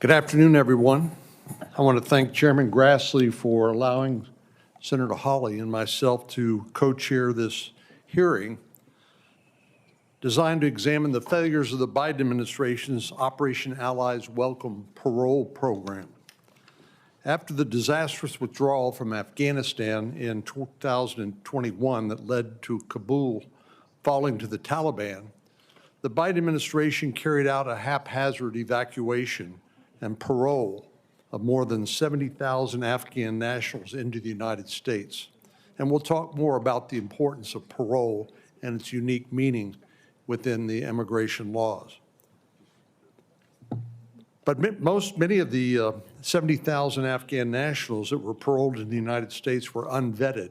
Good afternoon, everyone. I want to thank Chairman Grassley for allowing Senator Hawley and myself to co-chair this hearing designed to examine the failures of the Biden administration's Operation Allies Welcome parole program. After the disastrous withdrawal from Afghanistan in 2021 that led to Kabul falling to the Taliban, the Biden administration carried out a haphazard evacuation and parole of more than 70,000 Afghan nationals into the United States. And we'll talk more about the importance of parole and its unique meaning within the immigration laws. But many of the 70,000 Afghan nationals that were paroled in the United States were unvetted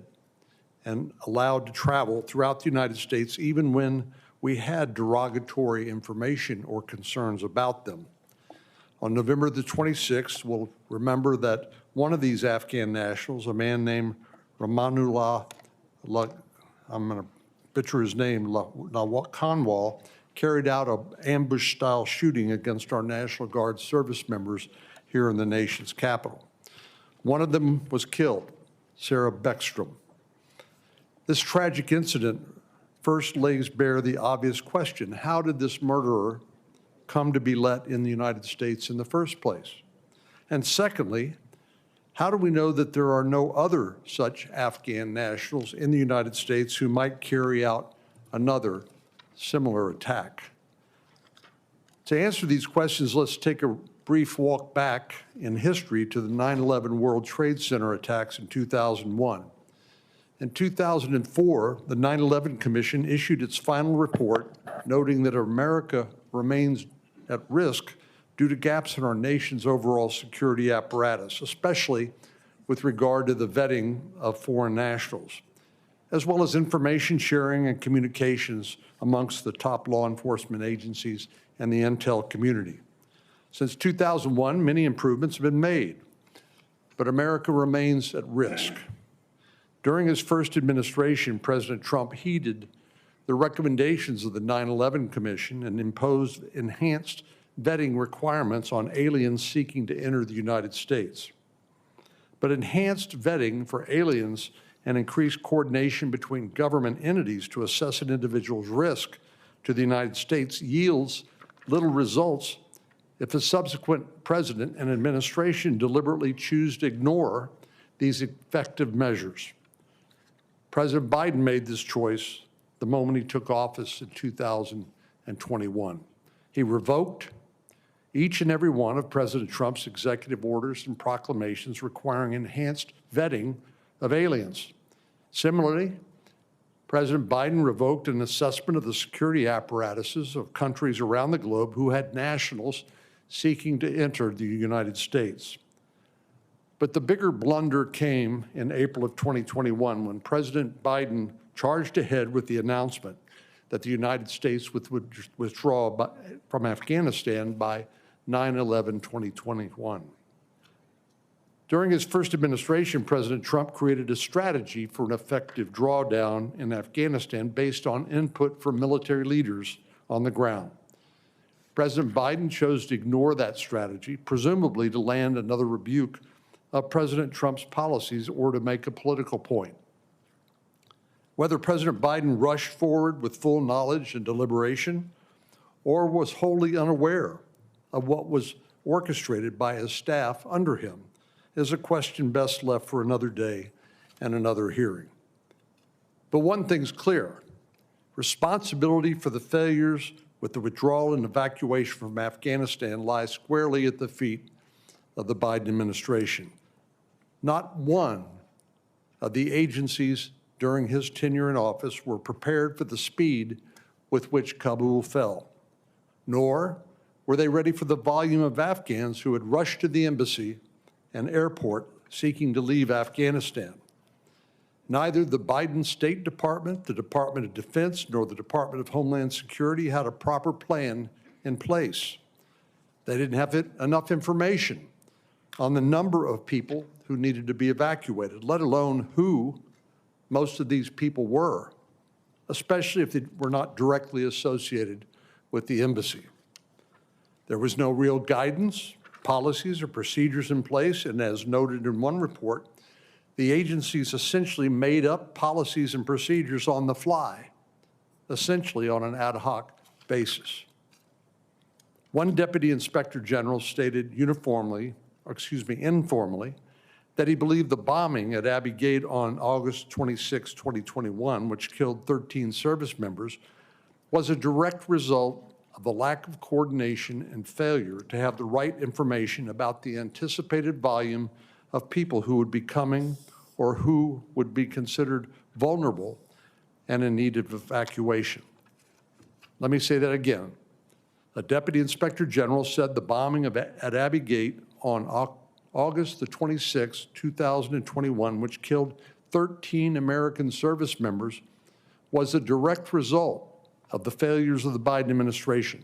and allowed to travel throughout the United States even when we had derogatory information or concerns about them. On November the 26th, we'll remember that one of these Afghan nationals, a man named Ramanullah, I'm going to butcher his name, Khanwal, carried out an ambush-style shooting against our National Guard service members here in the nation's capital. One of them was killed, Sarah Beckstrom. This tragic incident first lays bare the obvious question: how did this murderer come to be let in the United States in the first place? And secondly, how do we know that there are no other such Afghan nationals in the United States who might carry out another similar attack? To answer these questions, let's take a brief walk back in history to the 9/11 World Trade Center attacks in 2001. In 2004, the 9/11 Commission issued its final report noting that America remains at risk due to gaps in our nation's overall security apparatus, especially with regard to the vetting of foreign nationals, as well as information sharing and communications amongst the top law enforcement agencies and the intel community. Since 2001, many improvements have been made, but America remains at risk. During his first administration, President Trump heeded the recommendations of the 9/11 Commission and imposed enhanced vetting requirements on aliens seeking to enter the United States. But enhanced vetting for aliens and increased coordination between government entities to assess an individual's risk to the United States yields little results if a subsequent president and administration deliberately choose to ignore these effective measures. President Biden made this choice the moment he took office in 2021. He revoked each and every one of President Trump's executive orders and proclamations requiring enhanced vetting of aliens. Similarly, President Biden revoked an assessment of the security apparatuses of countries around the globe who had nationals seeking to enter the United States. But the bigger blunder came in April of 2021 when President Biden charged ahead with the announcement that the United States would withdraw from Afghanistan by 9/11/2021. During his first administration, President Trump created a strategy for an effective drawdown in Afghanistan based on input from military leaders on the ground. President Biden chose to ignore that strategy, presumably to land another rebuke of President Trump's policies or to make a political point. Whether President Biden rushed forward with full knowledge and deliberation or was wholly unaware of what was orchestrated by his staff under him is a question best left for another day and another hearing. But one thing's clear: responsibility for the failures with the withdrawal and evacuation from Afghanistan lies squarely at the feet of the Biden administration. Not one of the agencies during his tenure in office were prepared for the speed with which Kabul fell, nor were they ready for the volume of Afghans who had rushed to the embassy and airport seeking to leave Afghanistan. Neither the Biden State Department, the Department of Defense, nor the Department of Homeland Security had a proper plan in place. They didn't have enough information on the number of people who needed to be evacuated, let alone who most of these people were, especially if they were not directly associated with the embassy. There was no real guidance policies or procedures in place, and as noted in one report, the agencies essentially made up policies and procedures on the fly, essentially on an ad hoc basis. One Deputy Inspector General stated informally, that he believed the bombing at Abbey Gate on August 26, 2021, which killed 13 service members, was a direct result of the lack of coordination and failure to have the right information about the anticipated volume of people who would be coming or who would be considered vulnerable and in need of evacuation. Let me say that again. A Deputy Inspector General said the bombing at Abbey Gate on August the 26th, 2021, which killed 13 American service members, was a direct result of the failures of the Biden administration.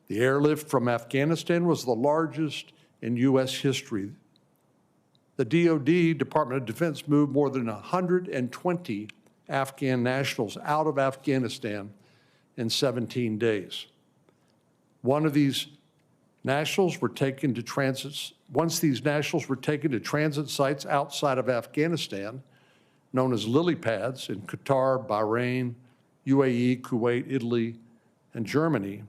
The airlift from Afghanistan was the largest in U.S. history. The DoD, Department of Defense, moved more than 120 Afghan nationals out of Afghanistan in 17 days. One of these nationals were taken to transit. Once these nationals were taken to transit sites outside of Afghanistan, known as lily pads in Qatar, Bahrain, UAE, Kuwait, Italy, and Germany,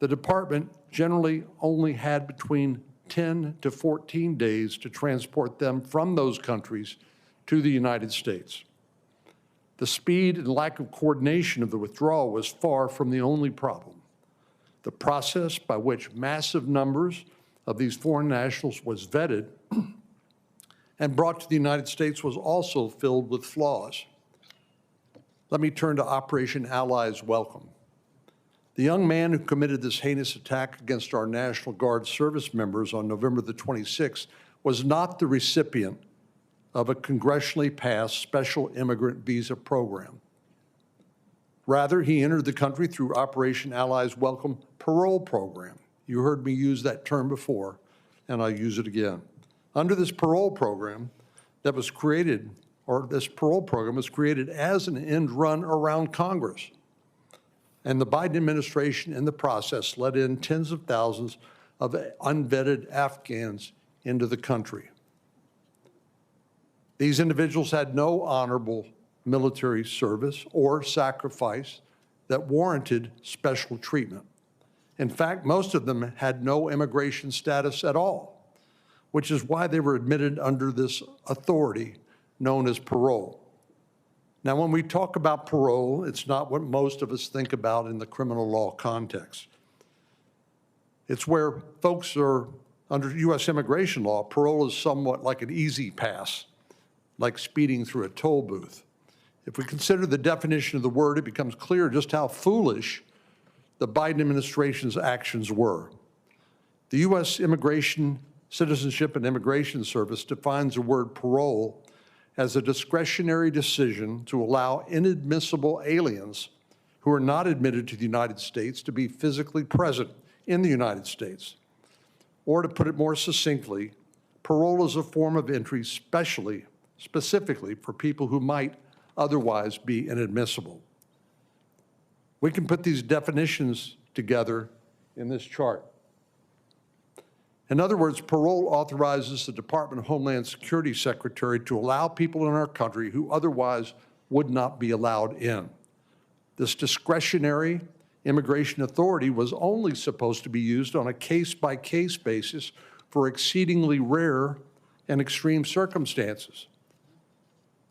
the department generally only had between 10 to 14 days to transport them from those countries to the United States. The speed and lack of coordination of the withdrawal was far from the only problem. The process by which massive numbers of these foreign nationals was vetted and brought to the United States was also filled with flaws. Let me turn to Operation Allies Welcome. The young man who committed this heinous attack against our National Guard service members on November the 26th was not the recipient of a congressionally passed special immigrant visa program. Rather, he entered the country through Operation Allies Welcome parole program. You heard me use that term before, and I'll use it again. Under this parole program that was created, or this parole program was created as an end run around Congress. And the Biden administration in the process let in tens of thousands of unvetted Afghans into the country. These individuals had no honorable military service or sacrifice that warranted special treatment. In fact, most of them had no immigration status at all, which is why they were admitted under this authority known as parole. Now, when we talk about parole, it's not what most of us think about in the criminal law context. It's where folks are, under U.S. immigration law, parole is somewhat like an easy pass, like speeding through a toll booth. If we consider the definition of the word, it becomes clear just how foolish the Biden administration's actions were. The U.S. Citizenship and Immigration Service defines the word parole as a discretionary decision to allow inadmissible aliens who are not admitted to the United States to be physically present in the United States. Or to put it more succinctly, parole is a form of entry specifically for people who might otherwise be inadmissible. We can put these definitions together in this chart. In other words, parole authorizes the Department of Homeland Security Secretary to allow people in our country who otherwise would not be allowed in. This discretionary immigration authority was only supposed to be used on a case-by-case basis for exceedingly rare and extreme circumstances.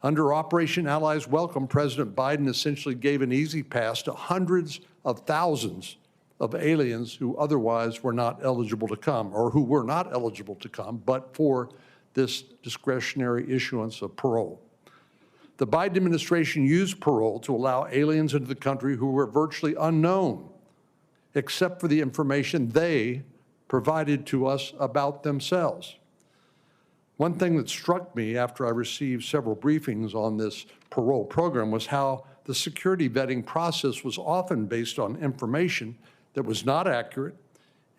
Under Operation Allies Welcome, President Biden essentially gave an easy pass to hundreds of thousands of aliens who otherwise were not eligible to come, or who were not eligible to come, but for this discretionary issuance of parole. The Biden administration used parole to allow aliens into the country who were virtually unknown, except for the information they provided to us about themselves. One thing that struck me after I received several briefings on this parole program was how the security vetting process was often based on information that was not accurate,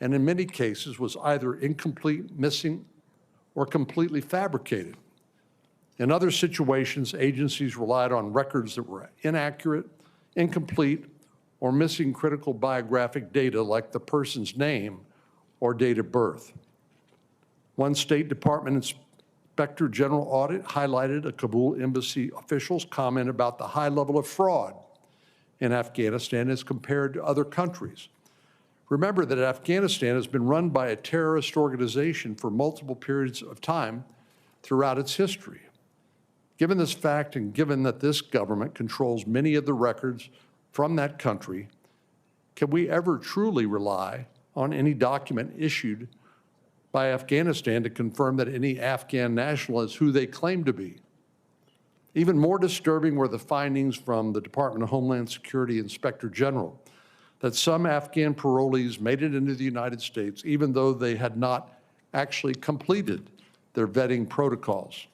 and in many cases was either incomplete, missing, or completely fabricated. In other situations, agencies relied on records that were inaccurate, incomplete, or missing critical biographic data like the person's name or date of birth. One State Department Inspector General audit highlighted a Kabul embassy official's comment about the high level of fraud in Afghanistan as compared to other countries. Remember that Afghanistan has been run by a terrorist organization for multiple periods of time throughout its history. Given this fact, and given that this government controls many of the records from that country, can we ever truly rely on any document issued by Afghanistan to confirm that any Afghan national is who they claim to be? Even more disturbing were the findings from the Department of Homeland Security Inspector General that some Afghan parolees made it into the United States even though they had not actually completed their vetting protocols.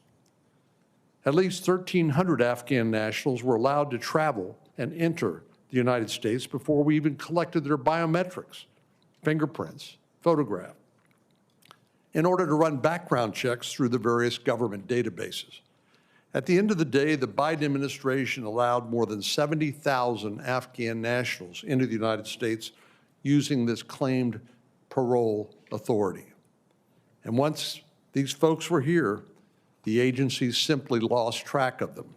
At least 1,300 Afghan nationals were allowed to travel and enter the United States before we even collected their biometrics, fingerprints, photograph, in order to run background checks through the various government databases. At the end of the day, the Biden administration allowed more than 70,000 Afghan nationals into the United States using this claimed parole authority. And once these folks were here, the agencies simply lost track of them.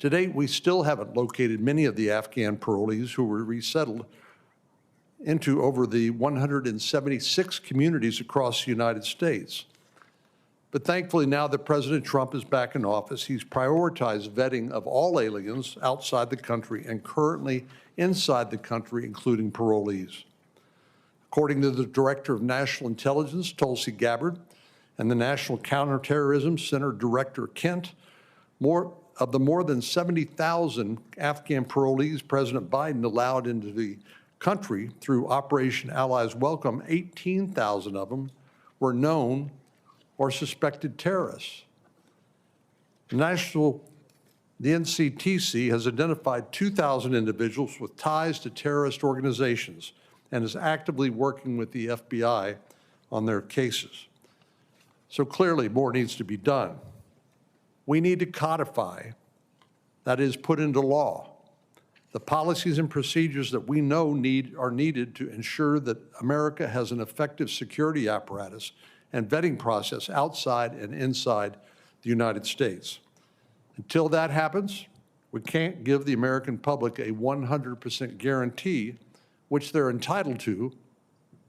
To date, we still haven't located many of the Afghan parolees who were resettled into over the 176 communities across the United States. But thankfully, now that President Trump is back in office, he's prioritized vetting of all aliens outside the country and currently inside the country, including parolees. According to the Director of National Intelligence, Tulsi Gabbard, and the National Counterterrorism Center Director Kent, more than 70,000 Afghan parolees President Biden allowed into the country through Operation Allies Welcome, 18,000 of them were known or suspected terrorists. The NCTC has identified 2,000 individuals with ties to terrorist organizations and is actively working with the FBI on their cases. So clearly, more needs to be done. We need to codify, that is, put into law, the policies and procedures that we know are needed to ensure that America has an effective security apparatus and vetting process outside and inside the United States. Until that happens, we can't give the American public a 100% guarantee, which they're entitled to,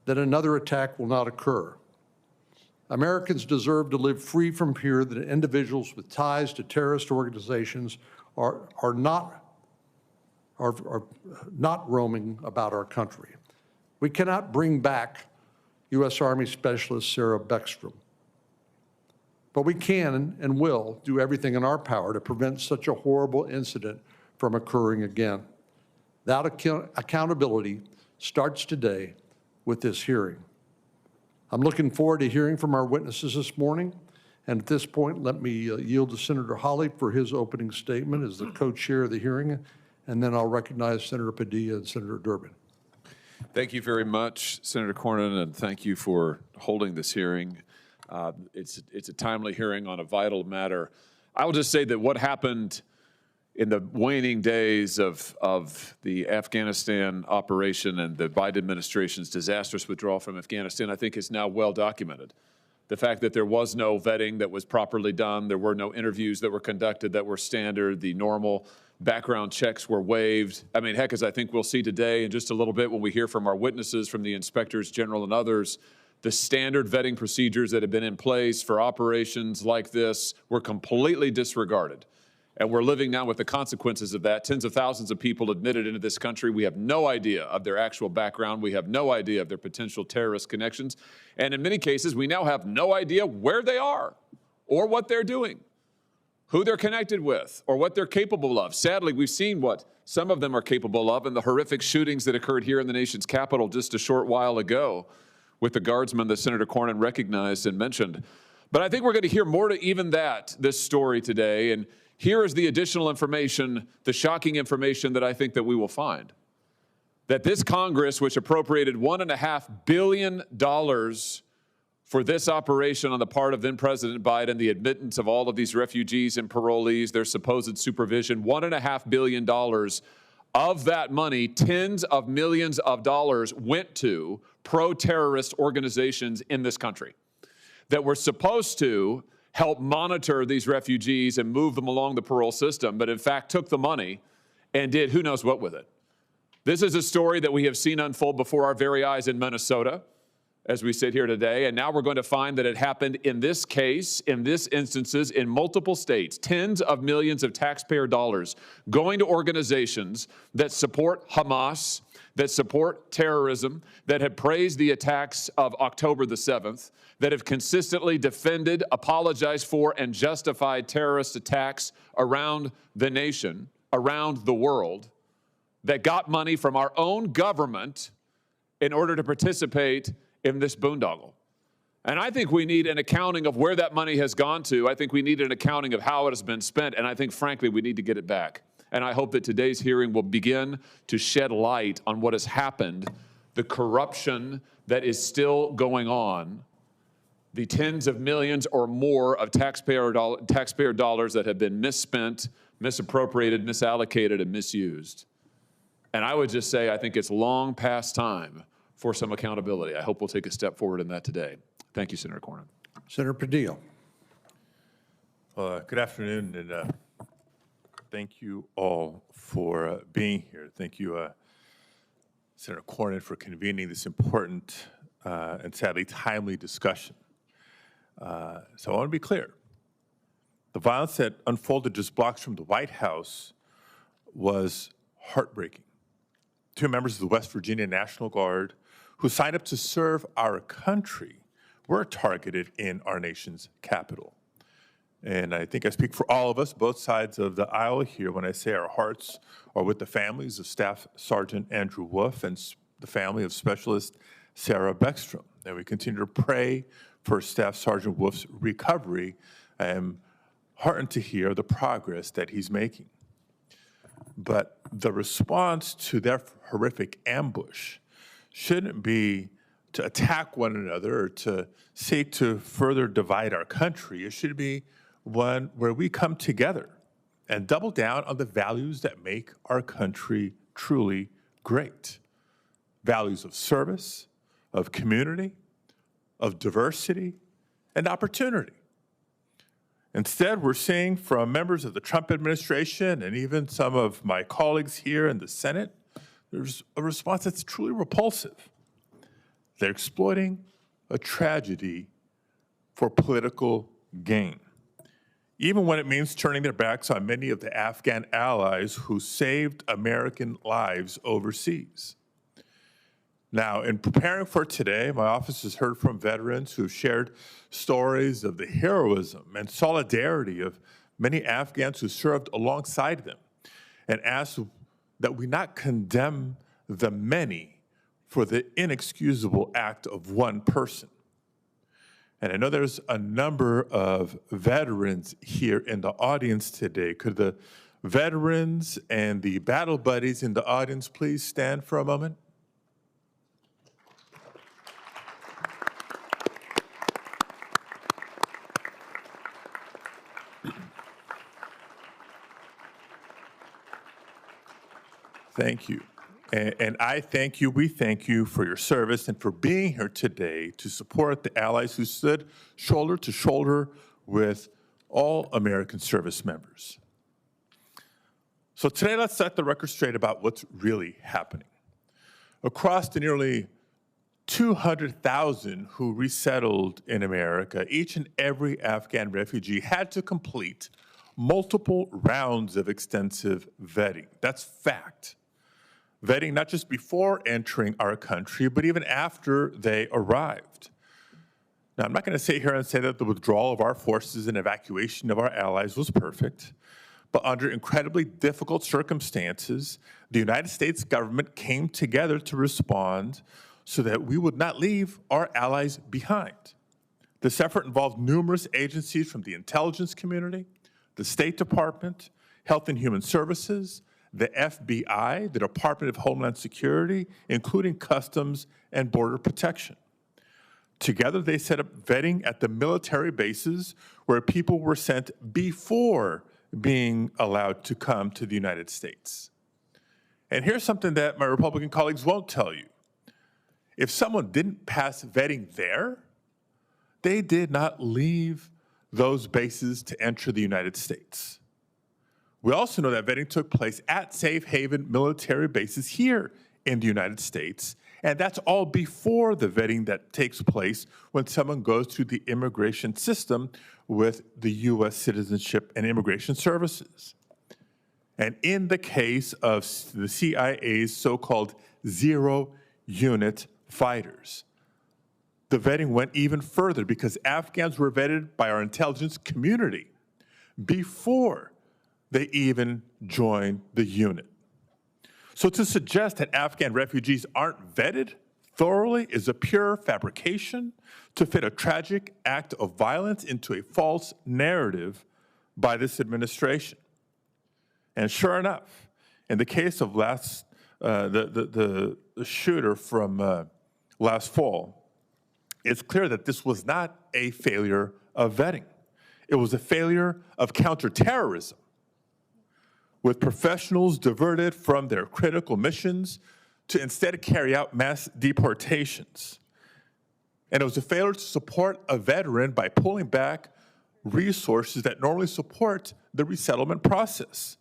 that another attack will not occur. Americans deserve to live free from fear that individuals with ties to terrorist organizations are not roaming about our country. We cannot bring back U.S. Army Specialist Sarah Beckstrom, but we can and will do everything in our power to prevent such a horrible incident from occurring again. That accountability starts today with this hearing. I'm looking forward to hearing from our witnesses this morning. And at this point, let me yield to Senator Hawley for his opening statement as the co-chair of the hearing, and then I'll recognize Senator Padilla and Senator Durbin. Thank you very much, Senator Cornyn, and thank you for holding this hearing. It's a timely hearing on a vital matter. I will just say that what happened in the waning days of the Afghanistan operation and the Biden administration's disastrous withdrawal from Afghanistan, I think is now well documented. The fact that there was no vetting that was properly done, there were no interviews that were conducted that were standard, the normal background checks were waived. I mean, heck, as I think we'll see today in just a little bit when we hear from our witnesses, from the inspectors general and others, the standard vetting procedures that have been in place for operations like this were completely disregarded. And we're living now with the consequences of that. Tens of thousands of people admitted into this country. We have no idea of their actual background. We have no idea of their potential terrorist connections. And in many cases, we now have no idea where they are or what they're doing, who they're connected with, or what they're capable of. Sadly, we've seen what some of them are capable of in the horrific shootings that occurred here in the nation's capital just a short while ago with the guardsmen that Senator Cornyn recognized and mentioned. But I think we're going to hear more to even this story today. And here is the additional information, the shocking information that I think that we will find. That this Congress, which appropriated $1.5 billion for this operation on the part of then President Biden, the admittance of all of these refugees and parolees, their supposed supervision, $1.5 billion of that money, tens of millions of dollars went to pro-terrorist organizations in this country that were supposed to help monitor these refugees and move them along the parole system, but in fact took the money and did who knows what with it. This is a story that we have seen unfold before our very eyes in Minnesota as we sit here today, and now we're going to find that it happened in this case, in this instances, in multiple states, tens of millions of taxpayer dollars going to organizations that support Hamas, that support terrorism, that have praised the attacks of October the 7th, that have consistently defended, apologized for, and justified terrorist attacks around the nation, around the world, that got money from our own government in order to participate in this boondoggle. And I think we need an accounting of where that money has gone to. I think we need an accounting of how it has been spent, and I think, frankly, we need to get it back. And I hope that today's hearing will begin to shed light on what has happened, the corruption that is still going on, the tens of millions or more of taxpayer dollars that have been misspent, misappropriated, misallocated, and misused. And I would just say I think it's long past time for some accountability. I hope we'll take a step forward in that today. Thank you, Senator Cornyn. Senator Padilla. Good afternoon, and thank you all for being here. Thank you, Senator Cornyn, for convening this important and sadly timely discussion. So I want to be clear. The violence that unfolded just blocks from the White House was heartbreaking. 2 members of the West Virginia National Guard who signed up to serve our country were targeted in our nation's capital. And I think I speak for all of us, both sides of the aisle here, when I say our hearts are with the families of Staff Sergeant Andrew Wolf and the family of Specialist Sarah Beckstrom. And we continue to pray for Staff Sergeant Wolf's recovery. I am heartened to hear the progress that he's making. But the response to their horrific ambush shouldn't be to attack one another or to seek to further divide our country. It should be one where we come together and double down on the values that make our country truly great. Values of service, of community, of diversity, and opportunity. Instead, we're seeing from members of the Trump administration and even some of my colleagues here in the Senate, there's a response that's truly repulsive. They're exploiting a tragedy for political gain, even when it means turning their backs on many of the Afghan allies who saved American lives overseas. Now, in preparing for today, my office has heard from veterans who have shared stories of the heroism and solidarity of many Afghans who served alongside them, and asked that we not condemn the many for the inexcusable act of one person. And I know there's a number of veterans here in the audience today. Could the veterans and the battle buddies in the audience please stand for a moment? Thank you. And I thank you, we thank you for your service and for being here today to support the allies who stood shoulder to shoulder with all American service members. So today, let's set the record straight about what's really happening. Across the nearly 200,000 who resettled in America, each and every Afghan refugee had to complete multiple rounds of extensive vetting. That's fact. Vetting not just before entering our country, but even after they arrived. Now, I'm not going to sit here and say that the withdrawal of our forces and evacuation of our allies was perfect, but under incredibly difficult circumstances, the United States government came together to respond so that we would not leave our allies behind. This effort involved numerous agencies from the intelligence community, the State Department, Health and Human Services, the FBI, the Department of Homeland Security, including Customs and Border Protection. Together, they set up vetting at the military bases where people were sent before being allowed to come to the United States. And here's something that my Republican colleagues won't tell you. if someone didn't pass vetting there, they did not leave those bases to enter the United States. We also know that vetting took place at safe haven military bases here in the United States, and that's all before the vetting that takes place when someone goes through the immigration system with the U.S. Citizenship and Immigration Services. And in the case of the CIA's so-called zero-unit fighters, the vetting went even further because Afghans were vetted by our intelligence community before they even joined the unit. So to suggest that Afghan refugees aren't vetted thoroughly is a pure fabrication to fit a tragic act of violence into a false narrative by this administration. And sure enough, in the case of the shooter from last fall, it's clear that this was not a failure of vetting. It was a failure of counterterrorism, with professionals diverted from their critical missions to instead carry out mass deportations. And it was a failure to support a veteran by pulling back resources that normally support the resettlement process.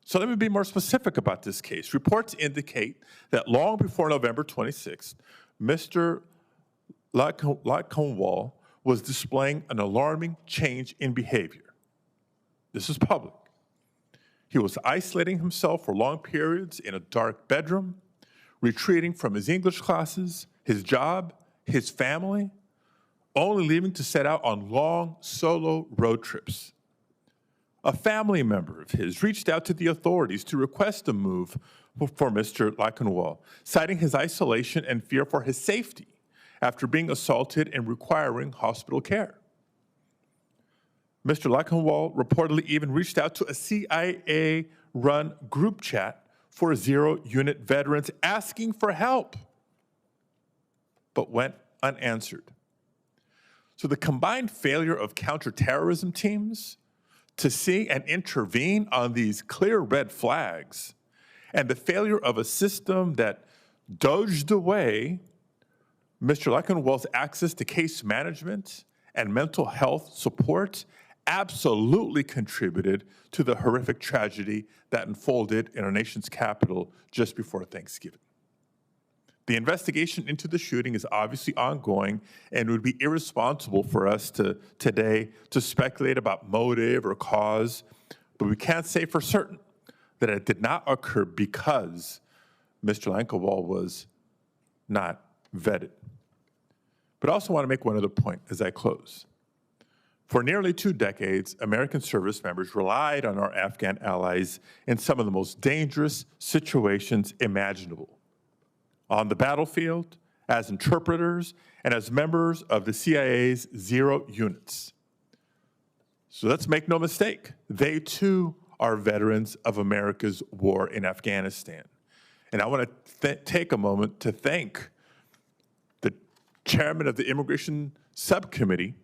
So let me be more specific about this case. Reports indicate that long before November 26th, Mr. Lakhonwal was displaying an alarming change in behavior. This is public. He was isolating himself for long periods in a dark bedroom, retreating from his English classes, his job, his family, only leaving to set out on long solo road trips. A family member of his reached out to the authorities to request a move for Mr. Lakhonwal, citing his isolation and fear for his safety after being assaulted and requiring hospital care. Mr. Lakhonwal reportedly even reached out to a CIA-run group chat for zero-unit veterans asking for help, but went unanswered. So the combined failure of counterterrorism teams to see and intervene on these clear red flags, and the failure of a system that dodged away Mr. Lakhonwal's access to case management and mental health support absolutely contributed to the horrific tragedy that unfolded in our nation's capital just before Thanksgiving. The investigation into the shooting is obviously ongoing, and it would be irresponsible for us today to speculate about motive or cause, but we can't say for certain that it did not occur because Mr. Lakhonwal was not vetted. But I also want to make one other point as I close. For nearly 2 decades, American service members relied on our Afghan allies in some of the most dangerous situations imaginable. On the battlefield, as interpreters, and as members of the CIA's zero units. So let's make no mistake, they too are veterans of America's war in Afghanistan. And I want to take a moment to thank the chairman of the Immigration Subcommittee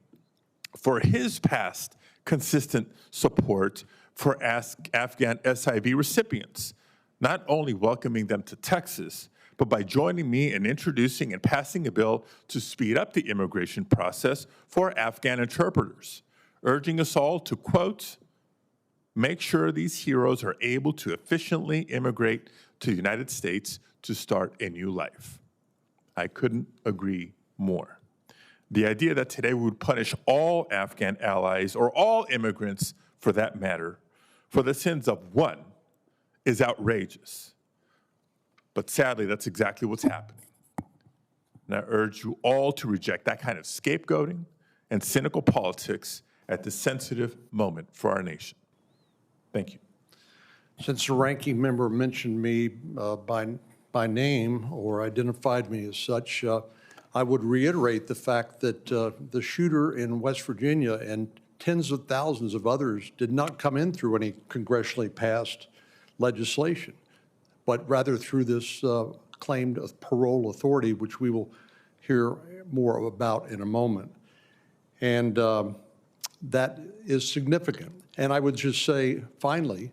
for his past consistent support for Afghan SIV recipients, not only welcoming them to Texas, but by joining me in introducing and passing a bill to speed up the immigration process for Afghan interpreters, urging us all to, quote, make sure these heroes are able to efficiently immigrate to the United States to start a new life. I couldn't agree more. The idea that today we would punish all Afghan allies, or all immigrants for that matter, for the sins of one is outrageous. But sadly, that's exactly what's happening. And I urge you all to reject that kind of scapegoating and cynical politics at this sensitive moment for our nation. Thank you. Since the ranking member mentioned me by name or identified me as such, I would reiterate the fact that the shooter in West Virginia and tens of thousands of others did not come in through any congressionally passed legislation, but rather through this claimed parole authority, which we will hear more about in a moment. And that is significant. And I would just say, finally,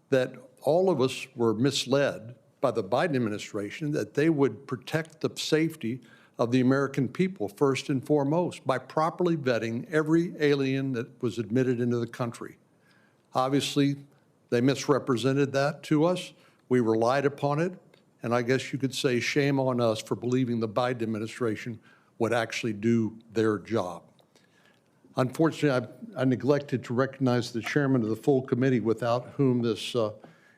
that all of us were misled by the Biden administration that they would protect the safety of the American people first and foremost by properly vetting every alien that was admitted into the country. Obviously, they misrepresented that to us. We relied upon it, and I guess you could say shame on us for believing the Biden administration would actually do their job. Unfortunately, I neglected to recognize the chairman of the full committee, without whom this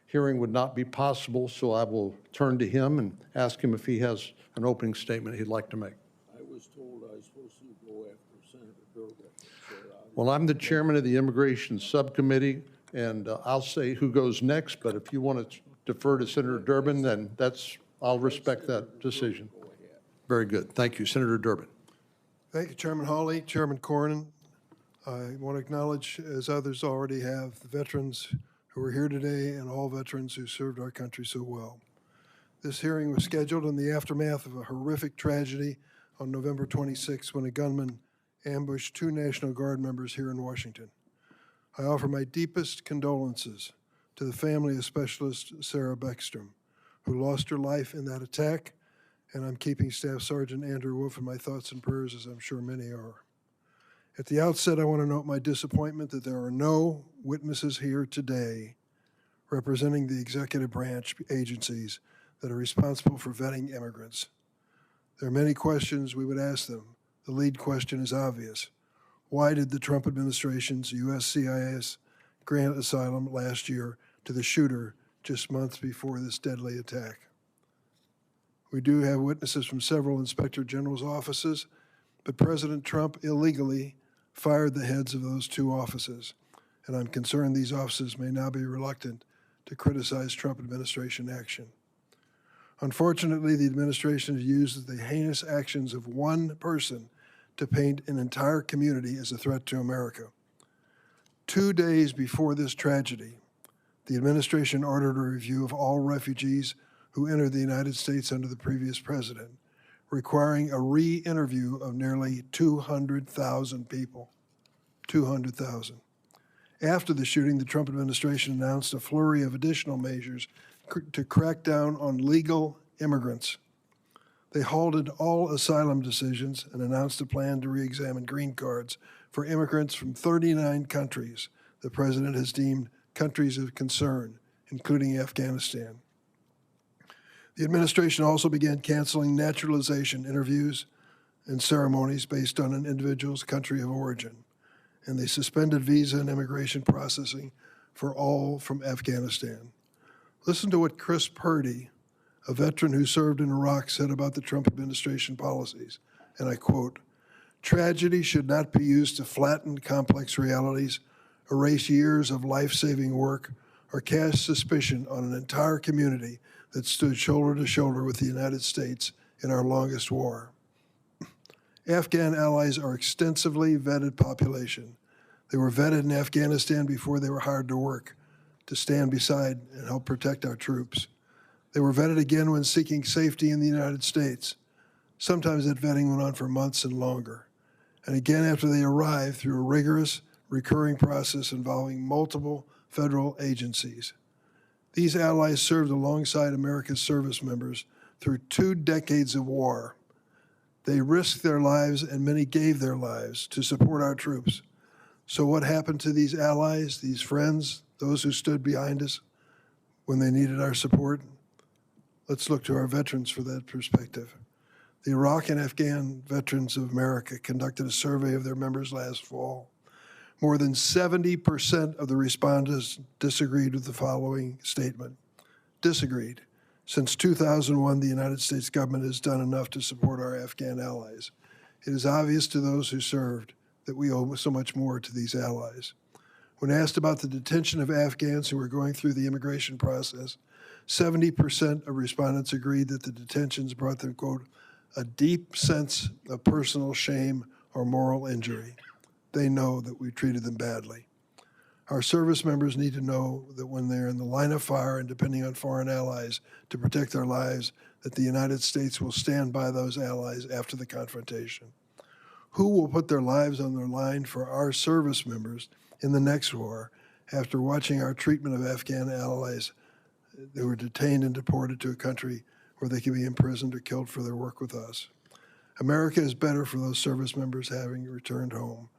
hearing would not be possible, so I will turn to him and ask him if he has an opening statement he'd like to make. I was told I was supposed to go after Senator Durbin. So Well, I'm the chairman of the Immigration Subcommittee, and I'll say who goes next, but if you want to defer to Senator Durbin, then I'll respect that decision. Very good. Thank you. Senator Durbin. Thank you, Chairman Hawley, Chairman Cornyn. I want to acknowledge, as others already have, the veterans who are here today and all veterans who served our country so well. This hearing was scheduled in the aftermath of a horrific tragedy on November 26 when a gunman ambushed 2 National Guard members here in Washington. I offer my deepest condolences to the family of Specialist Sarah Beckstrom, who lost her life in that attack, and I'm keeping Staff Sergeant Andrew Wolf in my thoughts and prayers, as I'm sure many are. At the outset, I want to note my disappointment that there are no witnesses here today representing the executive branch agencies that are responsible for vetting immigrants. There are many questions we would ask them. The lead question is obvious. Why did the Trump administration's USCIS grant asylum last year to the shooter just months before this deadly attack? We do have witnesses from several inspector general's offices, but President Trump illegally fired the heads of those 2 offices, and I'm concerned these offices may now be reluctant to criticize Trump administration action. Unfortunately, the administration has used the heinous actions of one person to paint an entire community as a threat to America. 2 days before this tragedy, the administration ordered a review of all refugees who entered the United States under the previous president, requiring a re-interview of nearly 200,000 people. 200,000. After the shooting, the Trump administration announced a flurry of additional measures to crack down on legal immigrants. They halted all asylum decisions and announced a plan to re-examine green cards for immigrants from 39 countries the president has deemed countries of concern, including Afghanistan. The administration also began canceling naturalization interviews and ceremonies based on an individual's country of origin, and they suspended visa and immigration processing for all from Afghanistan. Listen to what Chris Purdy, a veteran who served in Iraq, said about the Trump administration policies, and I quote, "Tragedy should not be used to flatten complex realities, erase years of life-saving work, or cast suspicion on an entire community that stood shoulder to shoulder with the United States in our longest war." Afghan allies are extensively vetted population. They were vetted in Afghanistan before they were hired to work, to stand beside and help protect our troops. They were vetted again when seeking safety in the United States. Sometimes that vetting went on for months and longer. And again after they arrived through a rigorous, recurring process involving multiple federal agencies. These allies served alongside America's service members through 2 decades of war. They risked their lives, and many gave their lives, to support our troops. So what happened to these allies, these friends, those who stood behind us when they needed our support? Let's look to our veterans for that perspective. The Iraq and Afghan Veterans of America conducted a survey of their members last fall. More than 70% of the respondents disagreed with the following statement. Disagreed. Since 2001, the United States government has done enough to support our Afghan allies. It is obvious to those who served that we owe so much more to these allies. When asked about the detention of Afghans who were going through the immigration process, 70% of respondents agreed that the detentions brought them, quote, a deep sense of personal shame or moral injury. They know that we treated them badly. Our service members need to know that when they're in the line of fire and depending on foreign allies to protect their lives, that the United States will stand by those allies after the confrontation. Who will put their lives on the line for our service members in the next war after watching our treatment of Afghan allies who are detained and deported to a country where they can be imprisoned or killed for their work with us. America is better for those service members having returned home,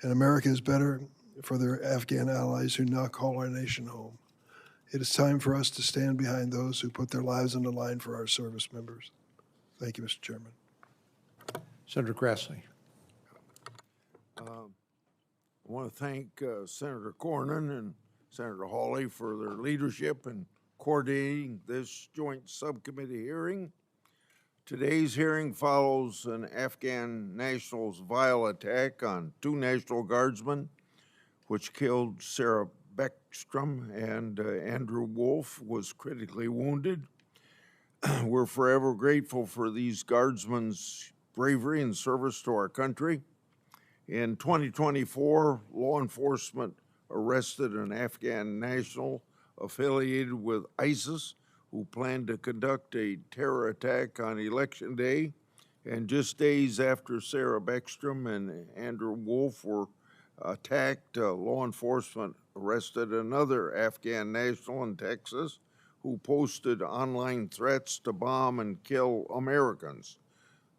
and America is better for their Afghan allies who now call our nation home. It is time for us to stand behind those who put their lives on the line for our service members. Thank you, Mr. Chairman. Senator Grassley. I want to thank Senator Cornyn and Senator Hawley for their leadership in coordinating this joint subcommittee hearing. Today's hearing follows an Afghan national's vile attack on 2 National Guardsmen, which killed Sarah Beckstrom, and Andrew Wolf was critically wounded. We're forever grateful for these guardsmen's bravery and service to our country. In 2024, law enforcement arrested an Afghan national affiliated with ISIS who planned to conduct a terror attack on Election Day. And just days after Sarah Beckstrom and Andrew Wolf were attacked, law enforcement arrested another Afghan national in Texas who posted online threats to bomb and kill Americans.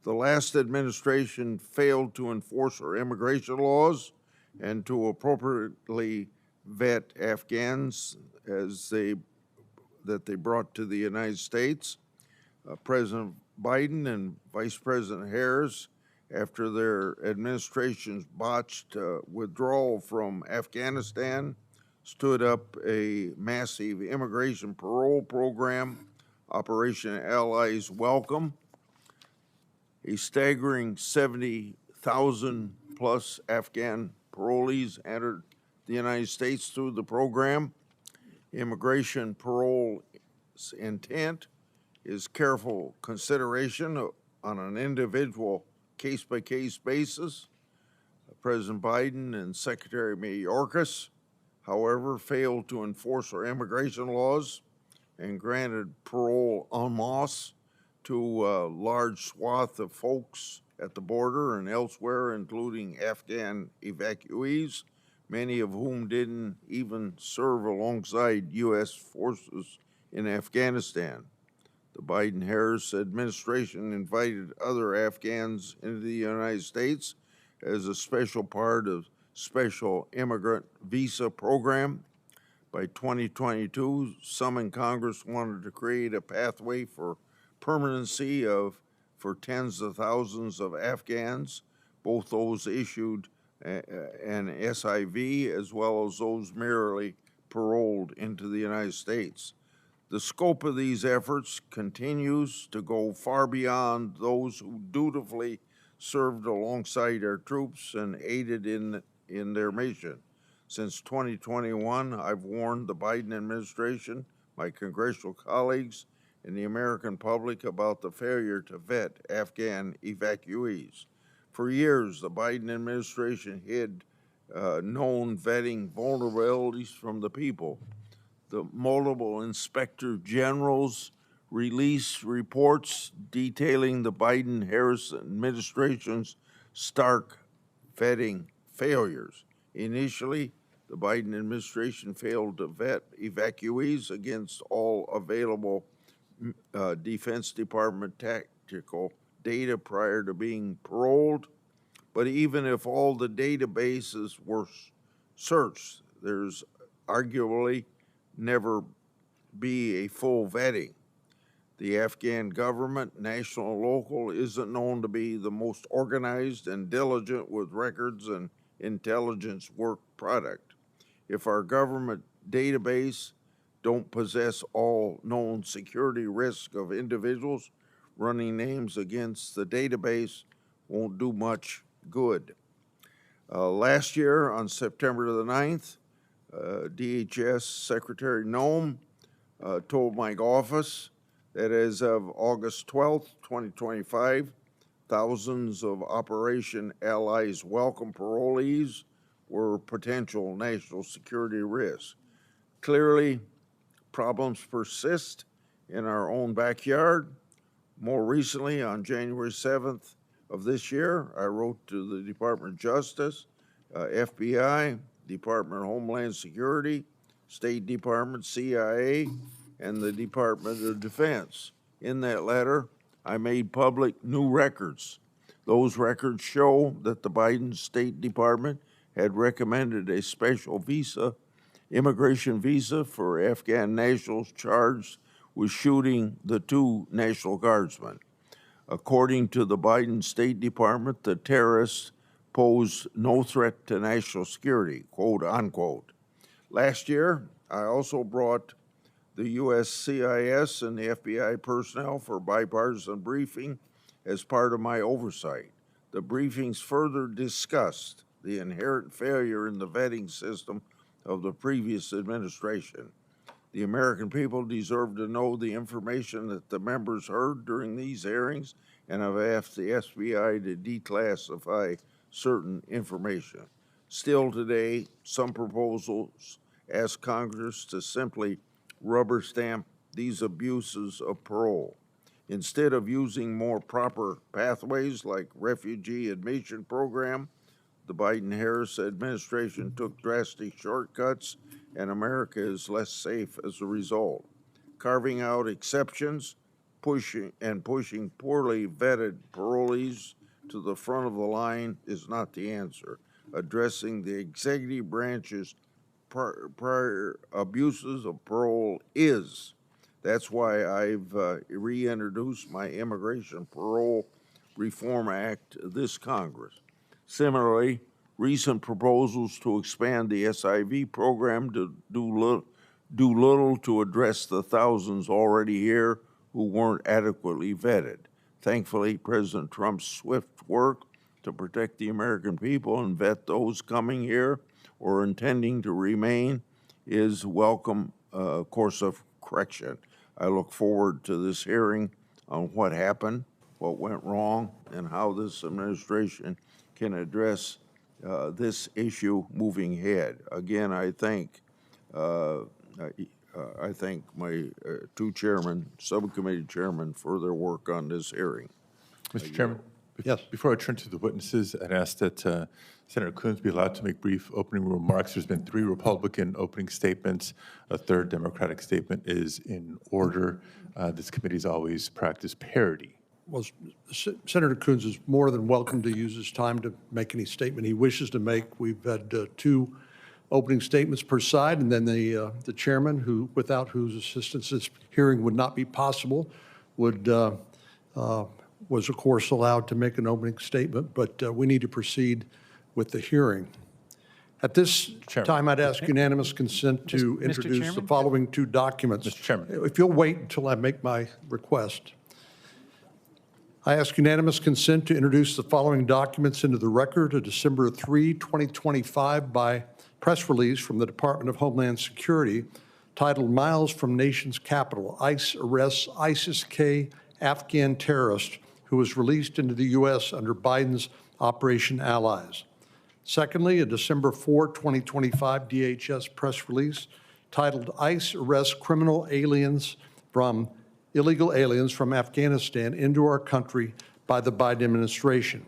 The last administration failed to enforce our immigration laws and to appropriately vet Afghans that they brought to the United States. President Biden and Vice President Harris, after their administration's botched withdrawal from Afghanistan, stood up a massive immigration parole program, Operation Allies Welcome. A staggering 70,000 plus Afghan parolees entered the United States through the program. Immigration parole's intent is careful consideration on an individual case-by-case basis. President Biden and Secretary Mayorkas, however, failed to enforce our immigration laws and granted parole en masse to a large swath of folks at the border and elsewhere, including Afghan evacuees, many of whom didn't even serve alongside U.S. forces in Afghanistan. The Biden-Harris administration invited other Afghans into the United States as a special part of special immigrant visa program. By 2022, some in Congress wanted to create a pathway for permanency for tens of thousands of Afghans, both those issued an SIV as well as those merely paroled into the United States. The scope of these efforts continues to go far beyond those who dutifully served alongside our troops and aided in their mission. Since 2021, I've warned the Biden administration, my congressional colleagues, and the American public about the failure to vet Afghan evacuees. For years, the Biden administration hid known vetting vulnerabilities from the people. The multiple inspector generals released reports detailing the Biden-Harris administration's stark vetting failures. Initially, the Biden administration failed to vet evacuees against all available Defense Department tactical data prior to being paroled. But even if all the databases were searched, there's arguably never be a full vetting. The Afghan government, national and local, isn't known to be the most organized and diligent with records and intelligence work product. If our government database don't possess all known security risk of individuals, running names against the database won't do much good. Last year, on September the 9th, DHS Secretary Noem told my office that as of August 12th, 2025, thousands of Operation Allies Welcome parolees were potential national security risks. Clearly, problems persist in our own backyard. More recently, on January 7th of this year, I wrote to the Department of Justice, FBI, Department of Homeland Security, State Department, CIA, and the Department of Defense. In that letter, I made public new records. Those records show that the Biden State Department had recommended a special immigration visa for Afghan nationals charged with shooting the 2 National Guardsmen. According to the Biden State Department, the terrorists posed no threat to national security, quote unquote. Last year, I also brought the U.S. CIS and the FBI personnel for bipartisan briefing as part of my oversight. The briefings further discussed the inherent failure in the vetting system of the previous administration. The American people deserve to know the information that the members heard during these hearings, and I've asked the FBI to declassify certain information. Still today, some proposals ask Congress to simply rubber stamp these abuses of parole. Instead of using more proper pathways like refugee admission program, the Biden-Harris administration took drastic shortcuts, and America is less safe as a result. Carving out exceptions, pushing poorly vetted parolees to the front of the line is not the answer. Addressing the executive branch's prior abuses of parole is. That's why I've reintroduced my Immigration Parole Reform Act this Congress. Similarly, recent proposals to expand the SIV program to do little to address the thousands already here who weren't adequately vetted. Thankfully, President Trump's swift work to protect the American people and vet those coming here or intending to remain is welcome course of correction. I look forward to this hearing on what happened, what went wrong, and how this administration can address this issue moving ahead. Again, I thank my 2 chairmen, subcommittee chairmen, for their work on this hearing. Mr. Chairman? Yes. Before I turn to the witnesses, I'd ask that Senator Coons be allowed to make brief opening remarks. There's been 3 Republican opening statements. A 3rd Democratic statement is in order. This committee's always practiced parity. Well, Senator Coons is more than welcome to use his time to make any statement he wishes to make. We've had 2 opening statements per side, and then the chairman, who, without whose assistance this hearing would not be possible, was of course allowed to make an opening statement, but we need to proceed with the hearing. At this time, I'd ask unanimous consent to introduce the following 2 documents. Mr. Chairman. If you'll wait until I make my request. I ask unanimous consent to introduce the following documents into the record: a December 3, 2025 by press release from the Department of Homeland Security titled "Miles from Nation's Capital, ICE Arrests ISIS-K Afghan Terrorist Who Was Released into the U.S. under Biden's Operation Allies." Secondly, a December 4, 2025 DHS press release titled "ICE Arrests Illegal Aliens from Afghanistan into Our Country by the Biden Administration."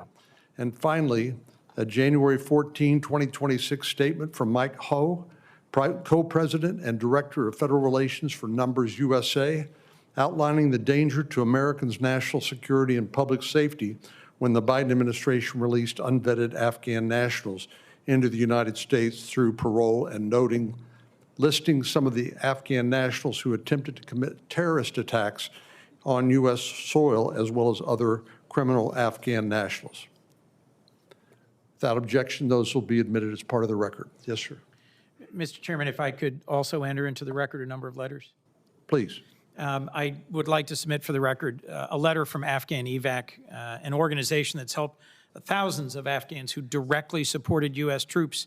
And finally, a January 14, 2026 statement from Mike Ho, co-president and director of Federal Relations for Numbers USA, outlining the danger to Americans' national security and public safety when the Biden administration released unvetted Afghan nationals into the United States through parole, and listing some of the Afghan nationals who attempted to commit terrorist attacks on U.S. soil, as well as other criminal Afghan nationals. Without objection, those will be admitted as part of the record. Yes, sir. Mr. Chairman, if I could also enter into the record a number of letters. Please. I would like to submit for the record a letter from Afghan EVAC, an organization that's helped thousands of Afghans who directly supported U.S. troops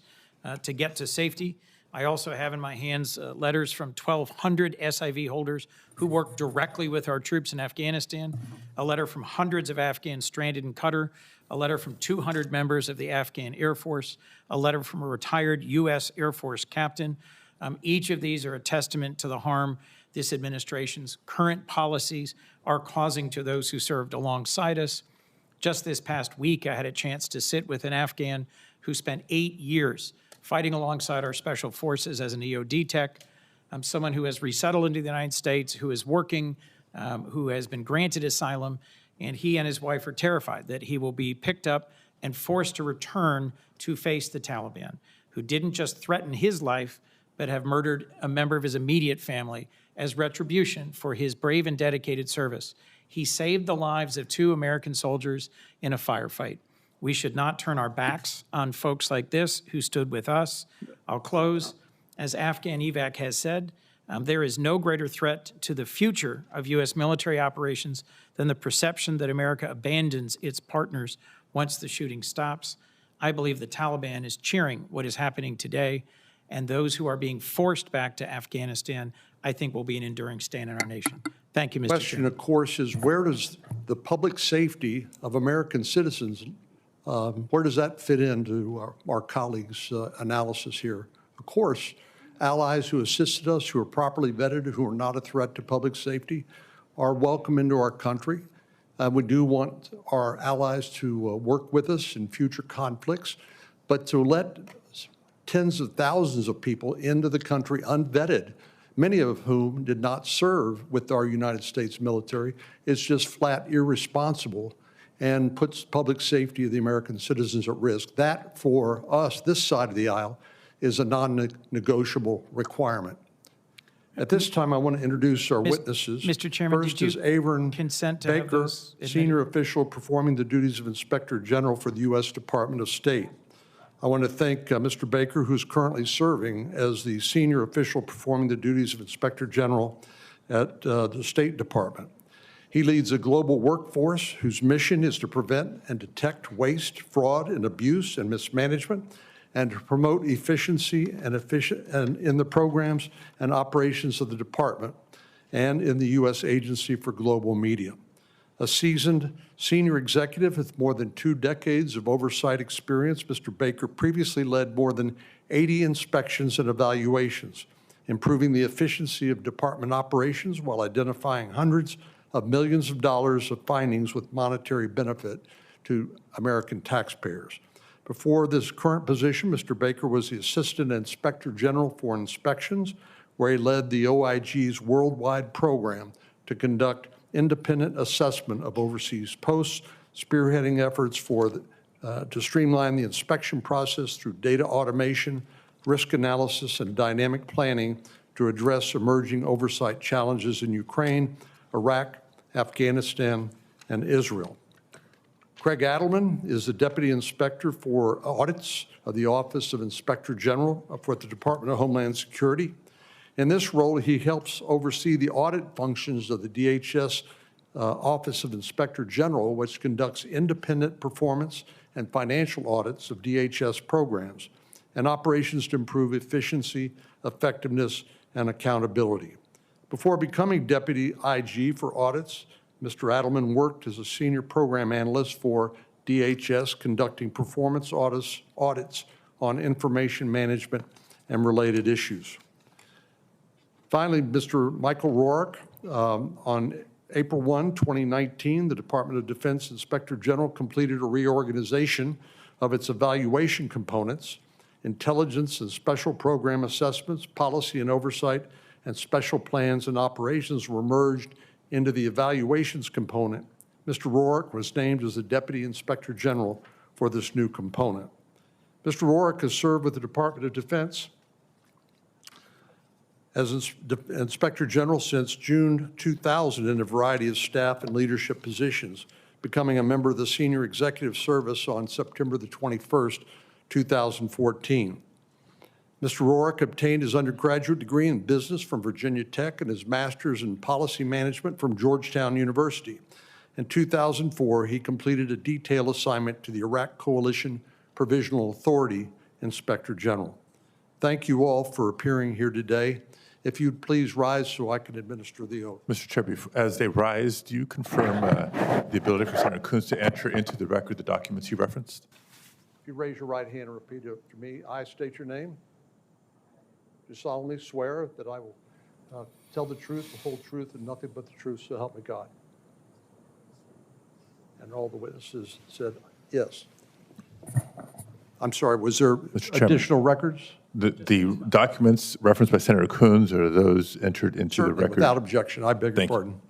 to get to safety. I also have in my hands letters from 1,200 SIV holders who work directly with our troops in Afghanistan, a letter from hundreds of Afghans stranded in Qatar, a letter from 200 members of the Afghan Air Force, a letter from a retired U.S. Air Force captain. Each of these are a testament to the harm this administration's current policies are causing to those who served alongside us. Just this past week, I had a chance to sit with an Afghan who spent 8 years fighting alongside our special forces as an EOD tech. someone who has resettled into the United States, who is working, who has been granted asylum, and he and his wife are terrified that he will be picked up and forced to return to face the Taliban, who didn't just threaten his life, but have murdered a member of his immediate family as retribution for his brave and dedicated service. He saved the lives of 2 American soldiers in a firefight. We should not turn our backs on folks like this who stood with us. I'll close. As Afghan EVAC has said, there is no greater threat to the future of U.S. military operations than the perception that America abandons its partners once the shooting stops. I believe the Taliban is cheering what is happening today, and those who are being forced back to Afghanistan, I think, will be an enduring stain in our nation. Thank you, Mr. Question, Chairman. of course, is where does the public safety of American citizens, where does that fit into our colleagues' analysis here? Of course, allies who assisted us, who are properly vetted, who are not a threat to public safety, are welcome into our country. We do want our allies to work with us in future conflicts, but to let tens of thousands of people into the country unvetted, many of whom did not serve with our United States military, is just flat irresponsible and puts public safety of the American citizens at risk. That, for us, this side of the aisle, is a non-negotiable requirement. At this time, I want to introduce our witnesses. Mr. Chairman, First did is you Avern consent to have Baker, those admitted? senior official performing the duties of Inspector General for the U.S. Department of State. I want to thank Mr. Baker, who's currently serving as the senior official performing the duties of Inspector General at the State Department. He leads a global workforce whose mission is to prevent and detect waste, fraud, and abuse and mismanagement, and to promote efficiency and in the programs and operations of the department and in the U.S. Agency for Global Media. A seasoned senior executive with more than 2 decades of oversight experience, Mr. Baker previously led more than 80 inspections and evaluations, improving the efficiency of department operations while identifying hundreds of millions of dollars of findings with monetary benefit to American taxpayers. Before this current position, Mr. Baker was the Assistant Inspector General for Inspections, where he led the OIG's worldwide program to conduct independent assessment of overseas posts, spearheading efforts to streamline the inspection process through data automation, risk analysis, and dynamic planning to address emerging oversight challenges in Ukraine, Iraq, Afghanistan, and Israel. Craig Adelman is the Deputy Inspector for Audits of the Office of Inspector General for the Department of Homeland Security. In this role, he helps oversee the audit functions of the DHS Office of Inspector General, which conducts independent performance and financial audits of DHS programs and operations to improve efficiency, effectiveness, and accountability. Before becoming Deputy IG for Audits, Mr. Adelman worked as a senior program analyst for DHS, conducting performance audits on information management and related issues. Finally, Mr. Michael Roark, on April 1, 2019, the Department of Defense Inspector General completed a reorganization of its evaluation components. Intelligence and special program assessments, policy and oversight, and special plans and operations were merged into the evaluations component. Mr. Roark was named as the Deputy Inspector General for this new component. Mr. Roark has served with the Department of Defense as Inspector General since June 2000 in a variety of staff and leadership positions, becoming a member of the Senior Executive Service on September the 21st, 2014. Mr. Roark obtained his undergraduate degree in business from Virginia Tech and his master's in policy management from Georgetown University. In 2004, he completed a detail assignment to the Iraq Coalition Provisional Authority Inspector General. Thank you all for appearing here today. If you'd please rise so I can administer the oath. Mr. Chair, as they rise, do you confirm the ability for Senator Coons to enter into the record the documents he referenced? If you raise your right hand and repeat after me, I state your name. Do solemnly swear that I will tell the truth, the whole truth, and nothing but the truth, so help me God. And all the witnesses said yes. I'm sorry, was there Chairman. additional records? The documents referenced by Senator Coons, are those entered into the Certainly, record? without objection. I beg your Thank you. pardon.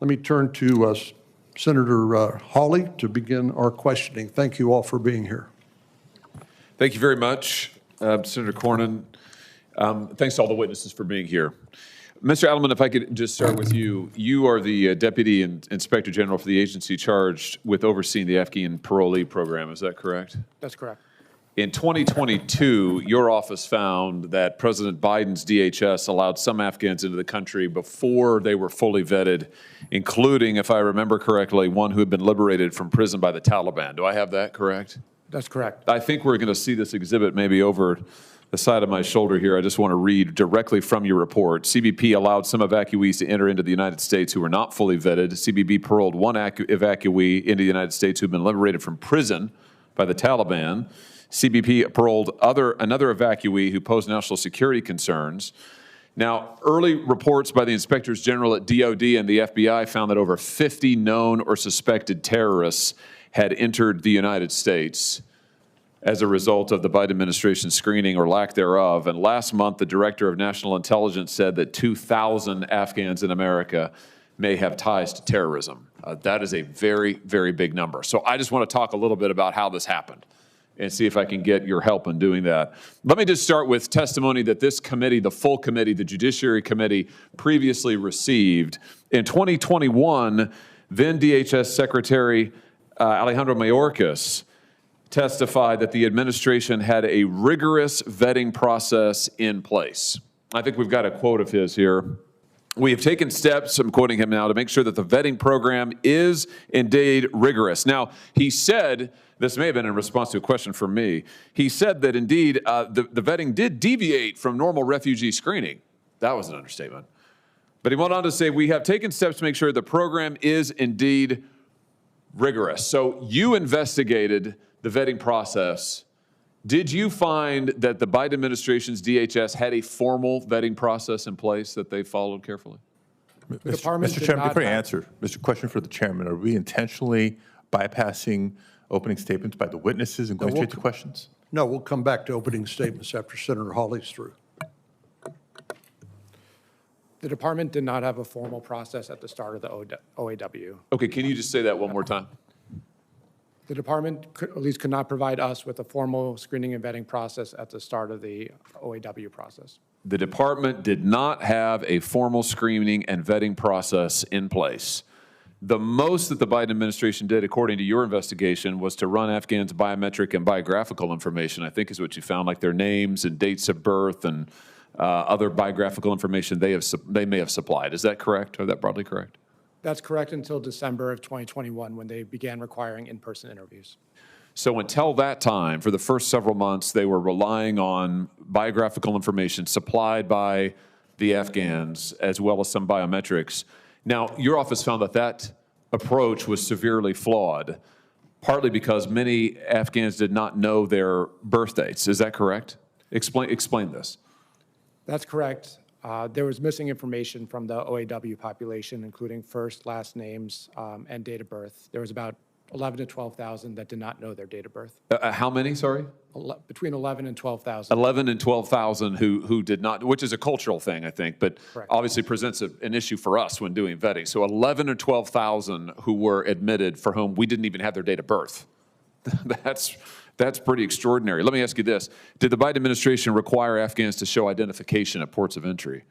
Let me turn to Senator Hawley to begin our questioning. Thank you all for being here. Thank you very much, Senator Cornyn. Thanks to all the witnesses for being here. Mr. Adelman, if I could just start with you. You are the Deputy Inspector General for the agency charged with overseeing the Afghan Parolee program. Is that correct? That's correct. In 2022, your office found that President Biden's DHS allowed some Afghans into the country before they were fully vetted, including, if I remember correctly, one who had been liberated from prison by the Taliban. Do I have that correct? That's correct. I think we're going to see this exhibit maybe over the side of my shoulder here. I just want to read directly from your report. CBP allowed some evacuees to enter into the United States who were not fully vetted. CBP paroled one evacuee into the United States who had been liberated from prison by the Taliban. CBP paroled another evacuee who posed national security concerns. Now, early reports by the inspectors general at DOD and the FBI found that over 50 known or suspected terrorists had entered the United States as a result of the Biden administration's screening or lack thereof. And last month, the director of national intelligence said that 2,000 Afghans in America may have ties to terrorism. That is a very, very big number. So I just want to talk a little bit about how this happened and see if I can get your help in doing that. Let me just start with testimony that this committee, the full committee, the Judiciary Committee, previously received. In 2021, then DHS Secretary Alejandro Mayorkas testified that the administration had a rigorous vetting process in place. I think we've got a quote of his here. We have taken steps, I'm quoting him now, to make sure that the vetting program is indeed rigorous. Now, he said, this may have been in response to a question from me, he said that indeed the vetting did deviate from normal refugee screening. That was an understatement. But he went on to say, we have taken steps to make sure the program is indeed rigorous. So you investigated the vetting process. Did you find that the Biden administration's DHS had a formal vetting process in place that they followed carefully? department Mr. did Chairman, not before you have- answer, Mr. Question for the chairman, are we intentionally bypassing opening statements by the witnesses and going straight to questions? No, we'll come back to opening statements after Senator Hawley's through. The department did not have a formal process at the start of the OAW. Okay, can you just say that one more time? The department at least could not provide us with a formal screening and vetting process at the start of the OAW process. The department did not have a formal screening and vetting process in place. The most that the Biden administration did, according to your investigation, was to run Afghans' biometric and biographical information, I think is what you found, like their names and dates of birth and other biographical information they may have supplied. Is that correct? Or that broadly correct? That's correct until December of 2021 when they began requiring in-person interviews. So until that time, for the first several months, they were relying on biographical information supplied by the Afghans as well as some biometrics. Now, your office found that that approach was severely flawed, partly because many Afghans did not know their birth dates. Is that correct? Explain this. That's correct. There was missing information from the OAW population, including first, last names, and date of birth. There was about 11 to 12,000 that did not know their date of birth. How many, sorry? Between 11 and 12,000. 11 and 12,000 who did not, which is a cultural thing, I think, but Correct. obviously presents an issue for us when doing vetting. So 11 or 12,000 who were admitted for whom we didn't even have their date of birth. That's pretty extraordinary. Let me ask you this. Did the Biden administration require Afghans to show identification at ports of entry?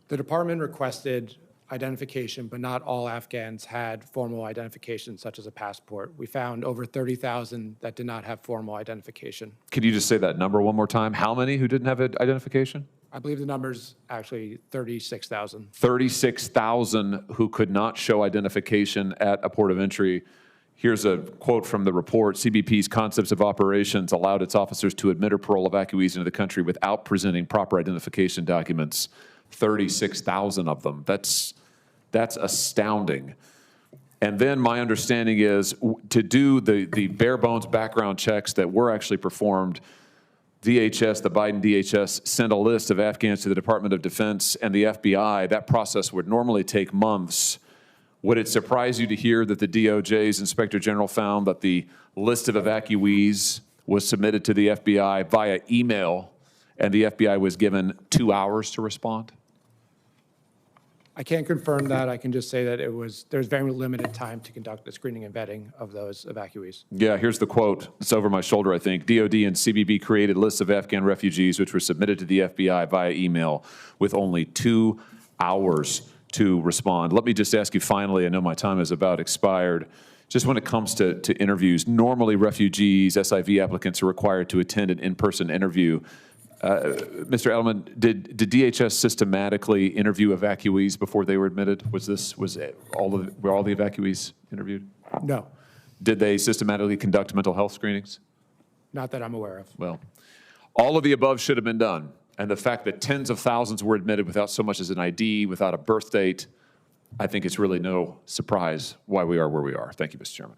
The department requested identification, but not all Afghans had formal identification, such as a passport. We found over 30,000 that did not have formal identification. Could you just say that number one more time? How many who didn't have identification? I believe the number's actually 36,000. 36,000 who could not show identification at a port of entry. Here's a quote from the report. CBP's Concepts of Operations allowed its officers to admit or parole evacuees into the country without presenting proper identification documents. 36,000 of them. That's astounding. And then my understanding is to do the bare bones background checks that were actually performed, DHS, the Biden DHS, sent a list of Afghans to the Department of Defense and the FBI. That process would normally take months. Would it surprise you to hear that the DOJ's Inspector General found that the list of evacuees was submitted to the FBI via email, and the FBI was given 2 hours to respond? I can't confirm that. I can just say that there's very limited time to conduct the screening and vetting of those evacuees. Yeah, here's the quote. It's over my shoulder, I think. DOD and CBP created lists of Afghan refugees which were submitted to the FBI via email with only 2 hours to respond. Let me just ask you finally, I know my time is about expired, just when it comes to interviews, normally refugees, SIV applicants are required to attend an in-person interview. Mr. Adelman, did DHS systematically interview evacuees before they were admitted? Were all the evacuees interviewed? No, Did they systematically conduct mental health screenings? not that I'm aware of. Well, all of the above should have been done. And the fact that tens of thousands were admitted without so much as an ID, without a birth date, I think it's really no surprise why we are where we are. Thank you, Mr. Chairman.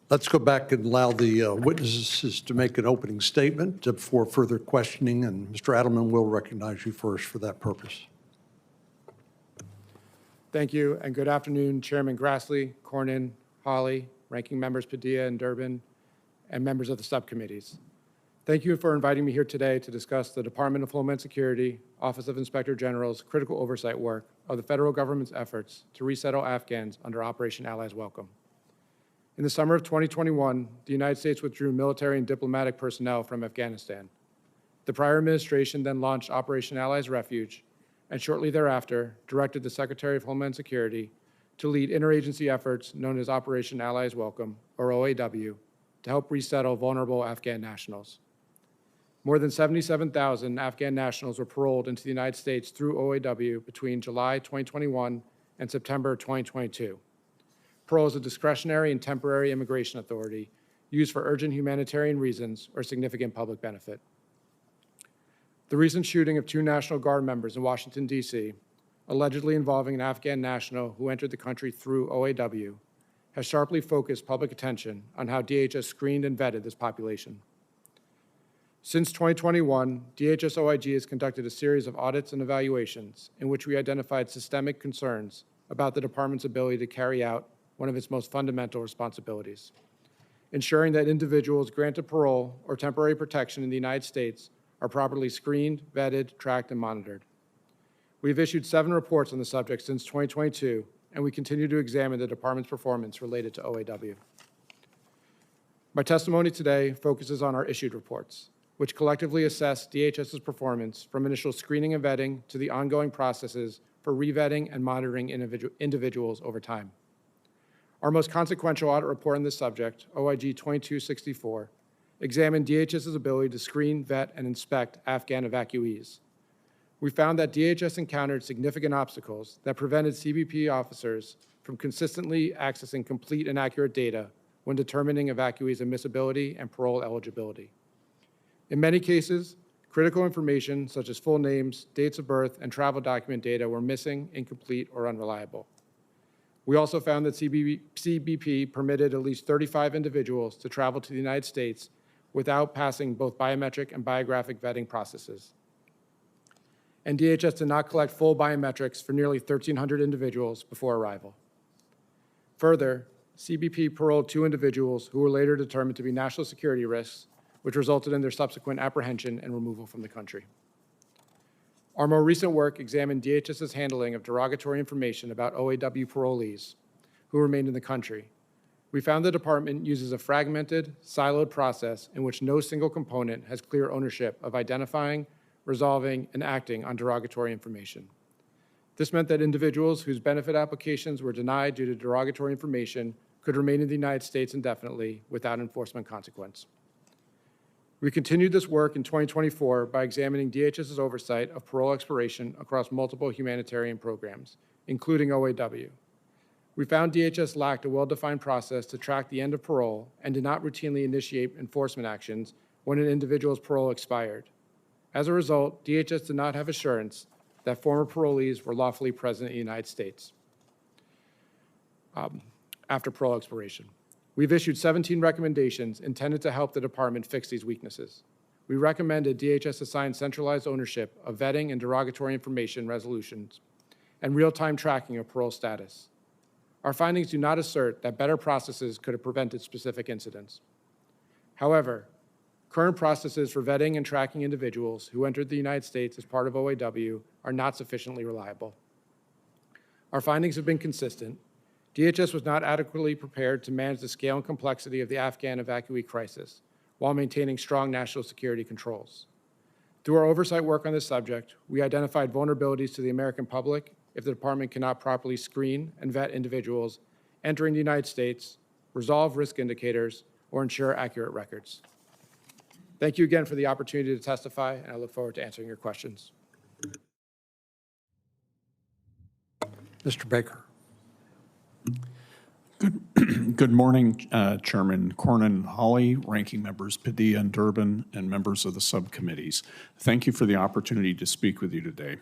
Let's go back and allow the witnesses to make an opening statement before further questioning, and Mr. Adelman will recognize you first for that purpose. Thank you, and good afternoon, Chairman Grassley, Cornyn, Hawley, Ranking Members Padilla and Durbin, and members of the subcommittees. Thank you for inviting me here today to discuss the Department of Homeland Security, Office of Inspector General's critical oversight work of the federal government's efforts to resettle Afghans under Operation Allies Welcome. In the summer of 2021, the United States withdrew military and diplomatic personnel from Afghanistan. The prior administration then launched Operation Allies Refuge, and shortly thereafter directed the Secretary of Homeland Security to lead interagency efforts known as Operation Allies Welcome, or OAW, to help resettle vulnerable Afghan nationals. More than 77,000 Afghan nationals were paroled into the United States through OAW between July 2021 and September 2022. Parole is a discretionary and temporary immigration authority used for urgent humanitarian reasons or significant public benefit. The recent shooting of 2 National Guard members in Washington, D.C., allegedly involving an Afghan national who entered the country through OAW, has sharply focused public attention on how DHS screened and vetted this population. Since 2021, DHS OIG has conducted a series of audits and evaluations in which we identified systemic concerns about the department's ability to carry out one of its most fundamental responsibilities, ensuring that individuals granted parole or temporary protection in the United States are properly screened, vetted, tracked, and monitored. We've issued 7 reports on the subject since 2022, and we continue to examine the department's performance related to OAW. My testimony today focuses on our issued reports, which collectively assess DHS's performance from initial screening and vetting to the ongoing processes for revetting and monitoring individuals over time. Our most consequential audit report on this subject, OIG 2264, examined DHS's ability to screen, vet, and inspect Afghan evacuees. We found that DHS encountered significant obstacles that prevented CBP officers from consistently accessing complete and accurate data when determining evacuees' admissibility and parole eligibility. In many cases, critical information such as full names, dates of birth, and travel document data were missing, incomplete, or unreliable. We also found that CBP permitted at least 35 individuals to travel to the United States without passing both biometric and biographic vetting processes. And DHS did not collect full biometrics for nearly 1,300 individuals before arrival. Further, CBP paroled 2 individuals who were later determined to be national security risks, which resulted in their subsequent apprehension and removal from the country. Our more recent work examined DHS's handling of derogatory information about OAW parolees who remained in the country. We found the department uses a fragmented, siloed process in which no single component has clear ownership of identifying, resolving, and acting on derogatory information. This meant that individuals whose benefit applications were denied due to derogatory information could remain in the United States indefinitely without enforcement consequence. We continued this work in 2024 by examining DHS's oversight of parole expiration across multiple humanitarian programs, including OAW. We found DHS lacked a well-defined process to track the end of parole and did not routinely initiate enforcement actions when an individual's parole expired. As a result, DHS did not have assurance that former parolees were lawfully present in the United States after parole expiration. We've issued 17 recommendations intended to help the department fix these weaknesses. We recommended DHS assign centralized ownership of vetting and derogatory information resolutions and real-time tracking of parole status, Our findings do not assert that better processes could have prevented specific incidents. However, current processes for vetting and tracking individuals who entered the United States as part of OAW are not sufficiently reliable. Our findings have been consistent. DHS was not adequately prepared to manage the scale and complexity of the Afghan evacuee crisis while maintaining strong national security controls. Through our oversight work on this subject, we identified vulnerabilities to the American public if the department cannot properly screen and vet individuals entering the United States, resolve risk indicators, or ensure accurate records. Thank you again for the opportunity to testify, and I look forward to answering your questions. Mr. Baker. Good morning, Chairman Cornyn and Hawley, ranking members Padilla and Durbin, and members of the subcommittees. Thank you for the opportunity to speak with you today.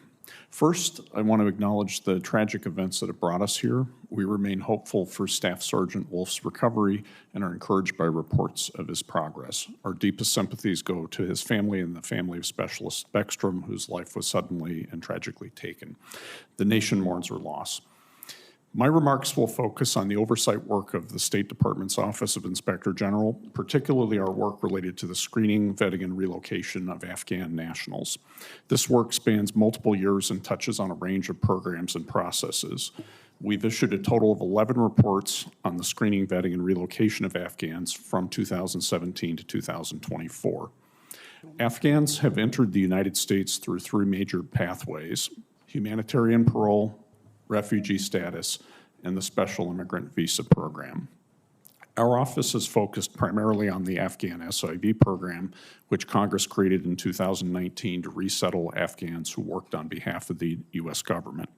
First, I want to acknowledge the tragic events that have brought us here. We remain hopeful for Staff Sergeant Wolf's recovery and are encouraged by reports of his progress. Our deepest sympathies go to his family and the family of Specialist Beckstrom, whose life was suddenly and tragically taken. The nation mourns her loss. My remarks will focus on the oversight work of the State Department's Office of Inspector General, particularly our work related to the screening, vetting, and relocation of Afghan nationals. This work spans multiple years and touches on a range of programs and processes. We've issued a total of 11 reports on the screening, vetting, and relocation of Afghans from 2017 to 2024. Afghans have entered the United States through three major pathways: humanitarian parole, refugee status, and the Special Immigrant Visa Program. Our office is focused primarily on the Afghan SIV program, which Congress created in 2019 to resettle Afghans who worked on behalf of the U.S. government.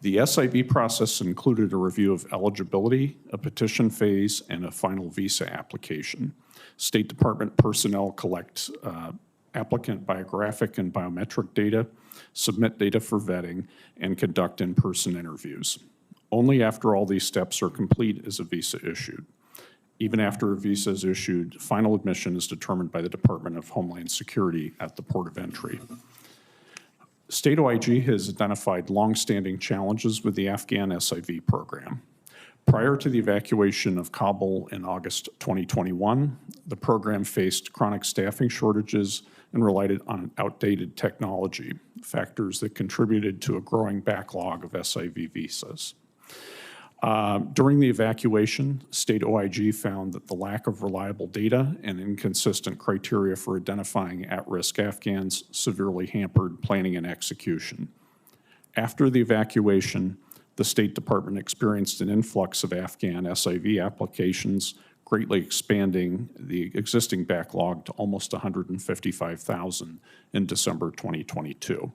The SIV process included a review of eligibility, a petition phase, and a final visa application. State Department personnel collect applicant biographic and biometric data, submit data for vetting, and conduct in-person interviews. Only after all these steps are complete is a visa issued. Even after a visa is issued, final admission is determined by the Department of Homeland Security at the port of entry. State OIG has identified longstanding challenges with the Afghan SIV program. Prior to the evacuation of Kabul in August 2021, the program faced chronic staffing shortages and relied on outdated technology, factors that contributed to a growing backlog of SIV visas. During the evacuation, State OIG found that the lack of reliable data and inconsistent criteria for identifying at-risk Afghans severely hampered planning and execution. After the evacuation, the State Department experienced an influx of Afghan SIV applications, greatly expanding the existing backlog to almost 155,000 in December 2022.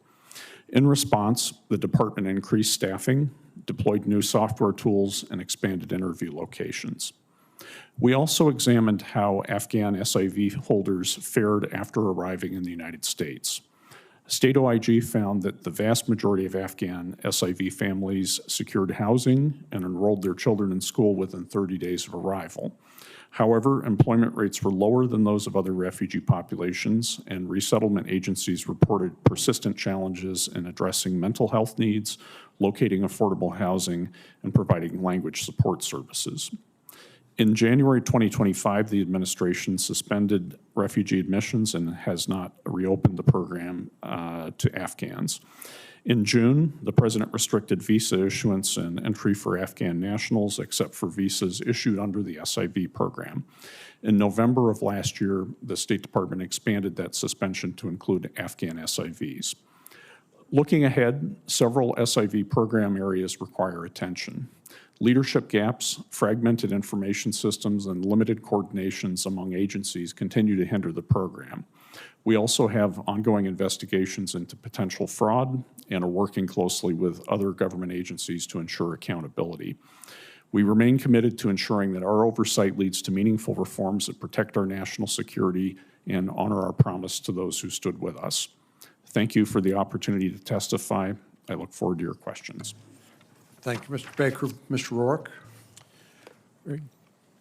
In response, the department increased staffing, deployed new software tools, and expanded interview locations. We also examined how Afghan SIV holders fared after arriving in the United States. State OIG found that the vast majority of Afghan SIV families secured housing and enrolled their children in school within 30 days of arrival. However, employment rates were lower than those of other refugee populations, and resettlement agencies reported persistent challenges in addressing mental health needs, locating affordable housing, and providing language support services. In January 2025, the administration suspended refugee admissions and has not reopened the program to Afghans. In June, the president restricted visa issuance and entry for Afghan nationals except for visas issued under the SIV program. In November of last year, the State Department expanded that suspension to include Afghan SIVs. Looking ahead, several SIV program areas require attention. Leadership gaps, fragmented information systems, and limited coordinations among agencies continue to hinder the program. We also have ongoing investigations into potential fraud and are working closely with other government agencies to ensure accountability. We remain committed to ensuring that our oversight leads to meaningful reforms that protect our national security and honor our promise to those who stood with us. Thank you for the opportunity to testify. I look forward to your questions. Thank you, Mr. Baker. Mr. Roark.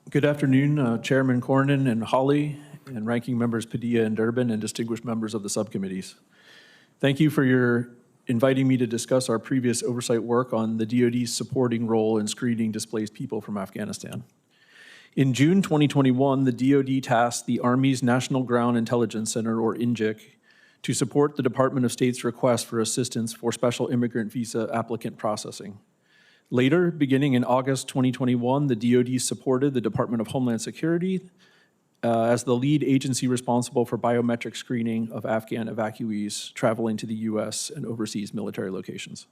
Good afternoon, Chairman Cornyn and Hawley, and ranking members Padilla and Durbin, and distinguished members of the subcommittees. Thank you for your inviting me to discuss our previous oversight work on the DoD's supporting role in screening displaced people from Afghanistan. In June 2021, the DoD tasked the Army's National Ground Intelligence Center, or NGIC, to support the Department of State's request for assistance for special immigrant visa applicant processing. Later, beginning in August 2021, the DoD supported the Department of Homeland Security as the lead agency responsible for biometric screening of Afghan evacuees traveling to the U.S. and overseas military locations.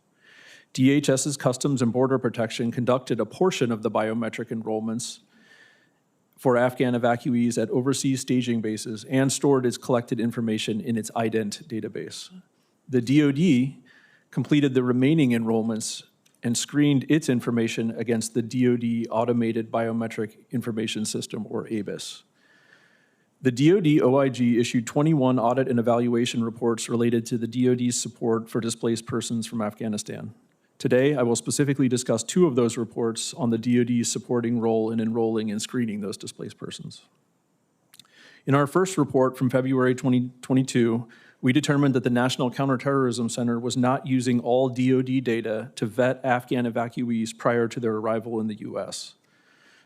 DHS's Customs and Border Protection conducted a portion of the biometric enrollments for Afghan evacuees at overseas staging bases and stored its collected information in its IDENT database. The DoD completed the remaining enrollments and screened its information against the DoD Automated Biometric Information System, or ABIS. The DoD OIG issued 21 audit and evaluation reports related to the DoD's support for displaced persons from Afghanistan. Today, I will specifically discuss 2 of those reports on the DoD's supporting role in enrolling and screening those displaced persons. In our first report from February 2022, we determined that the National Counterterrorism Center was not using all DoD data to vet Afghan evacuees prior to their arrival in the U.S.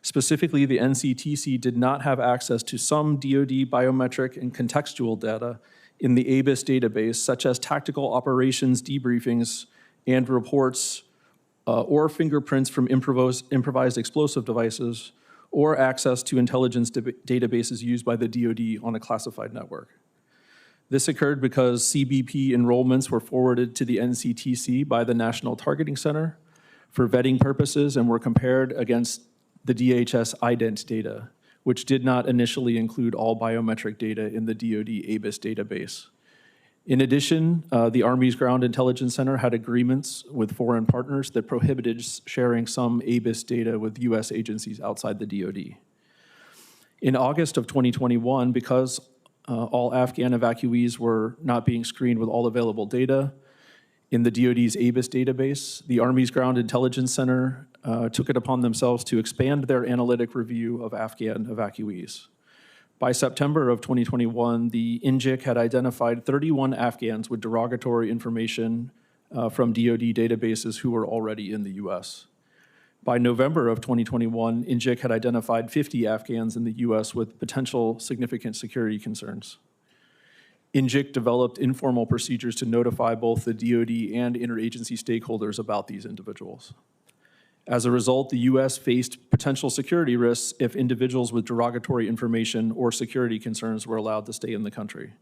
Specifically, the NCTC did not have access to some DoD biometric and contextual data in the ABIS database, such as tactical operations debriefings and reports or fingerprints from improvised explosive devices, or access to intelligence databases used by the DoD on a classified network. This occurred because CBP enrollments were forwarded to the NCTC by the National Targeting Center for vetting purposes and were compared against the DHS IDENT data, which did not initially include all biometric data in the DoD ABIS database. In addition, the Army's Ground Intelligence Center had agreements with foreign partners that prohibited sharing some ABIS data with U.S. agencies outside the DoD. In August of 2021, because all Afghan evacuees were not being screened with all available data in the DoD's ABIS database, the Army's Ground Intelligence Center took it upon themselves to expand their analytic review of Afghan evacuees. By September of 2021, the NGIC had identified 31 Afghans with derogatory information from DoD databases who were already in the U.S. By November of 2021, NGIC had identified 50 Afghans in the U.S. with potential significant security concerns. NGIC developed informal procedures to notify both the DoD and interagency stakeholders about these individuals. As a result, the U.S. faced potential security risks if individuals with derogatory information or security concerns were allowed to stay in the country.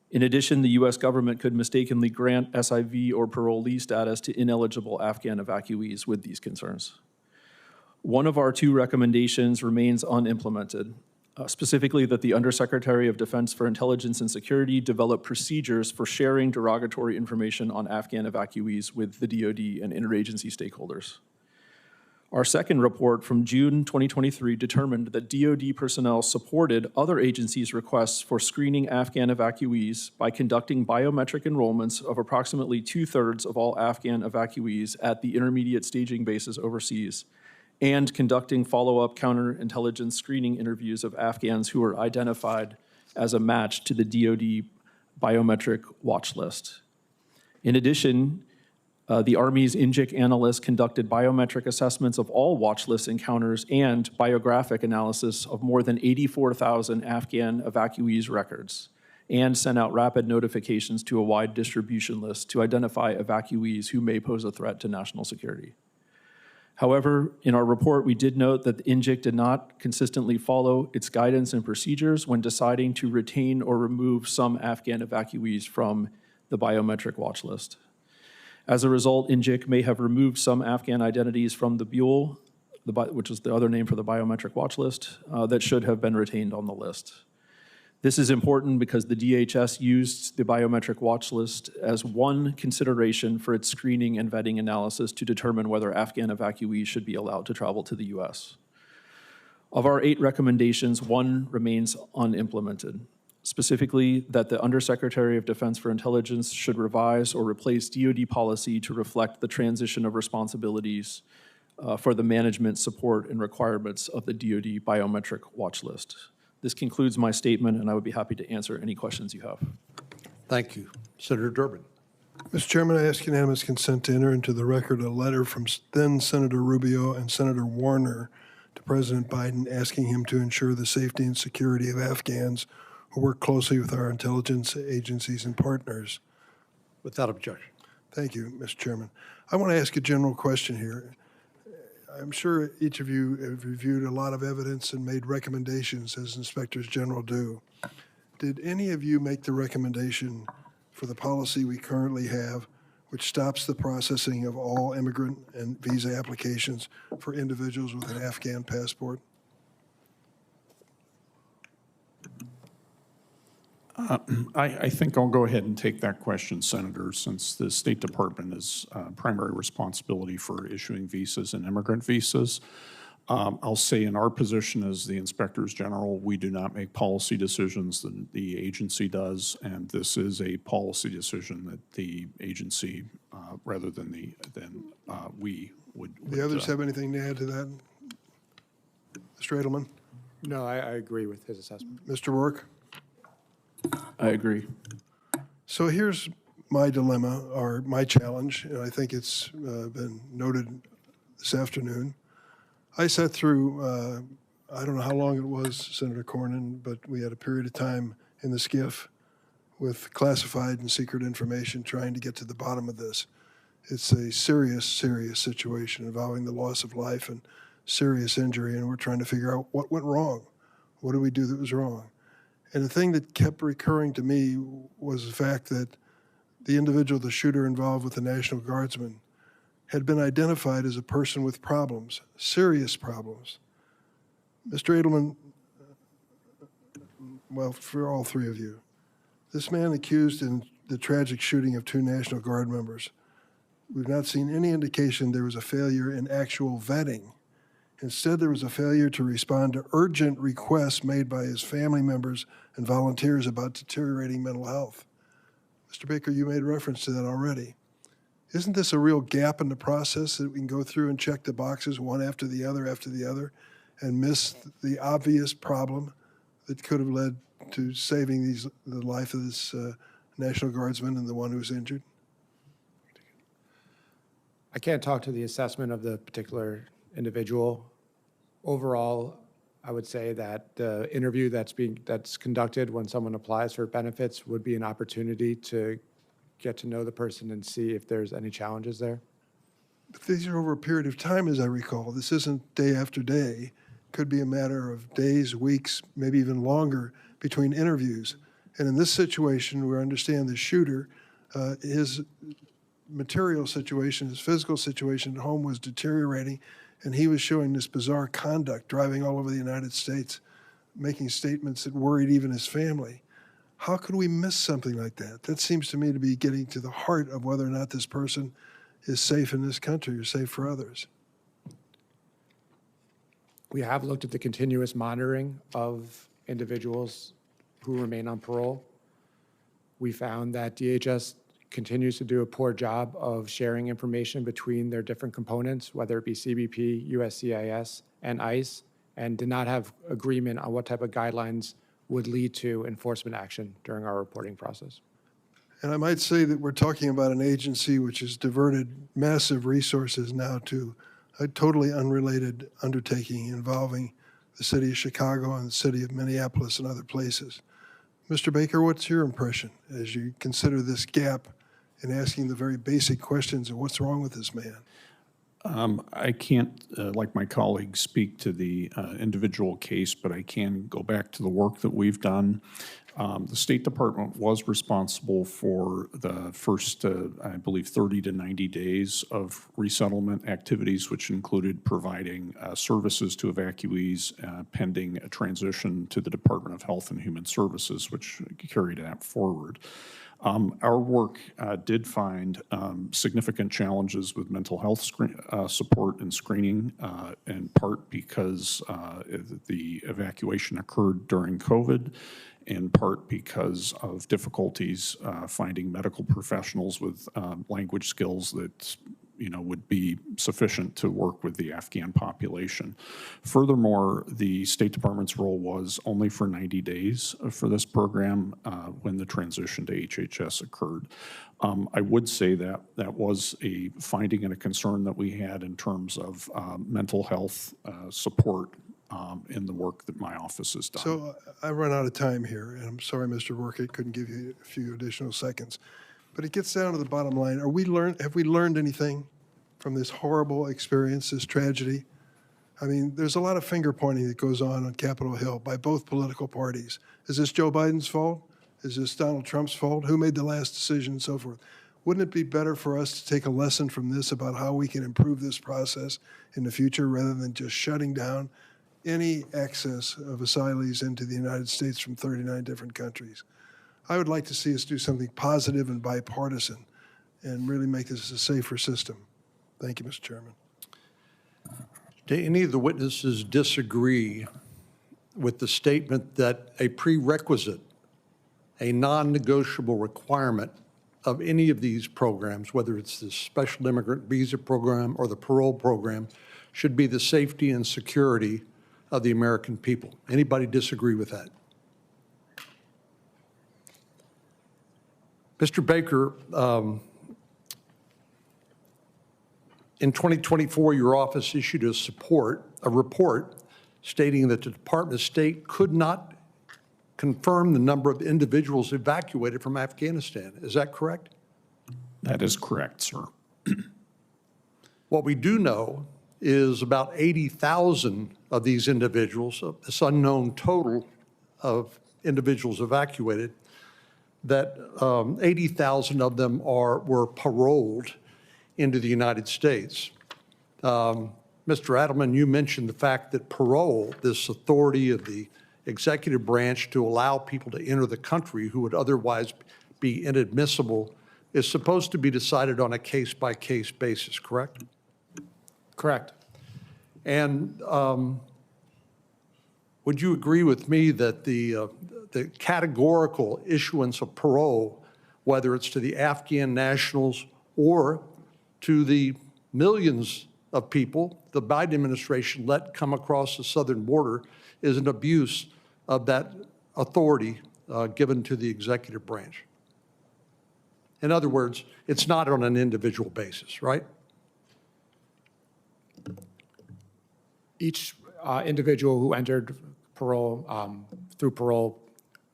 In addition, the U.S. government could mistakenly grant SIV or parolee status to ineligible Afghan evacuees with these concerns. One of our 2 recommendations remains unimplemented, specifically that the Undersecretary of Defense for Intelligence and Security develop procedures for sharing derogatory information on Afghan evacuees with the DoD and interagency stakeholders. Our second report from June 2023 determined that DoD personnel supported other agencies' requests for screening Afghan evacuees by conducting biometric enrollments of approximately 2/3 of all Afghan evacuees at the intermediate staging bases overseas, and conducting follow-up counterintelligence screening interviews of Afghans who were identified as a match to the DoD biometric watch list. In addition, the Army's NGIC analysts conducted biometric assessments of all watch list encounters and biographic analysis of more than 84,000 Afghan evacuees' records, and sent out rapid notifications to a wide distribution list to identify evacuees who may pose a threat to national security. However, in our report, we did note that the NGIC did not consistently follow its guidance and procedures when deciding to retain or remove some Afghan evacuees from the biometric watch list. As a result, NGIC may have removed some Afghan identities from the BULE, which is the other name for the biometric watch list, that should have been retained on the list. This is important because the DHS used the biometric watch list as one consideration for its screening and vetting analysis to determine whether Afghan evacuees should be allowed to travel to the U.S. Of our 8 recommendations, 1 remains unimplemented. Specifically, that the Undersecretary of Defense for Intelligence should revise or replace DoD policy to reflect the transition of responsibilities for the management, support, and requirements of the DoD biometric watch list. This concludes my statement, and I would be happy to answer any questions you have. Thank you. Senator Durbin. Mr. Chairman, I ask unanimous consent to enter into the record a letter from then Senator Rubio and Senator Warner to President Biden asking him to ensure the safety and security of Afghans who work closely with our intelligence agencies and partners. Without objection. Thank you, Mr. Chairman. I want to ask a general question here. I'm sure each of you have reviewed a lot of evidence and made recommendations as inspectors general do. Did any of you make the recommendation for the policy we currently have, which stops the processing of all immigrant and visa applications for individuals with an Afghan passport? I think I'll go ahead and take that question, Senator, since the State Department is primary responsibility for issuing visas and immigrant visas. I'll say in our position as the Inspectors General, we do not make policy decisions, the agency does, and this is a policy decision that the agency, rather than we would. The others have anything to add to that? Mr. Adelman? No, I agree with his assessment. Mr. Roark? I agree. So here's my dilemma, or my challenge, and I think it's been noted this afternoon. I sat through, I don't know how long it was, Senator Cornyn, but we had a period of time in the SCIF with classified and secret information trying to get to the bottom of this. It's a serious, serious situation involving the loss of life and serious injury, and we're trying to figure out what went wrong. What did we do that was wrong? And the thing that kept recurring to me was the fact that the individual, the shooter involved with the National Guardsman, had been identified as a person with problems, serious problems. Mr. Adelman, well, for all three of you, this man accused in the tragic shooting of 2 National Guard members, we've not seen any indication there was a failure in actual vetting. Instead, there was a failure to respond to urgent requests made by his family members and volunteers about deteriorating mental health. Mr. Baker, you made reference to that already. Isn't this a real gap in the process that we can go through and check the boxes one after the other, and miss the obvious problem that could have led to saving the life of this National Guardsman and the one who's injured? I can't talk to the assessment of the particular individual. Overall, I would say that the interview that's conducted when someone applies for benefits would be an opportunity to get to know the person and see if there's any challenges there. But these are over a period of time, as I recall. This isn't day after day. Could be a matter of days, weeks, maybe even longer between interviews. And in this situation, we understand the shooter, his material situation, his physical situation at home was deteriorating, and he was showing this bizarre conduct, driving all over the United States, making statements that worried even his family. How could we miss something like that? That seems to me to be getting to the heart of whether or not this person is safe in this country or safe for others. We have looked at the continuous monitoring of individuals who remain on parole. We found that DHS continues to do a poor job of sharing information between their different components, whether it be CBP, USCIS, and ICE, and did not have agreement on what type of guidelines would lead to enforcement action during our reporting process. And I might say that we're talking about an agency which has diverted massive resources now to a totally unrelated undertaking involving the city of Chicago and the city of Minneapolis and other places. Mr. Baker, what's your impression as you consider this gap in asking the very basic questions of what's wrong with this man? I can't, like my colleagues, speak to the individual case, but I can go back to the work that we've done. The State Department was responsible for the first, I believe, 30 to 90 days of resettlement activities, which included providing services to evacuees pending a transition to the Department of Health and Human Services, which carried that forward. Our work did find significant challenges with mental health support and screening, in part because the evacuation occurred during COVID, in part because of difficulties finding medical professionals with language skills that would be sufficient to work with the Afghan population. Furthermore, the State Department's role was only for 90 days for this program when the transition to HHS occurred. I would say that that was a finding and a concern that we had in terms of mental health support in the work that my office has done. So I run out of time here, and I'm sorry, Mr. Roark, I couldn't give you a few additional seconds. But it gets down to the bottom line. Have we learned anything from this horrible experience, this tragedy? I mean, there's a lot of finger pointing that goes on Capitol Hill by both political parties. Is this Joe Biden's fault? Is this Donald Trump's fault? Who made the last decision and so forth? Wouldn't it be better for us to take a lesson from this about how we can improve this process in the future rather than just shutting down any access of asylees into the United States from 39 different countries? I would like to see us do something positive and bipartisan and really make this a safer system. Thank you, Mr. Chairman. Do any of the witnesses disagree with the statement that a prerequisite, a non-negotiable requirement of any of these programs, whether it's the special immigrant visa program or the parole program, should be the safety and security of the American people? Anybody disagree with that? Mr. Baker, in 2024, your office issued a report stating that the Department of State could not confirm the number of individuals evacuated from Afghanistan. Is that correct? That is correct, sir. What we do know is about 80,000 of these individuals, this unknown total of individuals evacuated, that 80,000 of them were paroled into the United States. Mr. Adelman, you mentioned the fact that parole, this authority of the executive branch to allow people to enter the country who would otherwise be inadmissible, is supposed to be decided on a case-by-case basis, correct? Correct. And would you agree with me that the categorical issuance of parole, whether it's to the Afghan nationals or to the millions of people the Biden administration let come across the southern border, is an abuse of that authority given to the executive branch? In other words, it's not on an individual basis, right? Each individual who entered parole through parole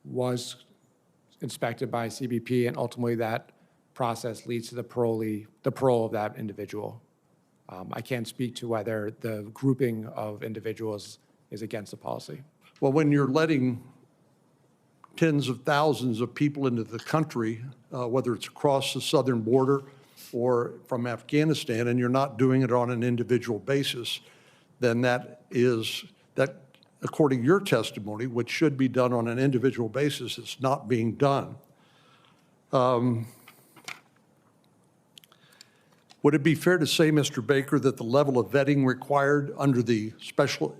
was inspected by CBP, and ultimately that process leads to the parole of that individual. I can't speak to whether the grouping of individuals is against the policy. Well, when you're letting tens of thousands of people into the country, whether it's across the southern border or from Afghanistan, and you're not doing it on an individual basis, then that, according to your testimony, which should be done on an individual basis, it's not being done. Would it be fair to say, Mr. Baker, that the level of vetting required under the special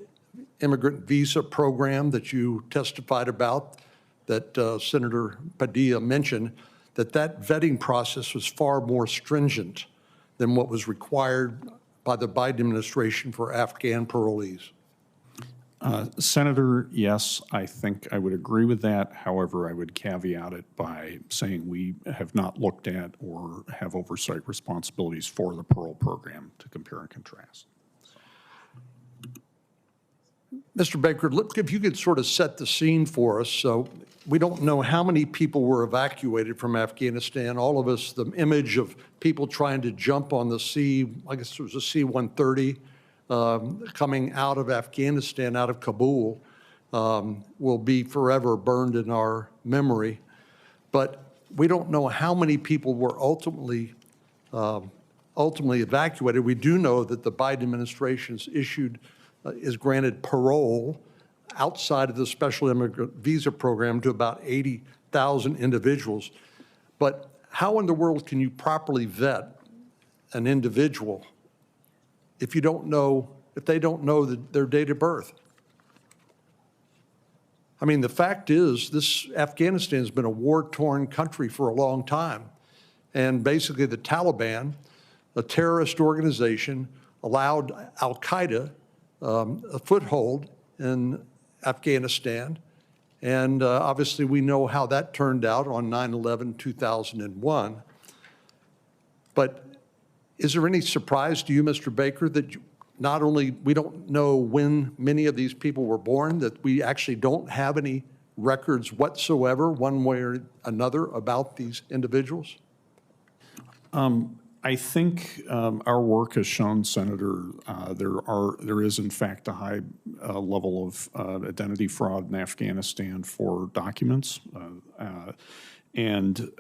immigrant visa program that you testified about, that Senator Padilla mentioned, that vetting process was far more stringent than what was required by the Biden administration for Afghan parolees? Senator, yes, I think I would agree with that. However, I would caveat it by saying we have not looked at or have oversight responsibilities for the parole program to compare and contrast. Mr. Baker, if you could sort of set the scene for us. So we don't know how many people were evacuated from Afghanistan. All of us, the image of people trying to jump on the C, I guess it was a C-130, coming out of Afghanistan, out of Kabul, will be forever burned in our memory. But we don't know how many people were ultimately evacuated. We do know that the Biden administration is granted parole outside of the special immigrant visa program to about 80,000 individuals. But how in the world can you properly vet an individual if they don't know their date of birth? I mean, the fact is, Afghanistan has been a war-torn country for a long time. And basically the Taliban a terrorist organization, allowed Al-Qaeda a foothold in Afghanistan. And obviously, we know how that turned out on 9/11/2001. But is there any surprise to you, Mr. Baker, that not only we don't know when many of these people were born, that we actually don't have any records whatsoever, one way or another, about these individuals? I think our work has shown, Senator, there is in fact a high level of identity fraud in Afghanistan for documents. And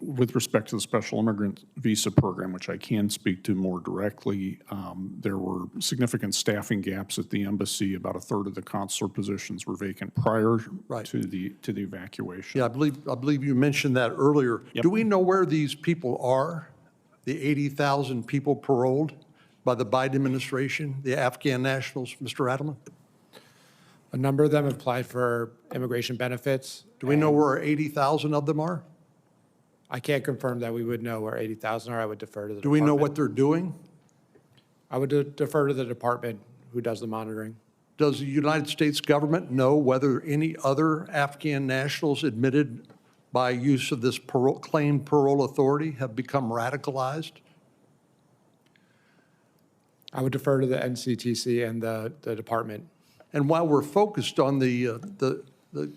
with respect to the special immigrant visa program, which I can speak to more directly, there were significant staffing gaps at the embassy. About a third of the consular positions were vacant prior to the evacuation. Yeah, I believe you mentioned that earlier. Yep. Do we know where these people are? The 80,000 people paroled by the Biden administration, the Afghan nationals, Mr. Adelman? A number of them applied for immigration benefits. Do we know where 80,000 of them are? I can't confirm that we would know where 80,000 are. I would defer to the Do we know department. what they're doing? I would defer to the department who does the monitoring. Does the United States government know whether any other Afghan nationals admitted by use of this claimed parole authority have become radicalized? I would defer to the NCTC and the department. And while we're focused on the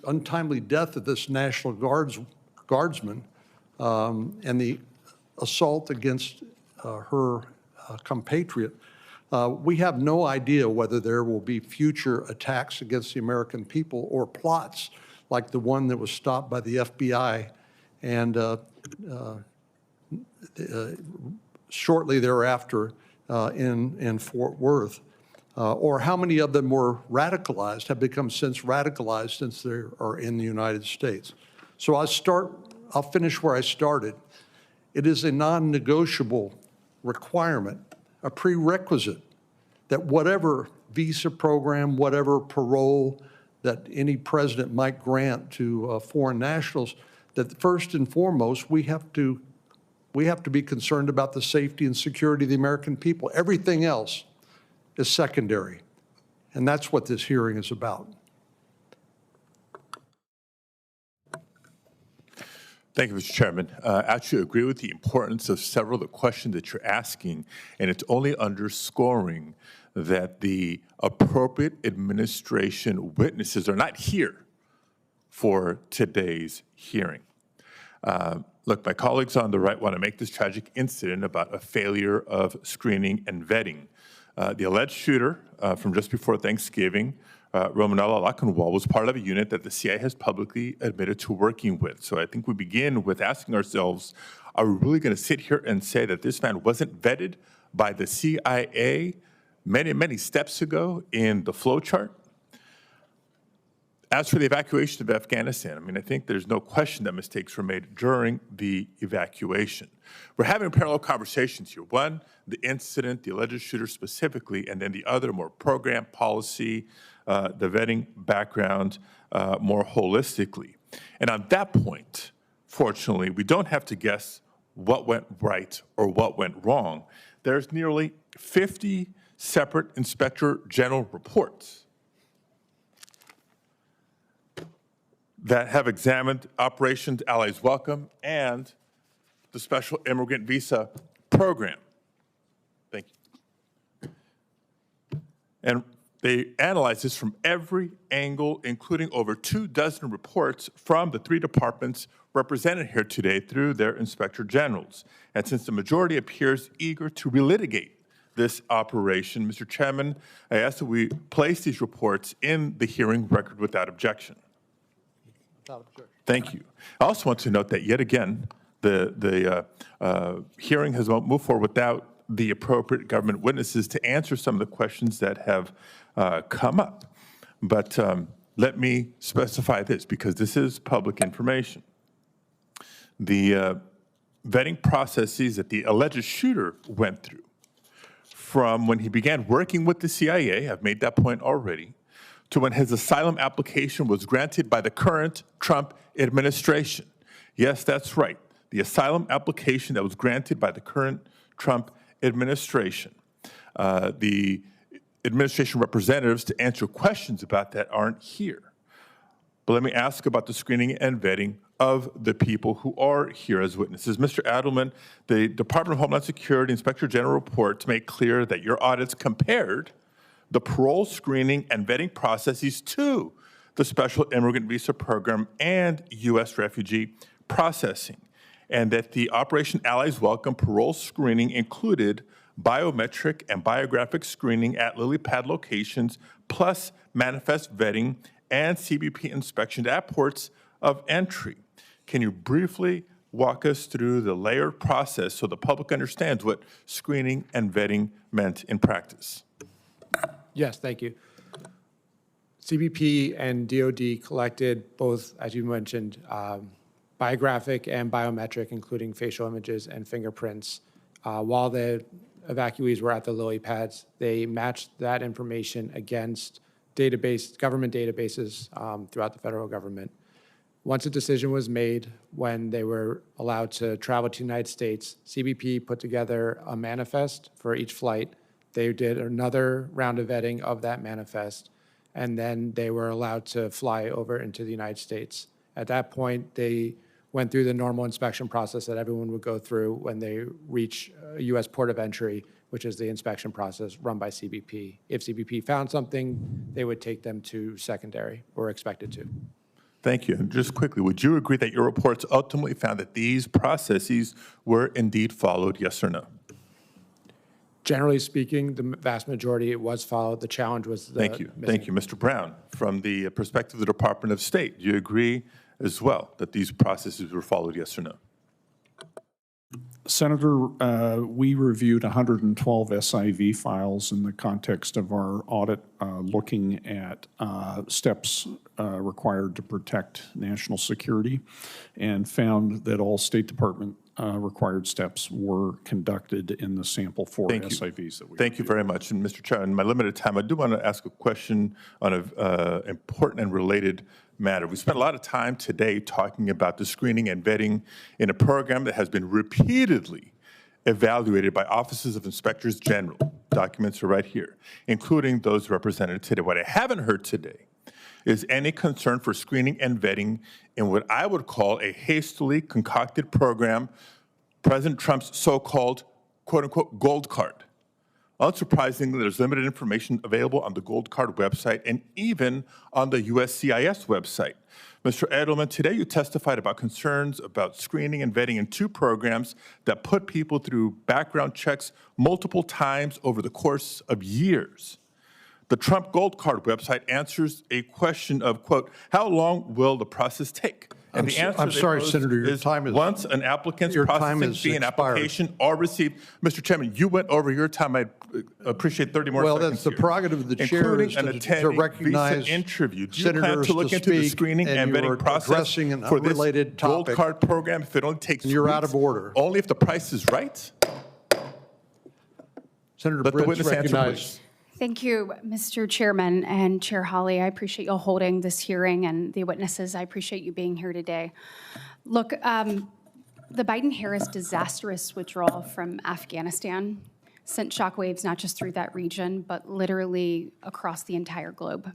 untimely death of this National Guardsman and the assault against her compatriot, we have no idea whether there will be future attacks against the American people or plots like the one that was stopped by the FBI and shortly thereafter in Fort Worth. Or how many of them were radicalized, have become since radicalized since they are in the United States. So I'll finish where I started. It is a non-negotiable requirement, a prerequisite, that whatever visa program, whatever parole that any president might grant to foreign nationals, that first and foremost, we have to be concerned about the safety and security of the American people. Everything else is secondary. And that's what this hearing is about. Thank you, Mr. Chairman. I actually agree with the importance of several of the questions that you're asking, and it's only underscoring that the appropriate administration witnesses are not here for today's hearing. Look, my colleagues on the right want to make this tragic incident about a failure of screening and vetting. The alleged shooter from just before Thanksgiving, Romanella Lachenwall, was part of a unit that the CIA has publicly admitted to working with. So I think we begin with asking ourselves, are we really going to sit here and say that this man wasn't vetted by the CIA many, many steps ago in the flow chart? As for the evacuation of Afghanistan, I mean, I think there's no question that mistakes were made during the evacuation. We're having parallel conversations here. One, the incident, the alleged shooter specifically, and then the other, more program, policy, the vetting background, more holistically. And on that point, fortunately, we don't have to guess what went right or what went wrong. There's nearly 50 separate Inspector General reports that have examined Operations Allies Welcome and the Special Immigrant Visa Program. Thank you. And they analyzed this from every angle, including over 24 reports from the 3 departments represented here today through their Inspector Generals. And since the majority appears eager to relitigate this operation, Mr. Chairman, I ask that we place these reports in the hearing record without objection. Thank you. I also want to note that yet again, the hearing has moved forward without the appropriate government witnesses to answer some of the questions that have come up. But let me specify this, because this is public information. The vetting processes that the alleged shooter went through from when he began working with the CIA, I've made that point already, to when his asylum application was granted by the current Trump administration. Yes, that's right. The asylum application that was granted by the current Trump administration. The administration representatives to answer questions about that aren't here. But let me ask about the screening and vetting of the people who are here as witnesses. Mr. Adelman, the Department of Homeland Security Inspector General reports make clear that your audits compared the parole screening and vetting processes to the Special Immigrant Visa Program and U.S. refugee processing, and that the Operation Allies Welcome parole screening included biometric and biographic screening at lily pad locations, plus manifest vetting and CBP inspection at ports of entry. Can you briefly walk us through the layered process so the public understands what screening and vetting meant in practice? Yes, thank you. CBP and DOD collected both, as you mentioned, biographic and biometric, including facial images and fingerprints. While the evacuees were at the lily pads, they matched that information against government databases throughout the federal government. Once a decision was made when they were allowed to travel to the United States, CBP put together a manifest for each flight. They did another round of vetting of that manifest, and then they were allowed to fly over into the United States. At that point, they went through the normal inspection process that everyone would go through when they reach a U.S. port of entry, which is the inspection process run by CBP. If CBP found something, they would take them to secondary, or expected to. Thank you. And just quickly, would you agree that your reports ultimately found that these processes were indeed followed, yes or no? Generally speaking, the vast majority it was followed. The challenge was the Thank you. Thank you. Mr. Brown, from the perspective of the Department of State, do you agree as well that these processes were followed, yes or no? Senator, we reviewed 112 SIV files in the context of our audit, looking at steps required to protect national security, and found that all State Department required steps were conducted in the sample for SIVs that we Thank you very much. And Mr. Chair, in my limited time, I do want to ask a question on an important and related matter. We spent a lot of time today talking about the screening and vetting in a program that has been repeatedly evaluated by offices of inspectors general. Documents are right here, including those represented today. What I haven't heard today is any concern for screening and vetting in what I would call a hastily concocted program, President Trump's so-called, quote-unquote, gold card. Unsurprisingly, there's limited information available on the Gold Card website and even on the USCIS website. Mr. Adelman, today you testified about concerns about screening and vetting in two programs that put people through background checks multiple times over the course of years. The Trump Gold Card website answers a question of, quote, how long will the process take? And the answer I'm sorry, Senator, your time is once an applicant's processing fee and application are received. Mr. Chairman, you went over your time. I appreciate 30 more Well, seconds that's the here. prerogative of the chair is to recognize visa interview. Do you plan senators to look to into the speak, screening and and you're vetting process addressing an for this unrelated Gold topic, Card program if it only takes and you're out weeks? of order. Only if the price is right? Senator Let the Britt's witness answer, recognized. please. Thank you, Mr. Chairman and Chair Hawley. I appreciate you holding this hearing, and the witnesses, I appreciate you being here today. Look, the Biden-Harris disastrous withdrawal from Afghanistan sent shockwaves not just through that region, but literally across the entire globe.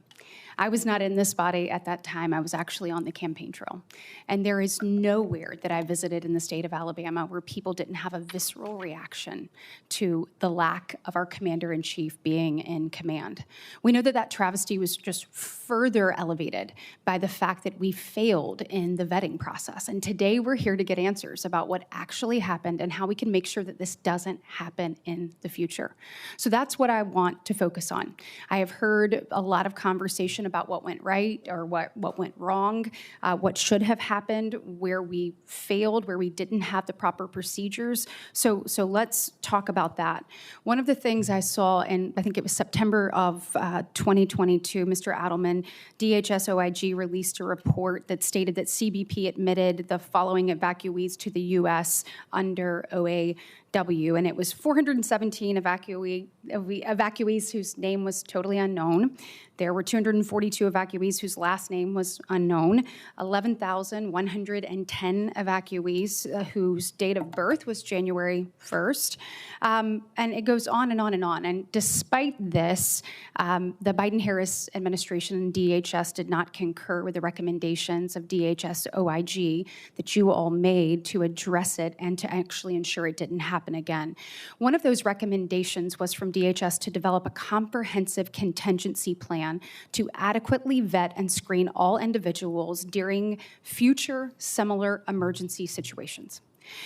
I was not in this body at that time. I was actually on the campaign trail. And there is nowhere that I visited in the state of Alabama where people didn't have a visceral reaction to the lack of our commander-in-chief being in command. We know that that travesty was just further elevated by the fact that we failed in the vetting process. And today we're here to get answers about what actually happened and how we can make sure that this doesn't happen in the future. So that's what I want to focus on. I have heard a lot of conversation about what went right or what went wrong, what should have happened, where we failed, where we didn't have the proper procedures. So let's talk about that. One of the things I saw, and I think it was September of 2022, Mr. Adelman, DHS OIG released a report that stated that CBP admitted the following evacuees to the U.S. under OAW, and it was 417 evacuees whose name was totally unknown. There were 242 evacuees whose last name was unknown, 11,110 evacuees whose date of birth was January 1st. And it goes on and on and on. And despite this, the Biden-Harris administration and DHS did not concur with the recommendations of DHS OIG that you all made to address it and to actually ensure it didn't happen again. One of those recommendations was from DHS to develop a comprehensive contingency plan to adequately vet and screen all individuals during future similar emergency situations.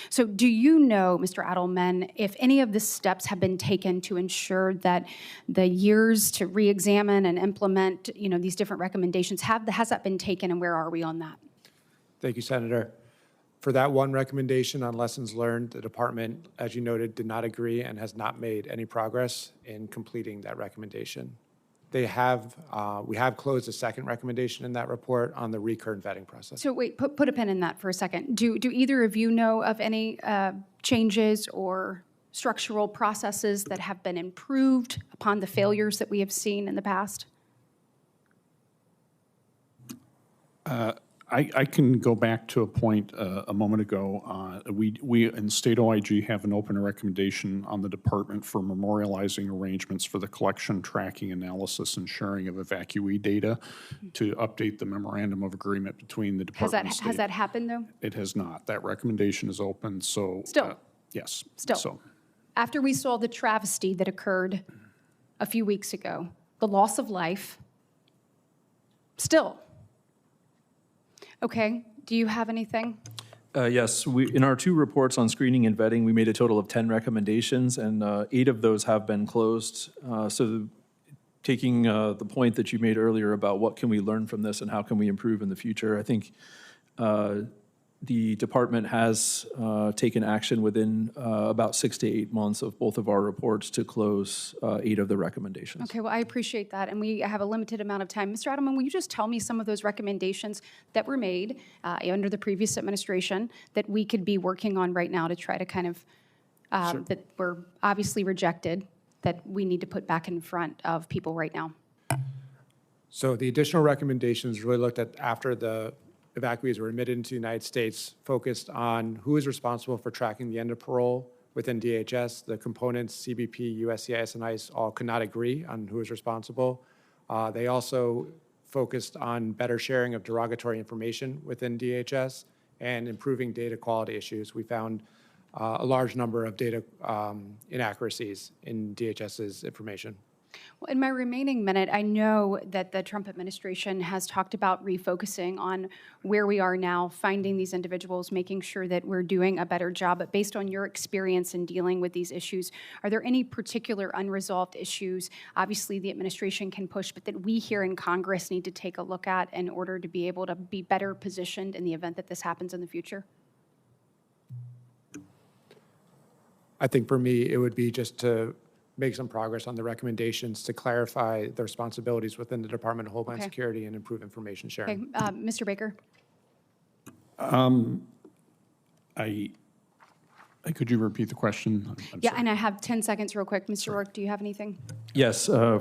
So do you know, Mr. Adelman, if any of the steps have been taken to ensure that the years to re-examine and implement, these different recommendations, has that been taken, and where are we on that? Thank you, Senator. For that one recommendation on lessons learned, the department, as you noted, did not agree and has not made any progress in completing that recommendation. We have closed a second recommendation in that report on the recurrent vetting process. So wait, put a pin in that for a second. Do either of you know of any changes or structural processes that have been improved upon the failures that we have seen in the past? I can go back to a point a moment ago. We in State OIG have an open recommendation on the department for memorializing arrangements for the collection, tracking, analysis, and sharing of evacuee data to update the memorandum of agreement between the department and state. Has that happened, though? It has not. That recommendation is open, so. Still? Yes. Still? So, After we saw the travesty that occurred a few weeks ago, the loss of life, still? Okay, do you have anything? Yes, in our 2 reports on screening and vetting, we made a total of 10 recommendations, and 8 of those have been closed. So taking the point that you made earlier about what can we learn from this and how can we improve in the future, I think the department has taken action within about 6 to 8 months of both of our reports to close 8 of the recommendations. Okay, well, I appreciate that, and we have a limited amount of time. Mr. Adelman, will you just tell me some of those recommendations that were made under the previous administration that we could be working on right now to try to kind of, that were obviously rejected, that we need to put back in front of people right now? So the additional recommendations really looked at after the evacuees were admitted into the United States, focused on who is responsible for tracking the end of parole within DHS. The components, CBP, USCIS, and ICE, all could not agree on who is responsible. They also focused on better sharing of derogatory information within DHS and improving data quality issues. We found a large number of data inaccuracies in DHS's information. Well, in my remaining minute, I know that the Trump administration has talked about refocusing on where we are now, finding these individuals, making sure that we're doing a better job. But based on your experience in dealing with these issues, are there any particular unresolved issues? Obviously, the administration can push, but that we here in Congress need to take a look at in order to be able to be better positioned in the event that this happens in the future? I think for me, it would be just to make some progress on the recommendations to clarify the responsibilities within the Department of Homeland Okay. Security and improve information sharing. Okay, Mr. Baker? Could you repeat the question? I'm Yeah, sorry. and I have 10 seconds real quick. Mr. Roark, do you have anything? Yes, I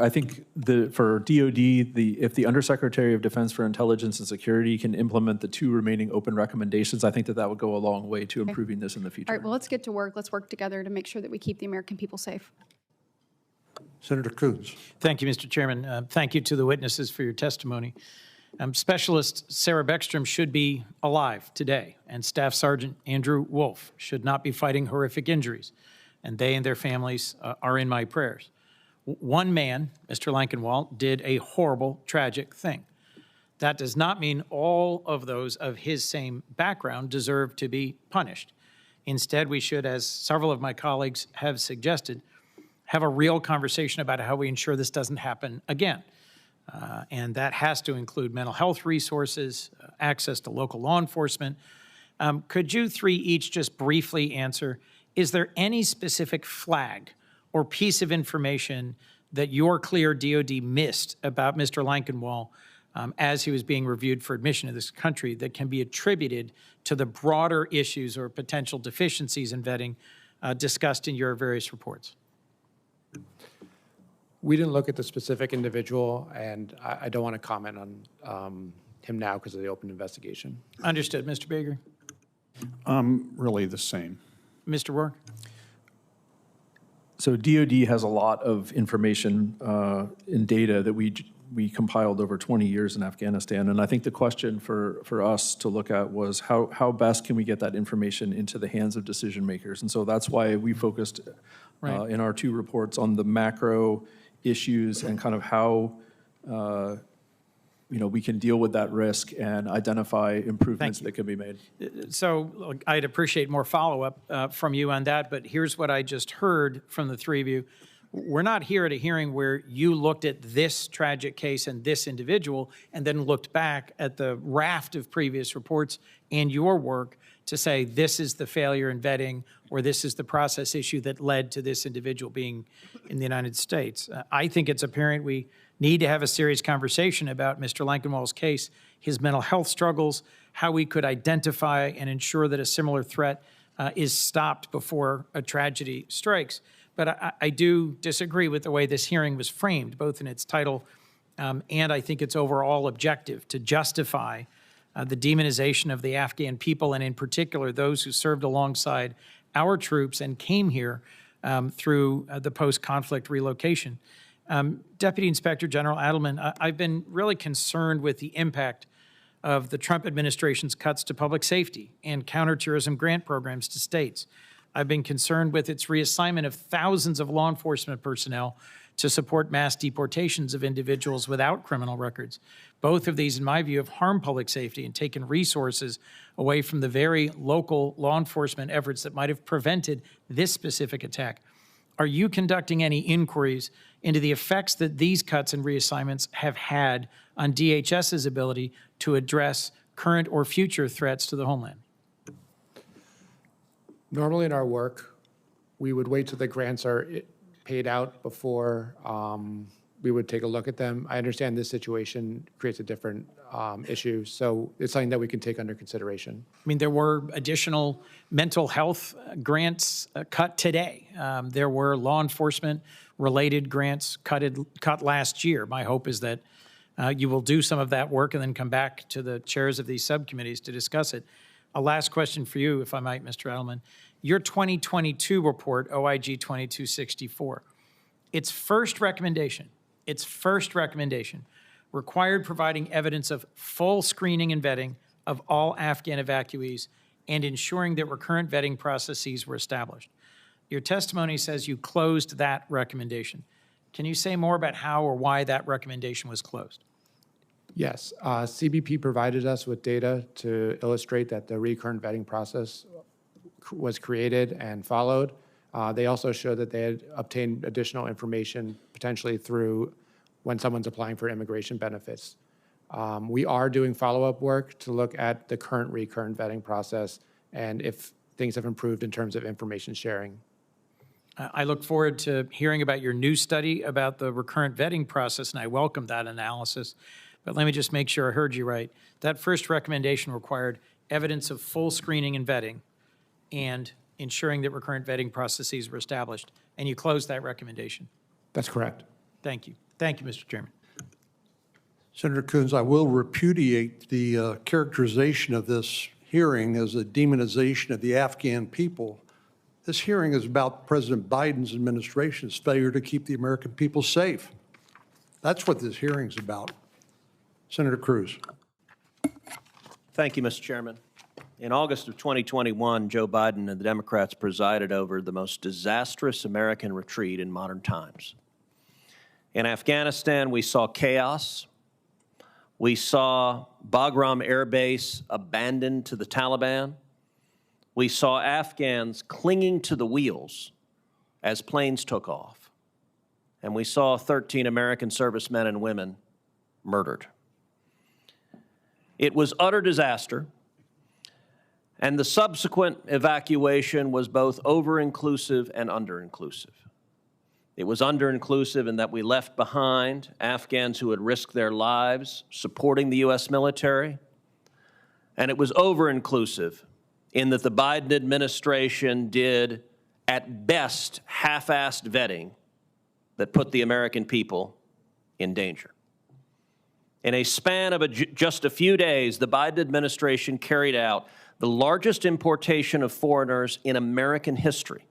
think for DOD, if the Undersecretary of Defense for Intelligence and Security can implement the 2 remaining open recommendations, I think that would go a long way to improving this in the future. All right, well, let's get to work. Let's work together to make sure that we keep the American people safe. Senator Coons. Thank you, Mr. Chairman. Thank you to the witnesses for your testimony. Specialist Sarah Beckstrom should be alive today, and Staff Sergeant Andrew Wolf should not be fighting horrific injuries, and they and their families are in my prayers. One man, Mr. Lankenwall, did a horrible, tragic thing. That does not mean all of those of his same background deserve to be punished. Instead, we should, as several of my colleagues have suggested, have a real conversation about how we ensure this doesn't happen again. And that has to include mental health resources, access to local law enforcement. Could you 3 each just briefly answer, is there any specific flag or piece of information that your clear DOD missed about Mr. Lankenwall as he was being reviewed for admission to this country that can be attributed to the broader issues or potential deficiencies in vetting discussed in your various reports? We didn't look at the specific individual, and I don't want to comment on him now because of the open investigation. Understood. Mr. Baker? Really the same. Mr. Roark? So DOD has a lot of information and data that we compiled over 20 years in Afghanistan. And I think the question for us to look at was how best can we get that information into the hands of decision makers? And so that's why we focused in our two reports on the macro issues and kind of how we can deal with that risk and identify improvements that can be made. So look, I'd appreciate more follow-up from you on that, but here's what I just heard from the three of you. We're not here at a hearing where you looked at this tragic case and this individual and then looked back at the raft of previous reports and your work to say this is the failure in vetting or this is the process issue that led to this individual being in the United States. I think it's apparent we need to have a serious conversation about Mr. Lankenwald's case, his mental health struggles, how we could identify and ensure that a similar threat is stopped before a tragedy strikes. But I do disagree with the way this hearing was framed, both in its title and I think its overall objective to justify the demonization of the Afghan people, and in particular, those who served alongside our troops and came here through the post-conflict relocation. Deputy Inspector General Adelman, I've been really concerned with the impact of the Trump administration's cuts to public safety and counterterrorism grant programs to states. I've been concerned with its reassignment of thousands of law enforcement personnel to support mass deportations of individuals without criminal records. Both of these, in my view, have harmed public safety and taken resources away from the very local law enforcement efforts that might have prevented this specific attack. Are you conducting any inquiries into the effects that these cuts and reassignments have had on DHS's ability to address current or future threats to the homeland? Normally in our work, we would wait till the grants are paid out before we would take a look at them. I understand this situation creates a different issue, so it's something that we can take under consideration. I mean, there were additional mental health grants cut today. There were law enforcement-related grants cut last year. My hope is that you will do some of that work and then come back to the chairs of these subcommittees to discuss it. A last question for you, if I might, Mr. Adelman. Your 2022 report, OIG 2264, its first recommendation required providing evidence of full screening and vetting of all Afghan evacuees and ensuring that recurrent vetting processes were established. Your testimony says you closed that recommendation. Can you say more about how or why that recommendation was closed? Yes, CBP provided us with data to illustrate that the recurrent vetting process was created and followed. They also showed that they had obtained additional information potentially through when someone's applying for immigration benefits. We are doing follow-up work to look at the current recurrent vetting process and if things have improved in terms of information sharing. I look forward to hearing about your new study about the recurrent vetting process, and I welcome that analysis. But let me just make sure I heard you right. That first recommendation required evidence of full screening and vetting and ensuring that recurrent vetting processes were established, and you closed that recommendation. That's correct. Thank you. Thank you, Mr. Chairman. Senator Coons, I will repudiate the characterization of this hearing as a demonization of the Afghan people. This hearing is about President Biden's administration's failure to keep the American people safe. That's what this hearing's about. Senator Cruz. Thank you, Mr. Chairman. In August of 2021, Joe Biden and the Democrats presided over the most disastrous American retreat in modern times. In Afghanistan, we saw chaos. We saw Bagram Air Base abandoned to the Taliban. We saw Afghans clinging to the wheels as planes took off. And we saw 13 American servicemen and women murdered. It was utter disaster, and the subsequent evacuation was both over-inclusive and under-inclusive. It was under-inclusive in that we left behind Afghans who had risked their lives supporting the U.S. military, and it was over-inclusive in that the Biden administration did, at best, half-assed vetting that put the American people in danger. In a span of just a few days, the Biden administration carried out the largest importation of foreigners in American history,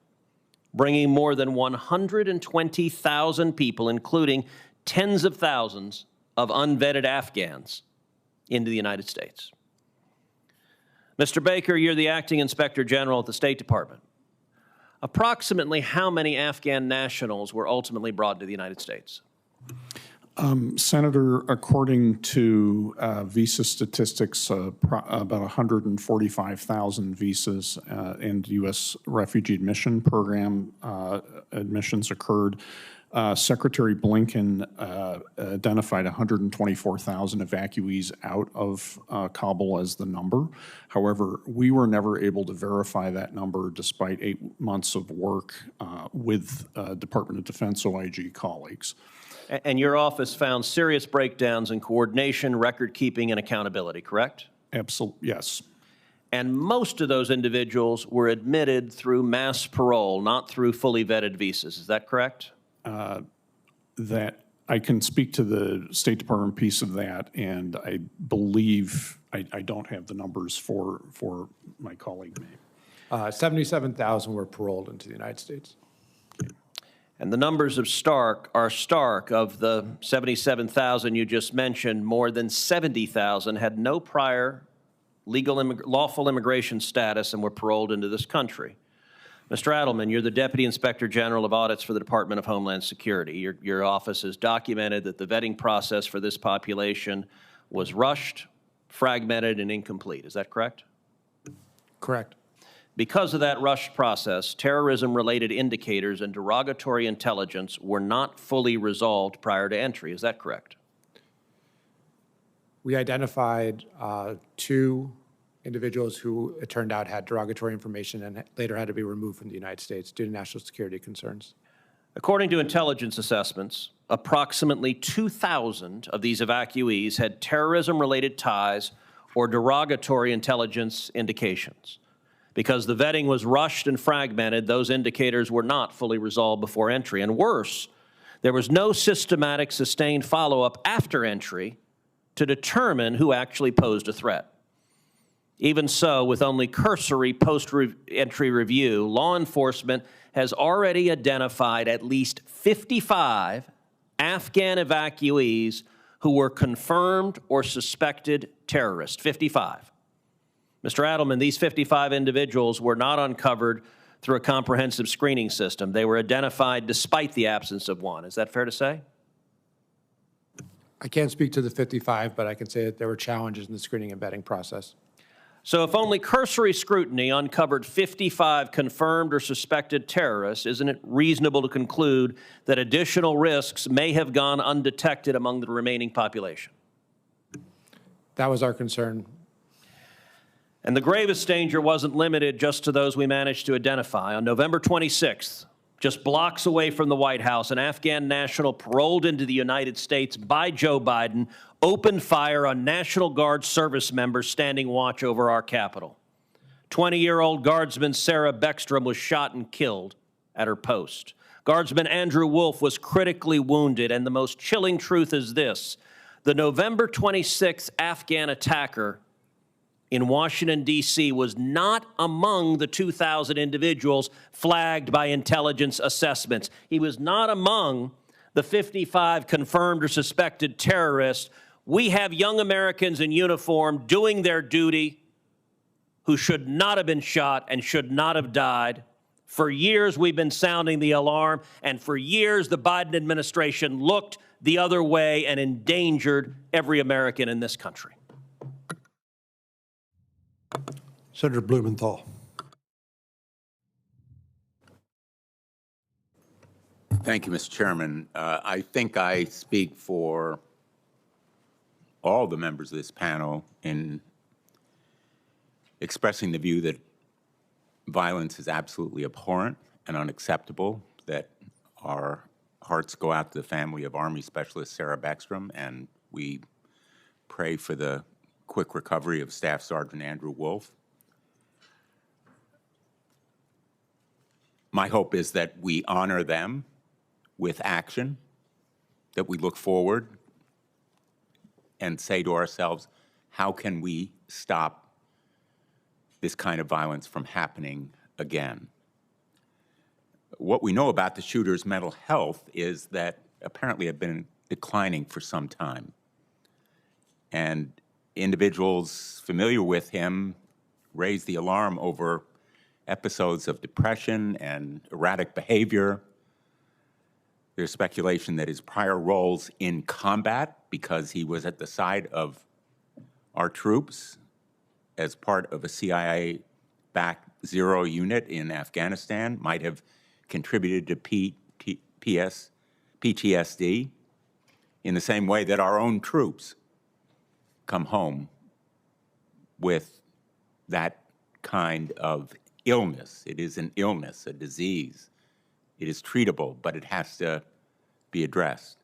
bringing more than 120,000 people, including tens of thousands of unvetted Afghans, into the United States. Mr. Baker, you're the acting inspector general at the State Department. Approximately how many Afghan nationals were ultimately brought to the United States? Senator, according to visa statistics, about 145,000 visas and U.S. Refugee Admission Program admissions occurred. Secretary Blinken identified 124,000 evacuees out of Kabul as the number. However, we were never able to verify that number despite 8 months of work with Department of Defense OIG colleagues. And your office found serious breakdowns in coordination, record keeping, and accountability, correct? Absolutely, yes. And most of those individuals were admitted through mass parole, not through fully vetted visas. Is that correct? That I can speak to the State Department piece of that, and I believe I don't have the numbers for my colleague. 77,000 were paroled into the United States. And the numbers are stark. Of the 77,000 you just mentioned, more than 70,000 had no prior lawful immigration status and were paroled into this country. Mr. Adelman, you're the Deputy Inspector General of Audits for the Department of Homeland Security. Your office has documented that the vetting process for this population was rushed, fragmented, and incomplete. Is that correct? Correct. Because of that rushed process, terrorism-related indicators and derogatory intelligence were not fully resolved prior to entry. Is that correct? We identified 2 individuals who, it turned out, had derogatory information and later had to be removed from the United States due to national security concerns. According to intelligence assessments, approximately 2,000 of these evacuees had terrorism-related ties or derogatory intelligence indications. Because the vetting was rushed and fragmented, those indicators were not fully resolved before entry. And worse, there was no systematic, sustained follow-up after entry to determine who actually posed a threat. Even so, with only cursory post-entry review, law enforcement has already identified at least 55 Afghan evacuees who were confirmed or suspected terrorists. 55. Mr. Adelman, these 55 individuals were not uncovered through a comprehensive screening system. They were identified despite the absence of one. Is that fair to say? I can't speak to the 55, but I can say that there were challenges in the screening and vetting process. So if only cursory scrutiny uncovered 55 confirmed or suspected terrorists, isn't it reasonable to conclude that additional risks may have gone undetected among the remaining population? That was our concern. And the gravest danger wasn't limited just to those we managed to identify. On November 26th, just blocks away from the White House, an Afghan national paroled into the United States by Joe Biden opened fire on National Guard service members standing watch over our Capitol. 20-year-old Guardsman Sarah Beckstrom was shot and killed at her post. Guardsman Andrew Wolf was critically wounded, and the most chilling truth is this: the November 26th Afghan attacker in Washington, D.C. was not among the 2,000 individuals flagged by intelligence assessments. He was not among the 55 confirmed or suspected terrorists. We have young Americans in uniform doing their duty who should not have been shot and should not have died. For years, we've been sounding the alarm, and for years, the Biden administration looked the other way and endangered every American in this country. Senator Blumenthal. Thank you, Mr. Chairman. I think I speak for all the members of this panel in expressing the view that violence is absolutely abhorrent and unacceptable, that our hearts go out to the family of Army Specialist Sarah Beckstrom, and we pray for the quick recovery of Staff Sergeant Andrew Wolf. My hope is that we honor them with action, that we look forward and say to ourselves, how can we stop this kind of violence from happening again? What we know about the shooter's mental health is that apparently had been declining for some time. And individuals familiar with him raised the alarm over episodes of depression and erratic behavior. There's speculation that his prior roles in combat, because he was at the side of our troops as part of a CIA-backed Zero unit in Afghanistan, might have contributed to PTSD in the same way that our own troops come home with that kind of illness. It is an illness, a disease. It is treatable, but it has to be addressed.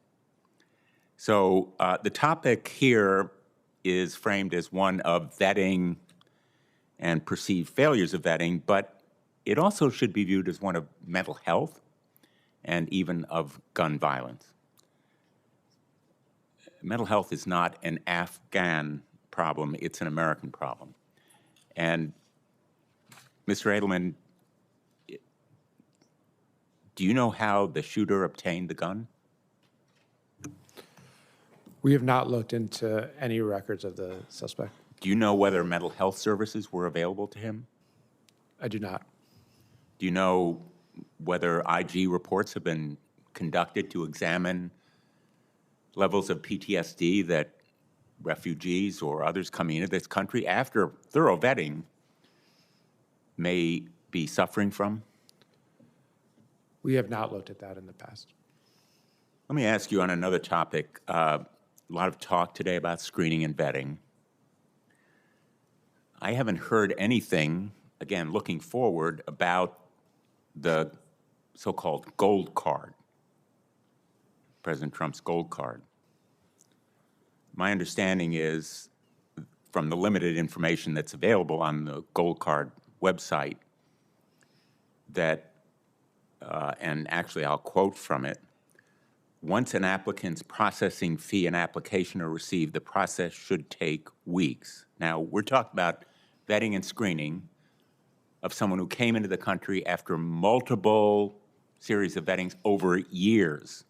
So the topic here is framed as one of vetting and perceived failures of vetting, but it also should be viewed as one of mental health and even of gun violence. Mental health is not an Afghan problem, it's an American problem. And Mr. Adelman, do you know how the shooter obtained the gun? We have not looked into any records of the suspect. Do you know whether mental health services were available to him? I do not. Do you know whether IG reports have been conducted to examine levels of PTSD that refugees or others coming into this country after thorough vetting may be suffering from? We have not looked at that in the past. Let me ask you on another topic. A lot of talk today about screening and vetting. I haven't heard anything, again, looking forward, about the so-called gold card, President Trump's gold card. My understanding is, from the limited information that's available on the gold card website, that, and actually I'll quote from it, once an applicant's processing fee and application are received, the process should take weeks. Now, we're talking about vetting and screening of someone who came into the country after multiple series of vettings over years.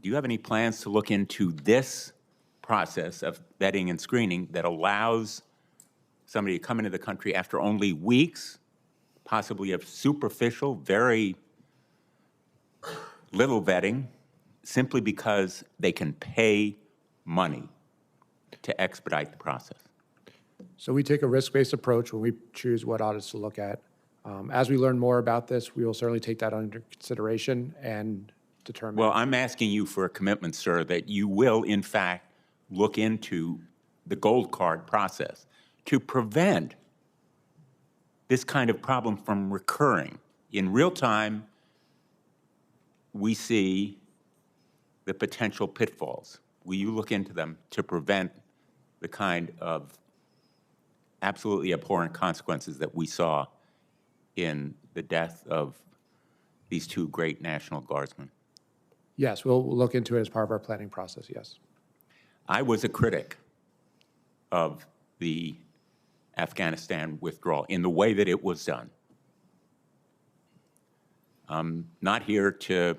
Do you have any plans to look into this process of vetting and screening that allows somebody to come into the country after only weeks, possibly of superficial, very little vetting, simply because they can pay money to expedite the process? So we take a risk-based approach when we choose what audits to look at. As we learn more about this, we will certainly take that under consideration and determine. Well, I'm asking you for a commitment, sir, that you will, in fact, look into the gold card process to prevent this kind of problem from recurring. In real time, we see the potential pitfalls. Will you look into them to prevent the kind of absolutely abhorrent consequences that we saw in the death of these two great National Guardsmen? Yes, we'll look into it as part of our planning process, yes. I was a critic of the Afghanistan withdrawal in the way that it was done. I'm not here to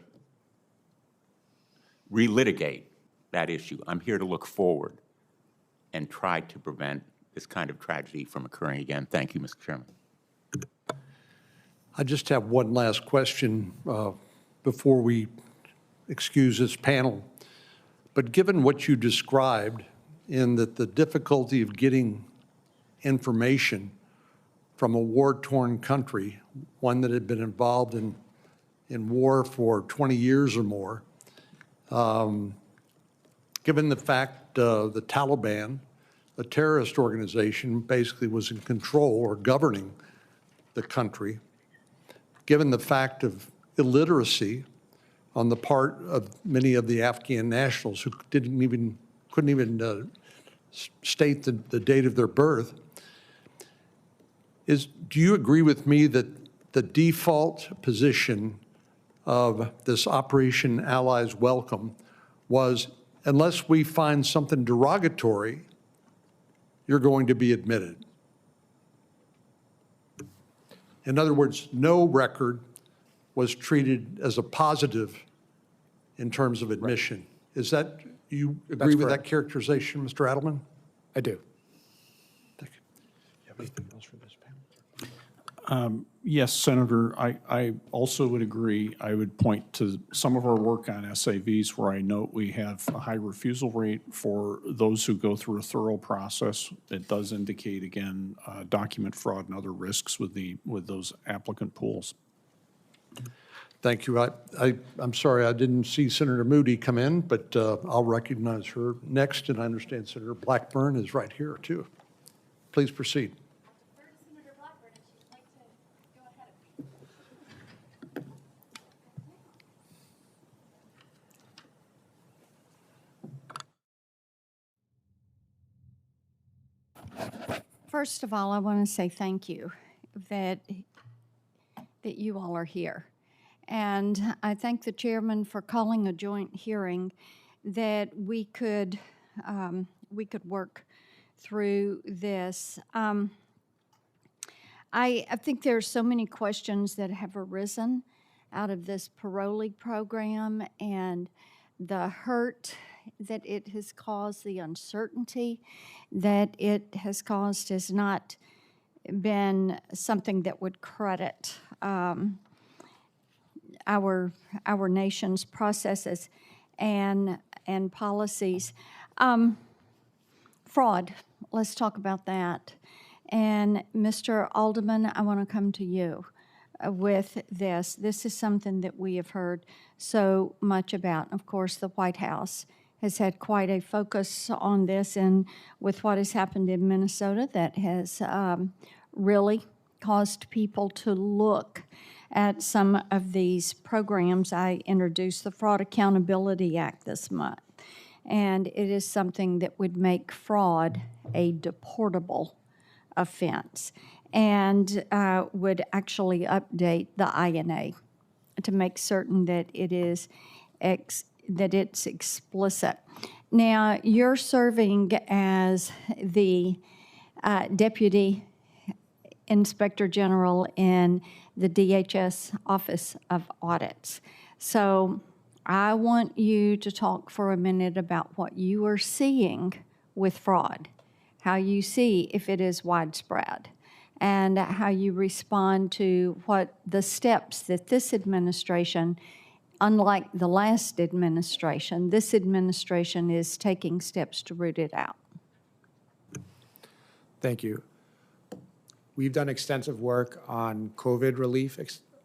relitigate that issue. I'm here to look forward and try to prevent this kind of tragedy from occurring again. Thank you, Mr. Chairman. I just have one last question before we excuse this panel. But given what you described in that the difficulty of getting information from a war-torn country, one that had been involved in war for 20 years or more, given the fact the Taliban, a terrorist organization, basically was in control or governing the country, given the fact of illiteracy on the part of many of the Afghan nationals who couldn't even state the date of their birth, do you agree with me that the default position of this Operation Allies Welcome was, unless we find something derogatory, you're going to be admitted. In other words, no record was treated as a positive in terms of admission. Is that, you agree with that characterization, Mr. Adelman? I do. Thank you. You have anything else for this panel? Yes, Senator, I also would agree. I would point to some of our work on SAVs where I note we have a high refusal rate for those who go through a thorough process. It does indicate, again, document fraud and other risks with those applicant pools. Thank you. I'm sorry I didn't see Senator Moody come in, but I'll recognize her next, and I understand Senator Blackburn is right here, too. Please proceed. First of all, I want to say thank you that you all are here. And I thank the chairman for calling a joint hearing that we could work through this. I think there are so many questions that have arisen out of this parolee program, and the hurt that it has caused, the uncertainty that it has caused has not been something that would credit our nation's processes and policies. Fraud, let's talk about that. And Mr. Alderman, I want to come to you with this. This is something that we have heard so much about. Of course, the White House has had quite a focus on this, and with what has happened in Minnesota, that has really caused people to look at some of these programs. I introduced the Fraud Accountability Act this month, and it is something that would make fraud a deportable offense and would actually update the INA to make certain that it's explicit. Now, you're serving as the Deputy Inspector General in the DHS Office of Audits. So I want you to talk for a minute about what you are seeing with fraud, how you see if it is widespread, and how you respond to what the steps that this administration, unlike the last administration, this administration is taking steps to root it out. Thank you. We've done extensive work on COVID relief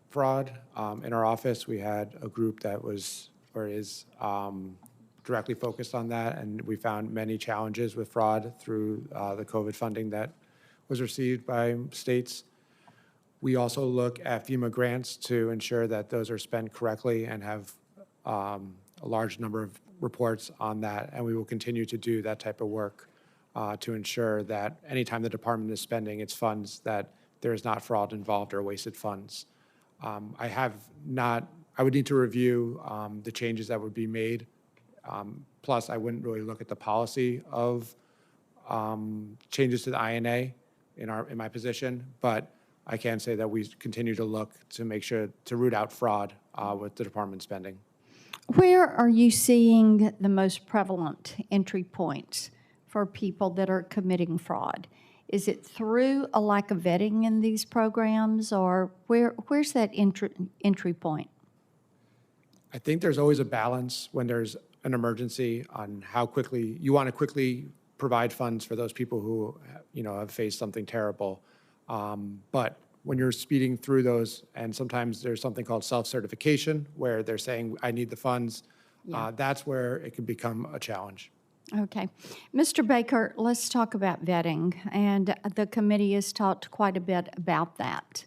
fraud. In our office, we had a group that was or is directly focused on that, and we found many challenges with fraud through the COVID funding that was received by states. We also look at FEMA grants to ensure that those are spent correctly and have a large number of reports on that, and we will continue to do that type of work to ensure that anytime the department is spending its funds, that there is not fraud involved or wasted funds. I would need to review the changes that would be made. Plus, I wouldn't really look at the policy of changes to the INA in my position, but I can say that we continue to look to make sure to root out fraud with the department spending. Where are you seeing the most prevalent entry points for people that are committing fraud? Is it through a lack of vetting in these programs, or where's that entry point? I think there's always a balance when there's an emergency on how quickly you want to quickly provide funds for those people who have faced something terrible. But when you're speeding through those, and sometimes there's something called self-certification where they're saying, I need the funds, that's where it can become a challenge. Okay. Mr. Baker, let's talk about vetting, and the committee has talked quite a bit about that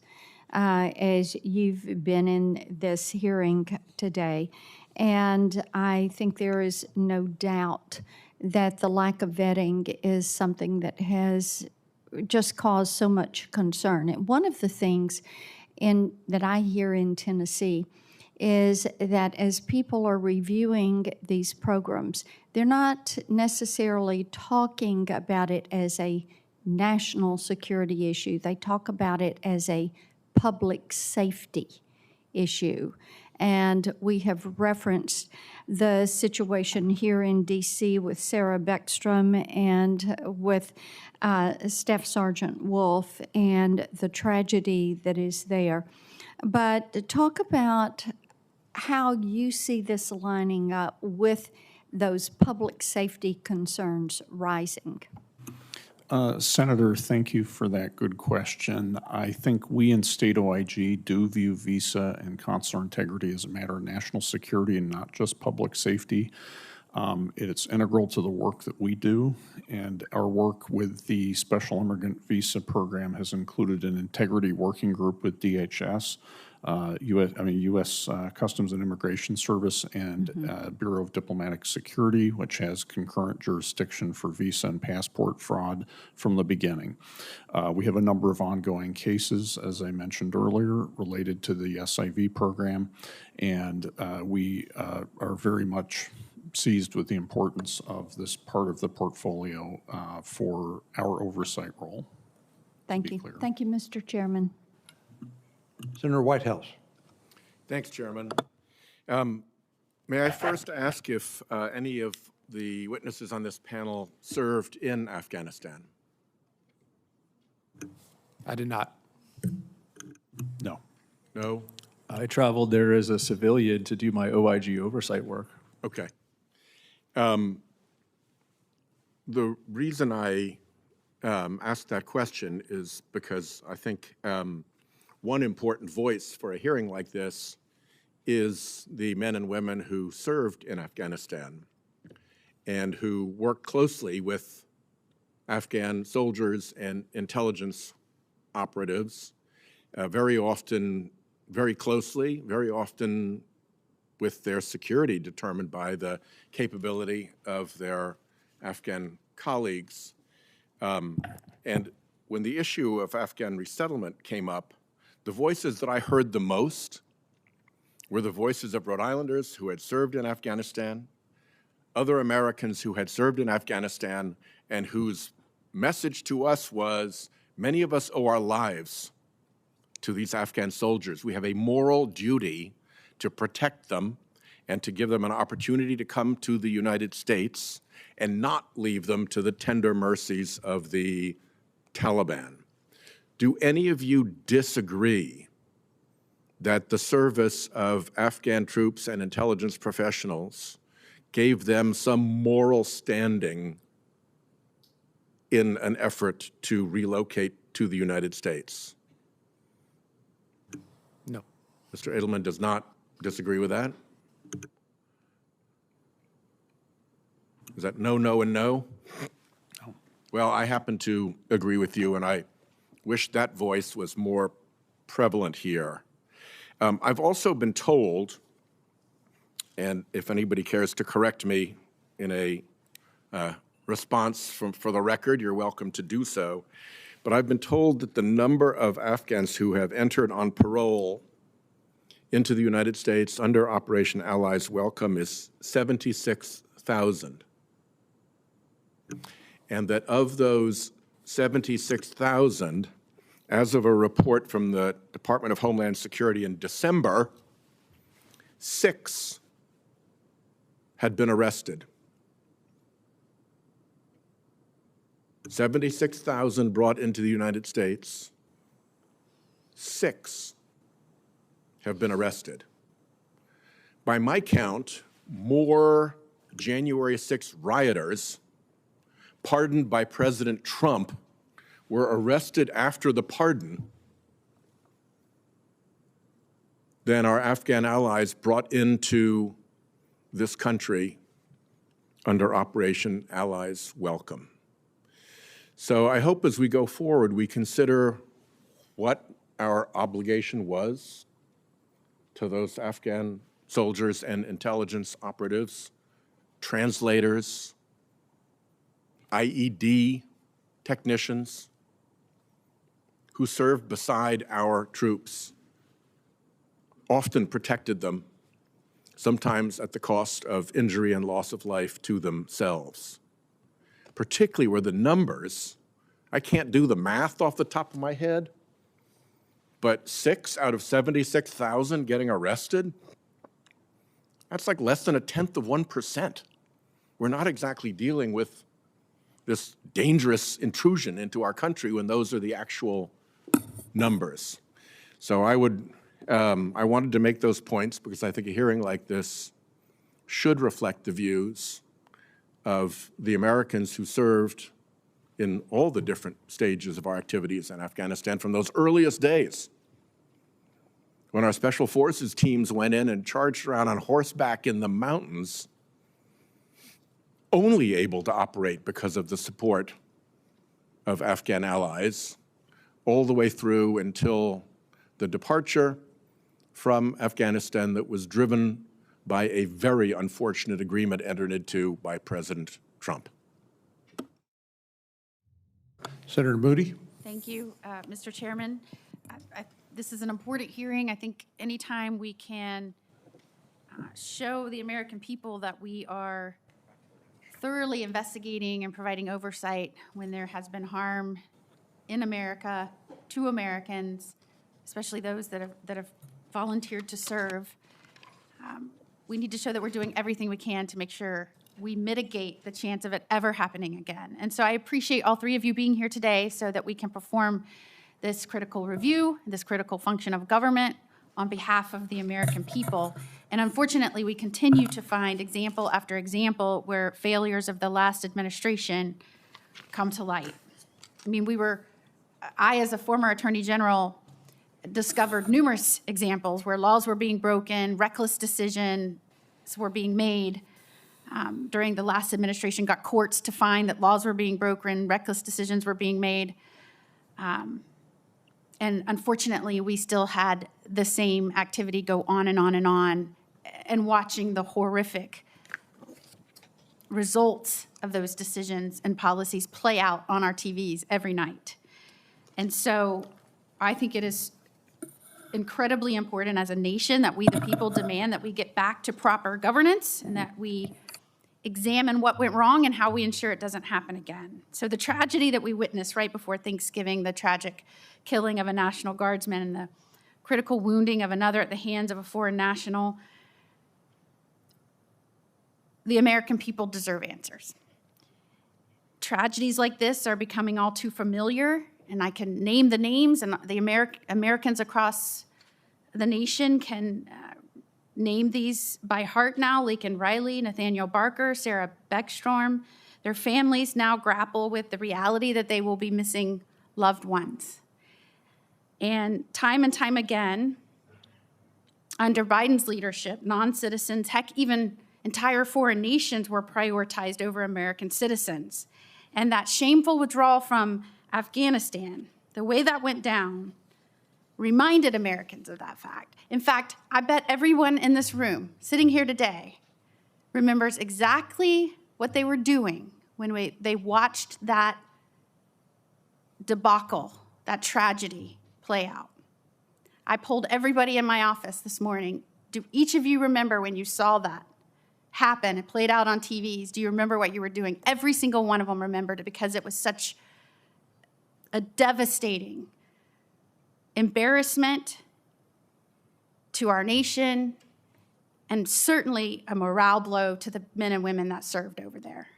as you've been in this hearing today. And I think there is no doubt that the lack of vetting is something that has just caused so much concern. And one of the things that I hear in Tennessee is that as people are reviewing these programs, they're not necessarily talking about it as a national security issue. They talk about it as a public safety issue. And we have referenced the situation here in D.C. with Sarah Beckstrom and with Staff Sergeant Wolf and the tragedy that is there. But talk about how you see this lining up with those public safety concerns rising. Senator, thank you for that good question. I think we in State OIG do view visa and consular integrity as a matter of national security and not just public safety. It's integral to the work that we do, and our work with the Special Immigrant Visa Program has included an integrity working group with DHS, U.S. Customs and Immigration Service, and Bureau of Diplomatic Security, which has concurrent jurisdiction for visa and passport fraud from the beginning. We have a number of ongoing cases, as I mentioned earlier, related to the SIV program, and we are very much seized with the importance of this part of the portfolio for our oversight role. Thank you. Thank you, Mr. Chairman. Senator Whitehouse. Thanks, Chairman. May I first ask if any of the witnesses on this panel served in Afghanistan? I did not. No. No? I traveled there as a civilian to do my OIG oversight work. Okay. The reason I asked that question is because I think one important voice for a hearing like this is the men and women who served in Afghanistan and who worked closely with Afghan soldiers and intelligence operatives, very often very closely, very often with their security determined by the capability of their Afghan colleagues. And when the issue of Afghan resettlement came up, the voices that I heard the most were the voices of Rhode Islanders who had served in Afghanistan, other Americans who had served in Afghanistan, and whose message to us was, many of us owe our lives to these Afghan soldiers. We have a moral duty to protect them and to give them an opportunity to come to the United States and not leave them to the tender mercies of the Taliban. Do any of you disagree that the service of Afghan troops and intelligence professionals gave them some moral standing in an effort to relocate to the United States? No. Mr. Adelman does not disagree with that? Is that no, no, and no? No. Well, I happen to agree with you, and I wish that voice was more prevalent here. I've also been told, and if anybody cares to correct me in a response for the record, you're welcome to do so, but I've been told that the number of Afghans who have entered on parole into the United States under Operation Allies Welcome is 76,000. And that of those 76,000, as of a report from the Department of Homeland Security in December, 6 had been arrested. 76,000 brought into the United States, 6 have been arrested. By my count, more January 6 rioters pardoned by President Trump were arrested after the pardon than our Afghan allies brought into this country under Operation Allies Welcome. So I hope as we go forward, we consider what our obligation was to those Afghan soldiers and intelligence operatives, translators, IED technicians who served beside our troops, often protected them sometimes at the cost of injury and loss of life to themselves, particularly where the numbers, I can't do the math off the top of my head, but 6 out of 76,000 getting arrested, that's like less than 0.1%. We're not exactly dealing with this dangerous intrusion into our country when those are the actual numbers. So I wanted to make those points because I think a hearing like this should reflect the views of the Americans who served in all the different stages of our activities in Afghanistan from those earliest days when our special forces teams went in and charged around on horseback in the mountains, only able to operate because of the support of Afghan allies, all the way through until the departure from Afghanistan that was driven by a very unfortunate agreement entered into by President Trump. Senator Moody? Thank you, Mr. Chairman. This is an important hearing. I think anytime we can show the American people that we are thoroughly investigating and providing oversight when there has been harm in America to Americans, especially those that have volunteered to serve, we need to show that we're doing everything we can to make sure we mitigate the chance of it ever happening again. And so I appreciate all three of you being here today so that we can perform this critical review, this critical function of government on behalf of the American people. And unfortunately, we continue to find example after example where failures of the last administration come to light. I mean, I, as a former Attorney General, discovered numerous examples where laws were being broken, reckless decisions were being made during the last administration, got courts to find that laws were being broken, reckless decisions were being made. And unfortunately, we still had the same activity go on and on and on, and watching the horrific results of those decisions and policies play out on our TVs every night. And so I think it is incredibly important as a nation that we, the people, demand that we get back to proper governance and that we examine what went wrong and how we ensure it doesn't happen again. So the tragedy that we witnessed right before Thanksgiving, the tragic killing of a National Guardsman and the critical wounding of another at the hands of a foreign national, the American people deserve answers. Tragedies like this are becoming all too familiar, and I can name the names, and the Americans across the nation can name these by heart now: Laken Riley, Nathaniel Barker, Sarah Beckstrom. Their families now grapple with the reality that they will be missing loved ones. And time again, under Biden's leadership, non-citizens, heck, even entire foreign nations were prioritized over American citizens. And that shameful withdrawal from Afghanistan, the way that went down, reminded Americans of that fact. In fact, I bet everyone in this room sitting here today remembers exactly what they were doing when they watched that debacle, that tragedy play out. I polled everybody in my office this morning. Do each of you remember when you saw that happen? It played out on TVs. Do you remember what you were doing? Every single one of them remembered it because it was such a devastating embarrassment to our nation and certainly a morale blow to the men and women that served over there.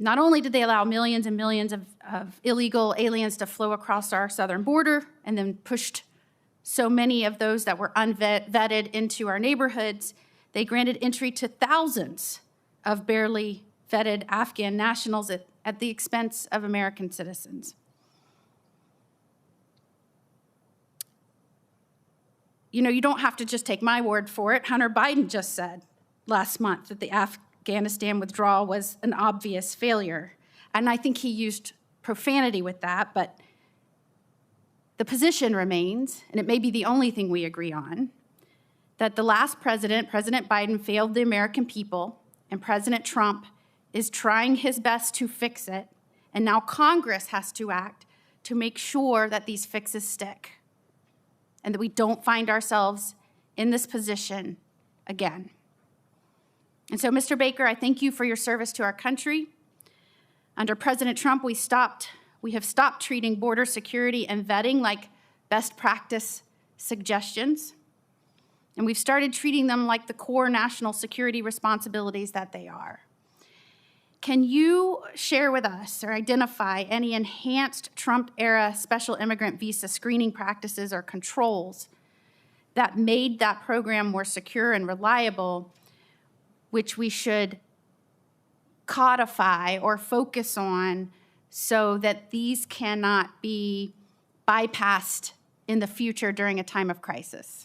Not only did they allow millions and millions of illegal aliens to flow across our southern border and then pushed so many of those that were unvetted into our neighborhoods, they granted entry to thousands of barely vetted Afghan nationals at the expense of American citizens. You know, you don't have to just take my word for it. Hunter Biden just said last month that the Afghanistan withdrawal was an obvious failure. And I think he used profanity with that, but the position remains, and it may be the only thing we agree on, that the last president, President Biden, failed the American people, and President Trump is trying his best to fix it, and now Congress has to act to make sure that these fixes stick and that we don't find ourselves in this position again. And so, Mr. Baker, I thank you for your service to our country. Under President Trump, we have stopped treating border security and vetting like best practice suggestions, and we've started treating them like the core national security responsibilities that they are. Can you share with us or identify any enhanced Trump-era special immigrant visa screening practices or controls that made that program more secure and reliable, which we should codify or focus on so that these cannot be bypassed in the future during a time of crisis?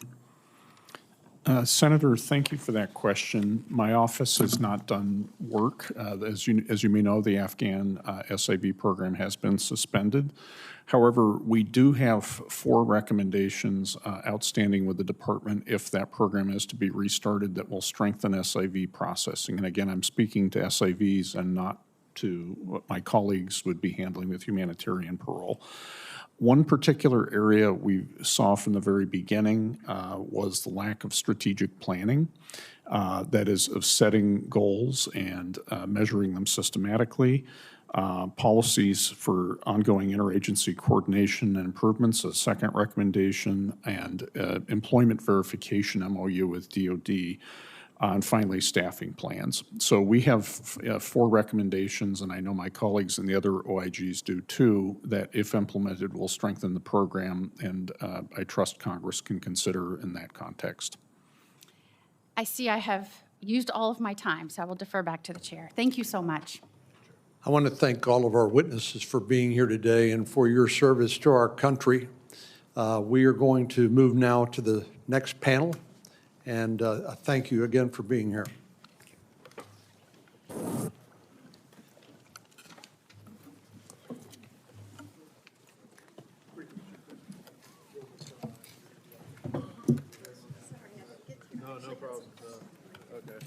Senator, thank you for that question. My office has not done work. As you may know, the Afghan SIV program has been suspended. However, we do have 4 recommendations outstanding with the department if that program is to be restarted that will strengthen SIV processing. And again, I'm speaking to SIVs and not to what my colleagues would be handling with humanitarian parole. One particular area we saw from the very beginning was the lack of strategic planning, that is, of setting goals and measuring them systematically. Policies for ongoing interagency coordination and improvements, a second recommendation, and employment verification MOU with DOD. And finally, staffing plans. So we have 4 recommendations, and I know my colleagues and the other OIGs do too, that if implemented will strengthen the program, and I trust Congress can consider in that context. I see I have used all of my time, so I will defer back to the chair. Thank you so much. I want to thank all of our witnesses for being here today and for your service to our country. We are going to move now to the next panel. And thank you again for being here. No problem. Okay.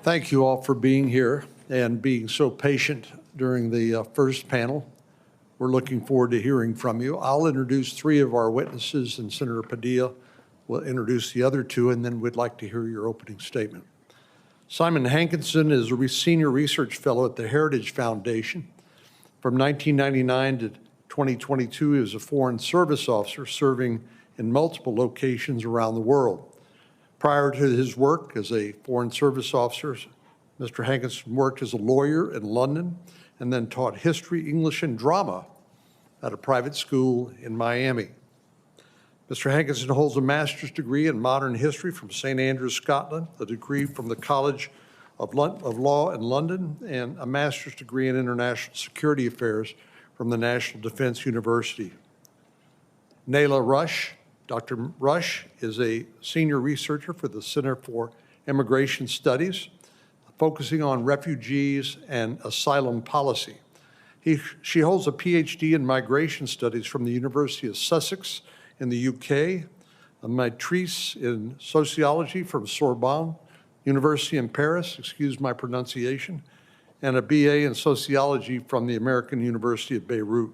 Thank you all for being here and being so patient during the first panel. We're looking forward to hearing from you. I'll introduce 3 of our witnesses, and Senator Padilla will introduce the other 2, and then we'd like to hear your opening statement. Simon Hankinson is a senior research fellow at the Heritage Foundation. From 1999 to 2022, he was a Foreign Service officer serving in multiple locations around the world. Prior to his work as a Foreign Service officer, Mr. Hankinson worked as a lawyer in London and then taught history, English, and drama at a private school in Miami. Mr. Hankinson holds a master's degree in modern history from St. Andrews, Scotland, a degree from the College of Law in London, and a master's degree in international security affairs from the National Defense University. Nayla Rush. Dr. Rush is a senior researcher for the Center for Immigration Studies, focusing on refugees and asylum policy. She holds a PhD in migration studies from the University of Sussex in the UK, a maîtrise in sociology from Sorbonne University in Paris, excuse my pronunciation, and a BA in sociology from the American University of Beirut.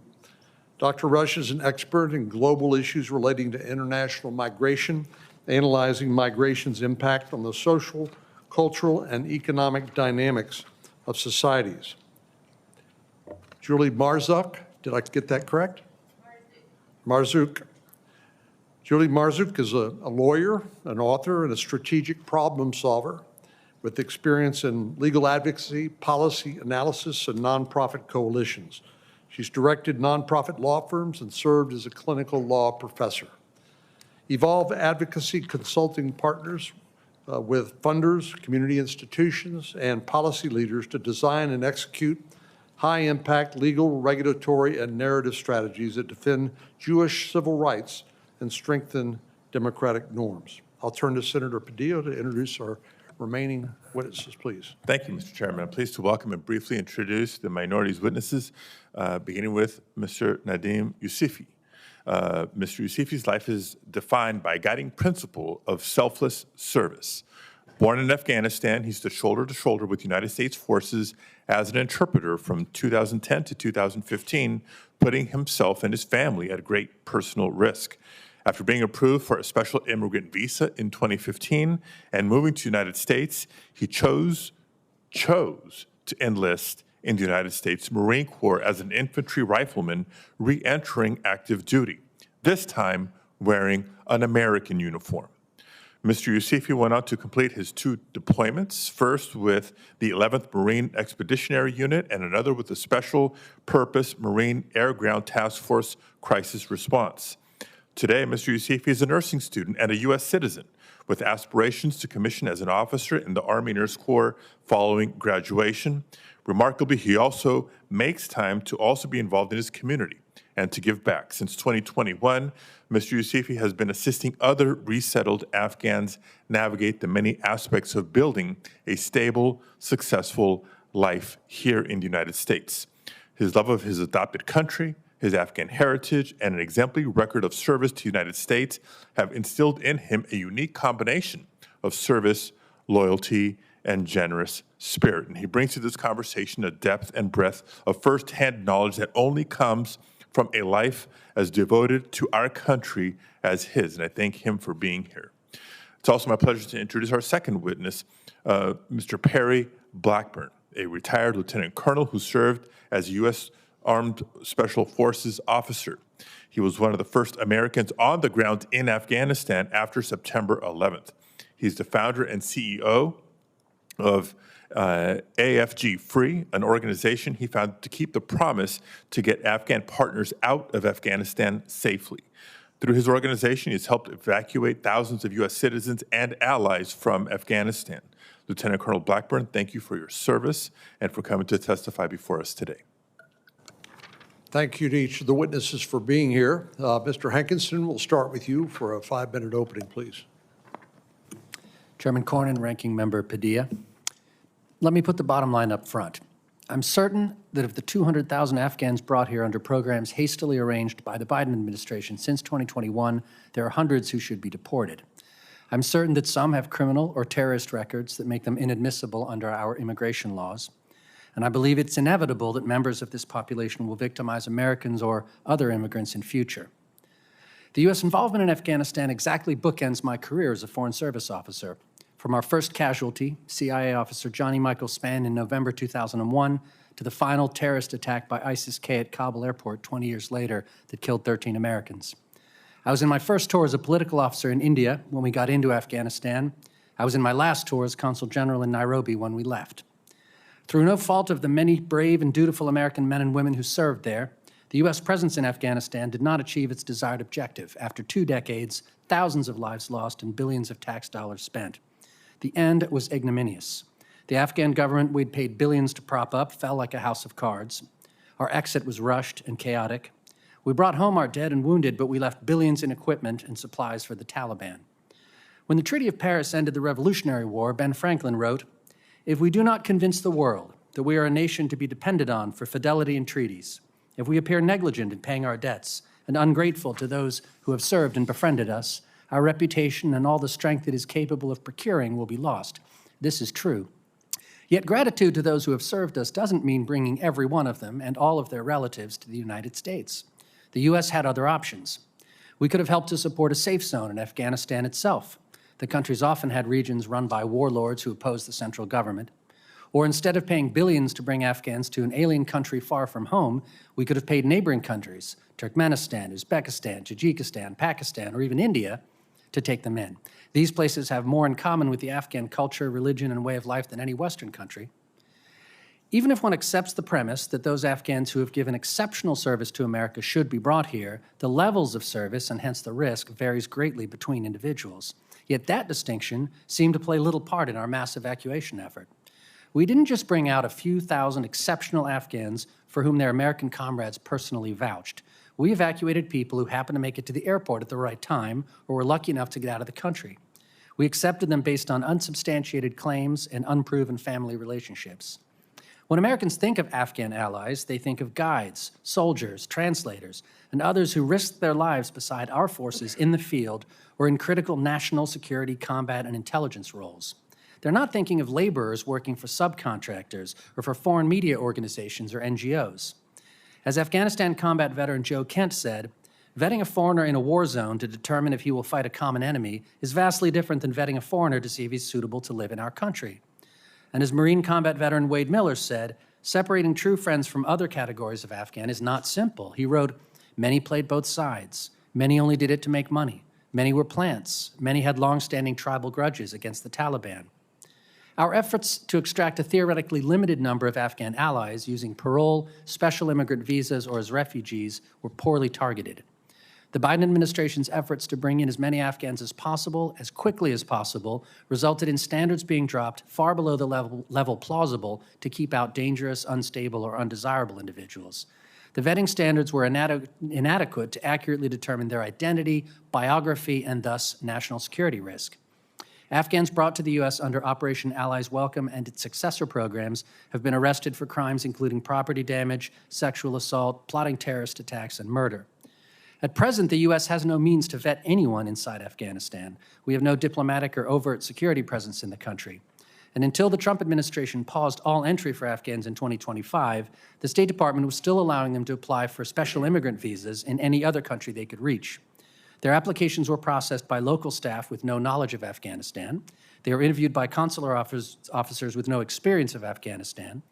Dr. Rush is an expert in global issues relating to international migration, analyzing migration's impact on the social, cultural, and economic dynamics of societies. Julie Marzuk, did I get that correct? Marzuk. Julie Marzuk is a lawyer, an author, and a strategic problem solver with experience in legal advocacy, policy analysis, and nonprofit coalitions. She's directed nonprofit law firms and served as a clinical law professor. Evolve Advocacy Consulting partners with funders, community institutions, and policy leaders to design and execute high-impact legal, regulatory, and narrative strategies that defend Jewish civil rights and strengthen democratic norms. I'll turn to Senator Padilla to introduce our remaining witnesses, please. Thank you, Mr. Chairman. I'm pleased to welcome and briefly introduce the minority's witnesses, beginning with Mr. Nadim Yousefi. Mr. Yousefi's life is defined by a guiding principle of selfless service. Born in Afghanistan, he stood shoulder to shoulder with United States forces as an interpreter from 2010 to 2015, putting himself and his family at great personal risk. After being approved for a special immigrant visa in 2015 and moving to the United States, he chose to enlist in the United States Marine Corps as an infantry rifleman re-entering active duty, this time wearing an American uniform. Mr. Yousefi went on to complete his 2 deployments, first with the 11th Marine Expeditionary Unit and another with the Special Purpose Marine Air Ground Task Force Crisis Response. Today, Mr. Yousefi is a nursing student and a U.S. citizen with aspirations to commission as an officer in the Army Nurse Corps following graduation. Remarkably, he also makes time to also be involved in his community and to give back. Since 2021, Mr. Yousefi has been assisting other resettled Afghans navigate the many aspects of building a stable, successful life here in the United States. His love of his adopted country, his Afghan heritage, and an exemplary record of service to the United States have instilled in him a unique combination of service, loyalty, and generous spirit. And he brings to this conversation a depth and breadth of firsthand knowledge that only comes from a life as devoted to our country as his. And I thank him for being here. It's also my pleasure to introduce our second witness, Mr. Perry Blackburn, a retired lieutenant colonel who served as U.S. Armed Special Forces officer. He was one of the first Americans on the ground in Afghanistan after September 11th. He's the founder and CEO of AFG Free, an organization he founded to keep the promise to get Afghan partners out of Afghanistan safely. Through his organization, he's helped evacuate thousands of U.S. citizens and allies from Afghanistan. Lieutenant Colonel Blackburn, thank you for your service and for coming to testify before us today. Thank you to each of the witnesses for being here. Mr. Hankinson, we'll start with you for a 5-minute opening, please. Chairman Cornyn, Ranking Member Padilla. Let me put the bottom line up front. I'm certain that of the 200,000 Afghans brought here under programs hastily arranged by the Biden administration since 2021, there are hundreds who should be deported. I'm certain that some have criminal or terrorist records that make them inadmissible under our immigration laws. And I believe it's inevitable that members of this population will victimize Americans or other immigrants in future. The U.S. involvement in Afghanistan exactly bookends my career as a Foreign Service officer. From our first casualty, CIA officer Johnny Michael Spann in November 2001, to the final terrorist attack by ISIS-K at Kabul airport 20 years later that killed 13 Americans. I was in my first tour as a political officer in India when we got into Afghanistan. I was in my last tour as Consul General in Nairobi when we left. Through no fault of the many brave and dutiful American men and women who served there, the U.S. presence in Afghanistan did not achieve its desired objective. After 2 decades, thousands of lives lost and billions of tax dollars spent. The end was ignominious. The Afghan government we'd paid billions to prop up fell like a house of cards. Our exit was rushed and chaotic. We brought home our dead and wounded, but we left billions in equipment and supplies for the Taliban. When the Treaty of Paris ended the Revolutionary War, Ben Franklin wrote, "If we do not convince the world that we are a nation to be depended on for fidelity in treaties, if we appear negligent in paying our debts and ungrateful to those who have served and befriended us, our reputation and all the strength it is capable of procuring will be lost." This is true. Yet gratitude to those who have served us doesn't mean bringing every one of them and all of their relatives to the United States. The U.S. had other options. We could have helped to support a safe zone in Afghanistan itself. The country's often had regions run by warlords who oppose the central government. Or instead of paying billions to bring Afghans to an alien country far from home, we could have paid neighboring countries, Turkmenistan, Uzbekistan, Tajikistan, Pakistan, or even India, to take them in. These places have more in common with the Afghan culture, religion, and way of life than any Western country. Even if one accepts the premise that those Afghans who have given exceptional service to America should be brought here, the levels of service, and hence the risk, varies greatly between individuals. Yet that distinction seemed to play little part in our mass evacuation effort. We didn't just bring out a few thousand exceptional Afghans for whom their American comrades personally vouched. We evacuated people who happened to make it to the airport at the right time or were lucky enough to get out of the country. We accepted them based on unsubstantiated claims and unproven family relationships. When Americans think of Afghan allies, they think of guides, soldiers, translators, and others who risked their lives beside our forces in the field or in critical national security, combat, and intelligence roles. They're not thinking of laborers working for subcontractors or for foreign media organizations or NGOs. As Afghanistan combat veteran Joe Kent said, vetting a foreigner in a war zone to determine if he will fight a common enemy is vastly different than vetting a foreigner to see if he's suitable to live in our country. And as Marine combat veteran Wade Miller said, separating true friends from other categories of Afghan is not simple. He wrote, "Many played both sides. Many only did it to make money. Many were plants. Many had long-standing tribal grudges against the Taliban." Our efforts to extract a theoretically limited number of Afghan allies using parole, special immigrant visas, or as refugees were poorly targeted. The Biden administration's efforts to bring in as many Afghans as possible, as quickly as possible, resulted in standards being dropped far below the level plausible to keep out dangerous, unstable, or undesirable individuals. The vetting standards were inadequate to accurately determine their identity, biography, and thus national security risk. Afghans brought to the U.S. under Operation Allies Welcome and its successor programs have been arrested for crimes including property damage, sexual assault, plotting terrorist attacks, and murder. At present, the U.S. has no means to vet anyone inside Afghanistan. We have no diplomatic or overt security presence in the country. And until the Trump administration paused all entry for Afghans in 2025, the State Department was still allowing them to apply for special immigrant visas in any other country they could reach. Their applications were processed by local staff with no knowledge of Afghanistan. They were interviewed by consular officers with no experience of Afghanistan.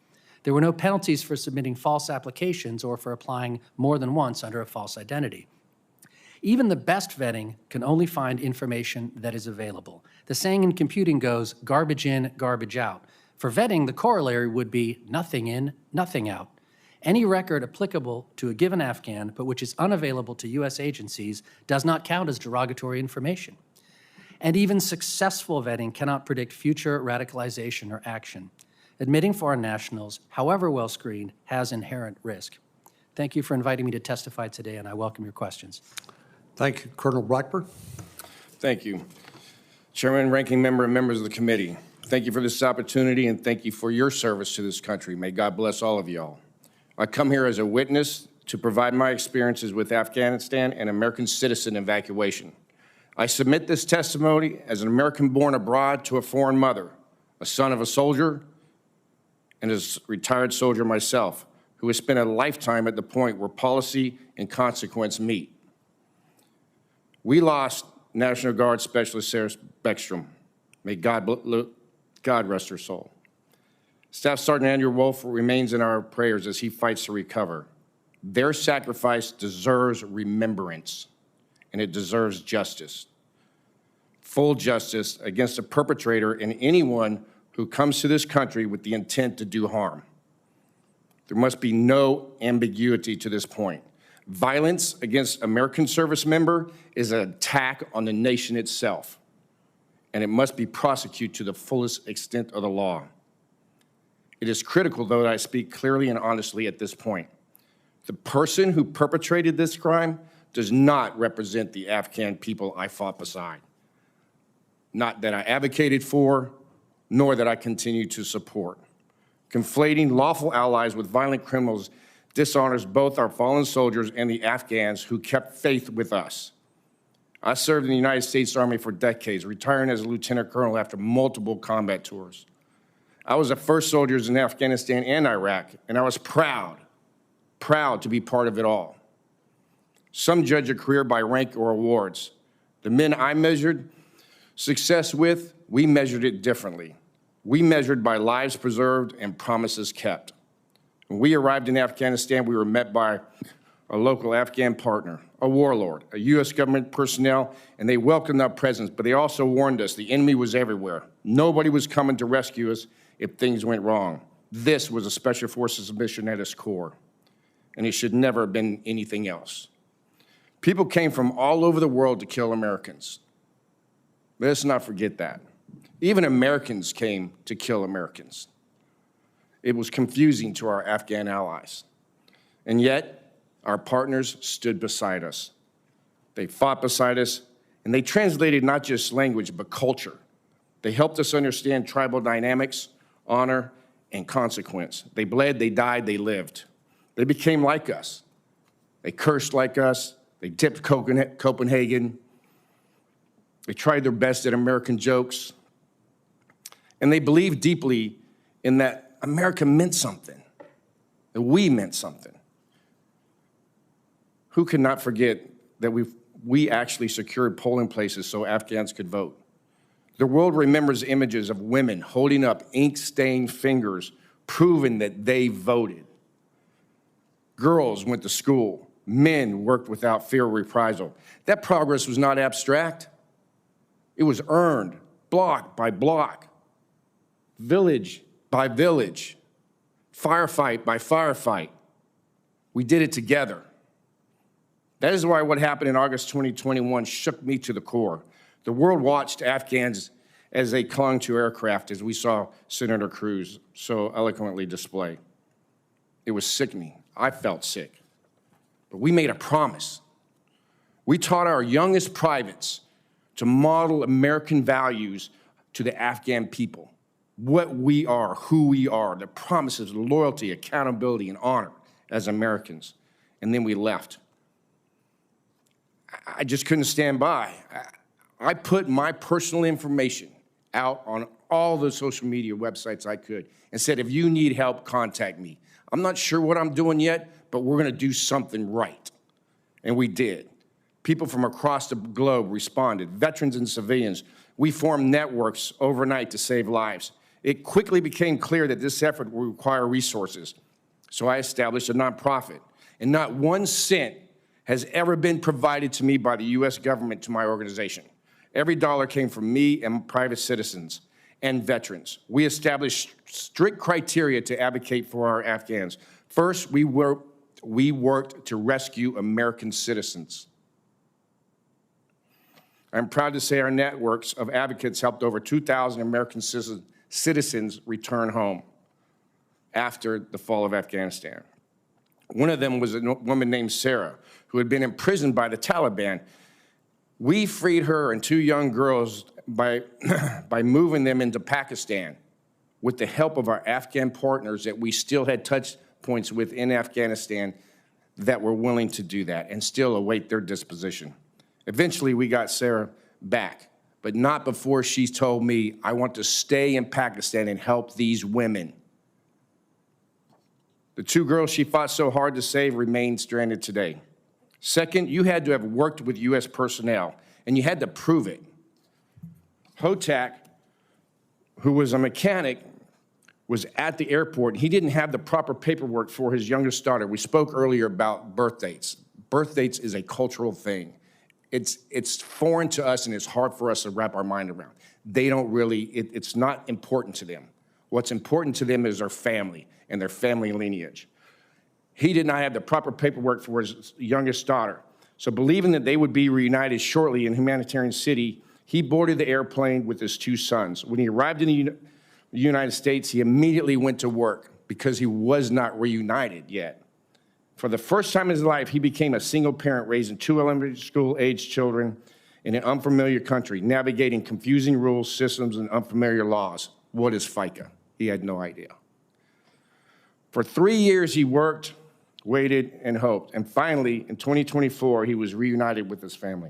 There were no penalties for submitting false applications or for applying more than once under a false identity. Even the best vetting can only find information that is available. The saying in computing goes, garbage in, garbage out. For vetting, the corollary would be nothing in, nothing out. Any record applicable to a given Afghan, but which is unavailable to U.S. agencies, does not count as derogatory information. And even successful vetting cannot predict future radicalization or action. Admitting foreign nationals, however well screened, has inherent risk. Thank you for inviting me to testify today, and I welcome your questions. Thank you. Colonel Blackburn. Thank you. Chairman, ranking member, and members of the committee, thank you for this opportunity, and thank you for your service to this country. May God bless all of y'all. I come here as a witness to provide my experiences with Afghanistan and American citizen evacuation. I submit this testimony as an American born abroad to a foreign mother, a son of a soldier, and as a retired soldier myself, who has spent a lifetime at the point where policy and consequence meet. We lost National Guard Specialist Sarah Beckstrom. May God rest her soul. Staff Sergeant Andrew Wolf remains in our prayers as he fights to recover. Their sacrifice deserves remembrance, and it deserves justice. Full justice against the perpetrator and anyone who comes to this country with the intent to do harm. There must be no ambiguity to this point. Violence against American service member is an attack on the nation itself, and it must be prosecuted to the fullest extent of the law. It is critical, though, that I speak clearly and honestly at this point. The person who perpetrated this crime does not represent the Afghan people I fought beside, not that I advocated for, nor that I continue to support. Conflating lawful allies with violent criminals dishonors both our fallen soldiers and the Afghans who kept faith with us. I served in the United States Army for decades, retiring as a lieutenant colonel after multiple combat tours. I was the first soldiers in Afghanistan and Iraq, and I was proud to be part of it all. Some judge a career by rank or awards. The men I measured success with, we measured it differently. We measured by lives preserved and promises kept. When we arrived in Afghanistan, we were met by a local Afghan partner, a warlord, a U.S. government personnel, and they welcomed our presence, but they also warned us the enemy was everywhere. Nobody was coming to rescue us if things went wrong. This was a Special Forces mission at its core, and it should never have been anything else. People came from all over the world to kill Americans. Let's not forget that. Even Americans came to kill Americans. It was confusing to our Afghan allies. And yet, our partners stood beside us. They fought beside us, and they translated not just language, but culture. They helped us understand tribal dynamics, honor, and consequence. They bled, they died, they lived. They became like us. They cursed like us. They dipped Copenhagen. They tried their best at American jokes. And they believed deeply in that America meant something, that we meant something. Who could not forget that we actually secured polling places so Afghans could vote? The world remembers images of women holding up ink-stained fingers, proving that they voted. Girls went to school. Men worked without fear of reprisal. That progress was not abstract. It was earned, block by block, village by village, firefight by firefight. We did it together. That is why what happened in August 2021 shook me to the core. The world watched Afghans as they clung to aircraft, as we saw Senator Cruz so eloquently display. It was sickening. I felt sick. But we made a promise. We taught our youngest privates to model American values to the Afghan people. What we are, who we are, the promises of loyalty, accountability, and honor as Americans. And then we left. I just couldn't stand by. I put my personal information out on all the social media websites I could and said, if you need help, contact me. I'm not sure what I'm doing yet, but we're gonna do something right. And we did. People from across the globe responded, veterans and civilians. We formed networks overnight to save lives. It quickly became clear that this effort would require resources. So I established a nonprofit, and not 1 cent has ever been provided to me by the U.S. government to my organization. Every dollar came from me and private citizens and veterans. We established strict criteria to advocate for our Afghans. First, we worked to rescue American citizens. I'm proud to say our networks of advocates helped over 2,000 American citizens return home after the fall of Afghanistan. One of them was a woman named Sarah, who had been imprisoned by the Taliban. We freed her and 2 young girls by moving them into Pakistan with the help of our Afghan partners that we still had touch points with in Afghanistan that were willing to do that and still await their disposition. Eventually, we got Sarah back, but not before she told me, I want to stay in Pakistan and help these women. The 2 girls she fought so hard to save remain stranded today. Second, you had to have worked with U.S. personnel, and you had to prove it. Hotak, who was a mechanic, was at the airport. He didn't have the proper paperwork for his youngest daughter. We spoke earlier about birth dates. Birth dates is a cultural thing. It's foreign to us, and it's hard for us to wrap our mind around. They don't really, it's not important to them. What's important to them is their family and their family lineage. He did not have the proper paperwork for his youngest daughter. So believing that they would be reunited shortly in Humanitarian City, he boarded the airplane with his 2 sons. When he arrived in the United States, he immediately went to work because he was not reunited yet. For the first time in his life, he became a single parent raising 2 elementary school-aged children in an unfamiliar country, navigating confusing rules, systems, and unfamiliar laws. What is FICA? He had no idea. For 3 years, he worked, waited, and hoped. And finally, in 2024, he was reunited with his family.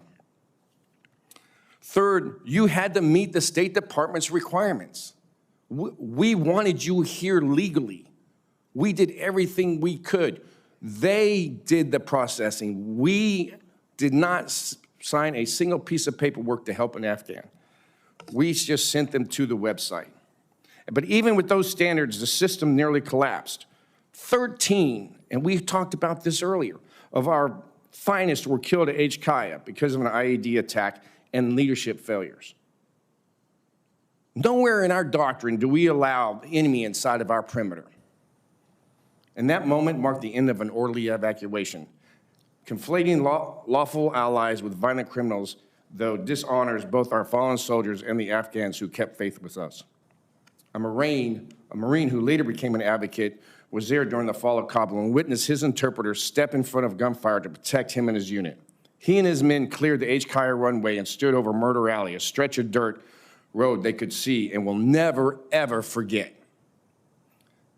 Third, you had to meet the State Department's requirements. We wanted you here legally. We did everything we could. They did the processing. We did not sign a single piece of paperwork to help an Afghan. We just sent them to the website. But even with those standards, the system nearly collapsed. 13, and we talked about this earlier, of our finest were killed at HKIA because of an IED attack and leadership failures. Nowhere in our doctrine do we allow the enemy inside of our perimeter. And that moment marked the end of an orderly evacuation. Conflating lawful allies with violent criminals, though, dishonors both our fallen soldiers and the Afghans who kept faith with us. A Marine who later became an advocate, was there during the fall of Kabul and witnessed his interpreter step in front of gunfire to protect him and his unit. He and his men cleared the HKIA runway and stood over Murder Alley, a stretch of dirt road they could see and will never, ever forget.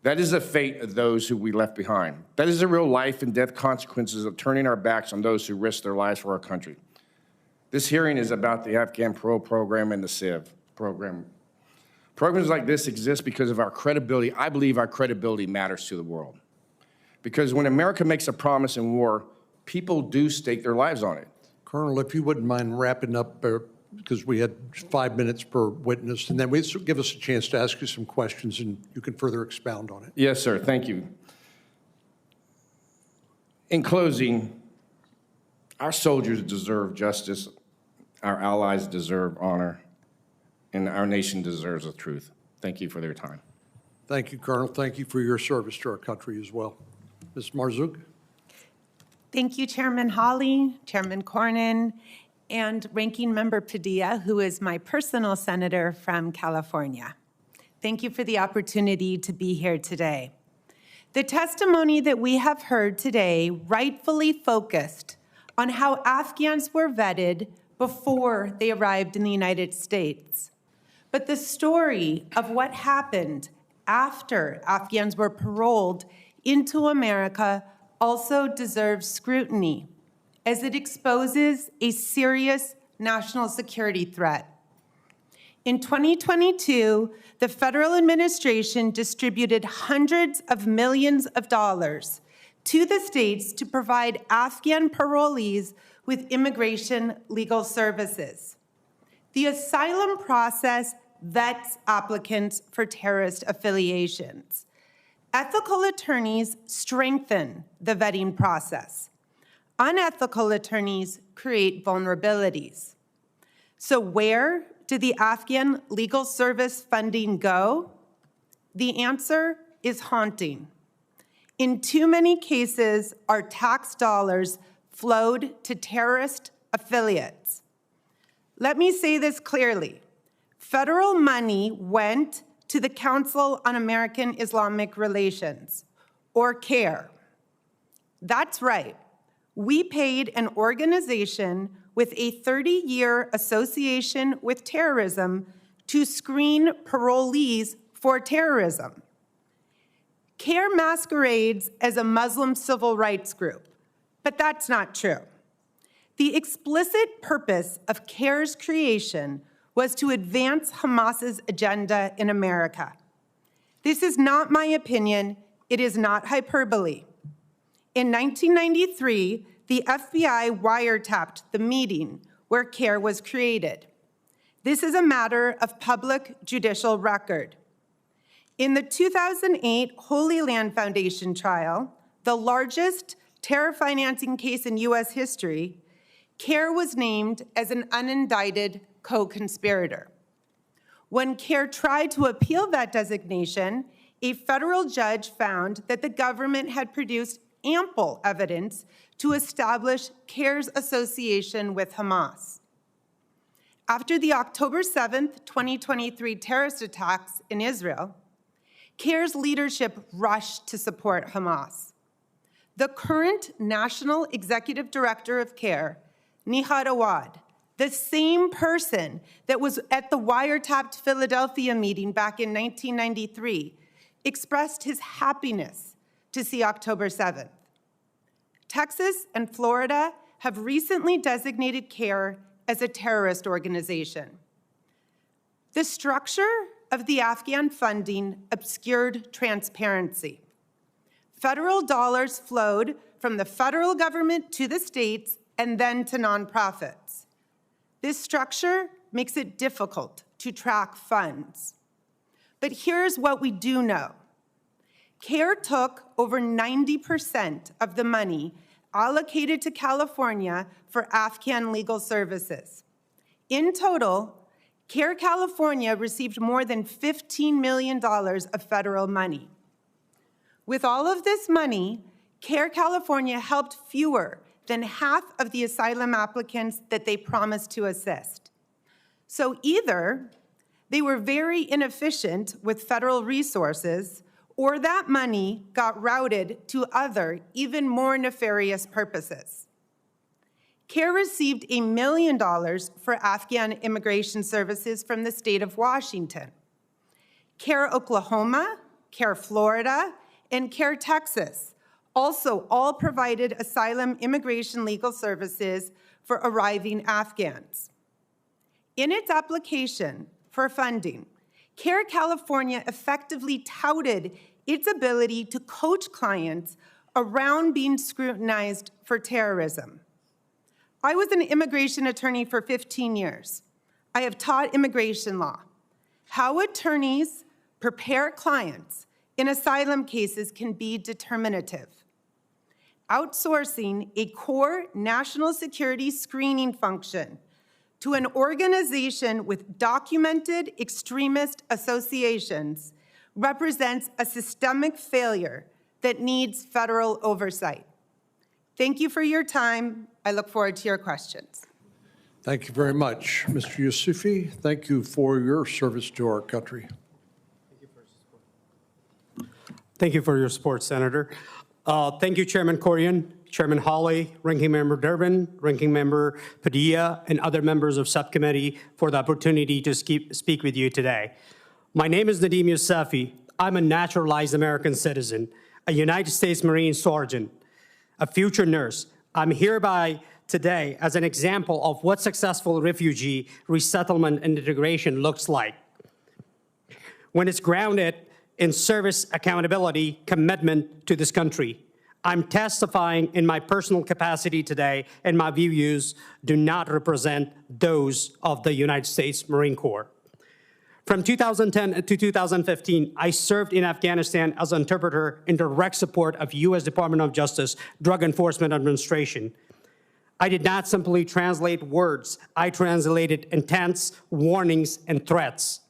That is the fate of those who we left behind. That is the real life and death consequences of turning our backs on those who risked their lives for our country. This hearing is about the Afghan Parole Program and the CIV program. Programs like this exist because of our credibility. I believe our credibility matters to the world. Because when America makes a promise in war, people do stake their lives on it. Colonel, if you wouldn't mind wrapping up, because we had 5 minutes per witness, and then give us a chance to ask you some questions and you can further expound on it. Yes, sir. Thank you. In closing, our soldiers deserve justice, our allies deserve honor, and our nation deserves the truth. Thank you for their time. Thank you, Colonel. Thank you for your service to our country as well. Ms. Marzouk? Thank you, Chairman Hawley, Chairman Cornyn, and Ranking Member Padilla, who is my personal senator from California. Thank you for the opportunity to be here today. The testimony that we have heard today rightfully focused on how Afghans were vetted before they arrived in the United States. But the story of what happened after Afghans were paroled into America also deserves scrutiny, as it exposes a serious national security threat. In 2022, the federal administration distributed hundreds of millions of dollars to the states to provide Afghan parolees with immigration legal services. The asylum process vets applicants for terrorist affiliations. Ethical attorneys strengthen the vetting process. Unethical attorneys create vulnerabilities. So where did the Afghan legal service funding go? The answer is haunting. In too many cases, our tax dollars flowed to terrorist affiliates. Let me say this clearly. Federal money went to the Council on American Islamic Relations, or CARE. That's right. We paid an organization with a 30-year association with terrorism to screen parolees for terrorism. CARE masquerades as a Muslim civil rights group, but that's not true. The explicit purpose of CARE's creation was to advance Hamas's agenda in America. This is not my opinion. It is not hyperbole. In 1993, the FBI wiretapped the meeting where CARE was created. This is a matter of public judicial record. In the 2008 Holy Land Foundation trial, the largest terror financing case in U.S. history, CARE was named as an unindicted co-conspirator. When CARE tried to appeal that designation, a federal judge found that the government had produced ample evidence to establish CARE's association with Hamas. After the October 7th, 2023 terrorist attacks in Israel, CARE's leadership rushed to support Hamas. The current National Executive Director of CARE, Nihad Awad, the same person that was at the wiretapped Philadelphia meeting back in 1993, expressed his happiness to see October 7th. Texas and Florida have recently designated CARE as a terrorist organization. The structure of the Afghan funding obscured transparency. Federal dollars flowed from the federal government to the states and then to nonprofits. This structure makes it difficult to track funds. But here's what we do know. CARE took over 90% of the money allocated to California for Afghan legal services. In total, CARE California received more than $15 million of federal money. With all of this money, CARE California helped fewer than half of the asylum applicants that they promised to assist. So either they were very inefficient with federal resources, or that money got routed to other, even more nefarious purposes. CARE received $1 million for Afghan immigration services from the state of Washington. CARE Oklahoma, CARE Florida, and CARE Texas also all provided asylum immigration legal services for arriving Afghans. In its application for funding, CARE California effectively touted its ability to coach clients around being scrutinized for terrorism. I was an immigration attorney for 15 years. I have taught immigration law. How attorneys prepare clients in asylum cases can be determinative. Outsourcing a core national security screening function to an organization with documented extremist associations represents a systemic failure that needs federal oversight. Thank you for your time. I look forward to your questions. Thank you very much. Mr. Yusufi, thank you for your service to our country. Thank you for your support, Senator. Thank you, Chairman Corian, Chairman Hawley, Ranking Member Durbin, Ranking Member Padilla, and other members of Subcommittee for the opportunity to speak with you today. My name is Nadeem Yousafi. I'm a naturalized American citizen, a United States Marine Sergeant, a future nurse. I'm hereby today as an example of what successful refugee resettlement and integration looks like when it's grounded in service, accountability, commitment to this country. I'm testifying in my personal capacity today, and my views do not represent those of the United States Marine Corps. From 2010 to 2015, I served in Afghanistan as an interpreter in direct support of U.S. Department of Justice Drug Enforcement Administration. I did not simply translate words. I translated intents, warnings, and threats.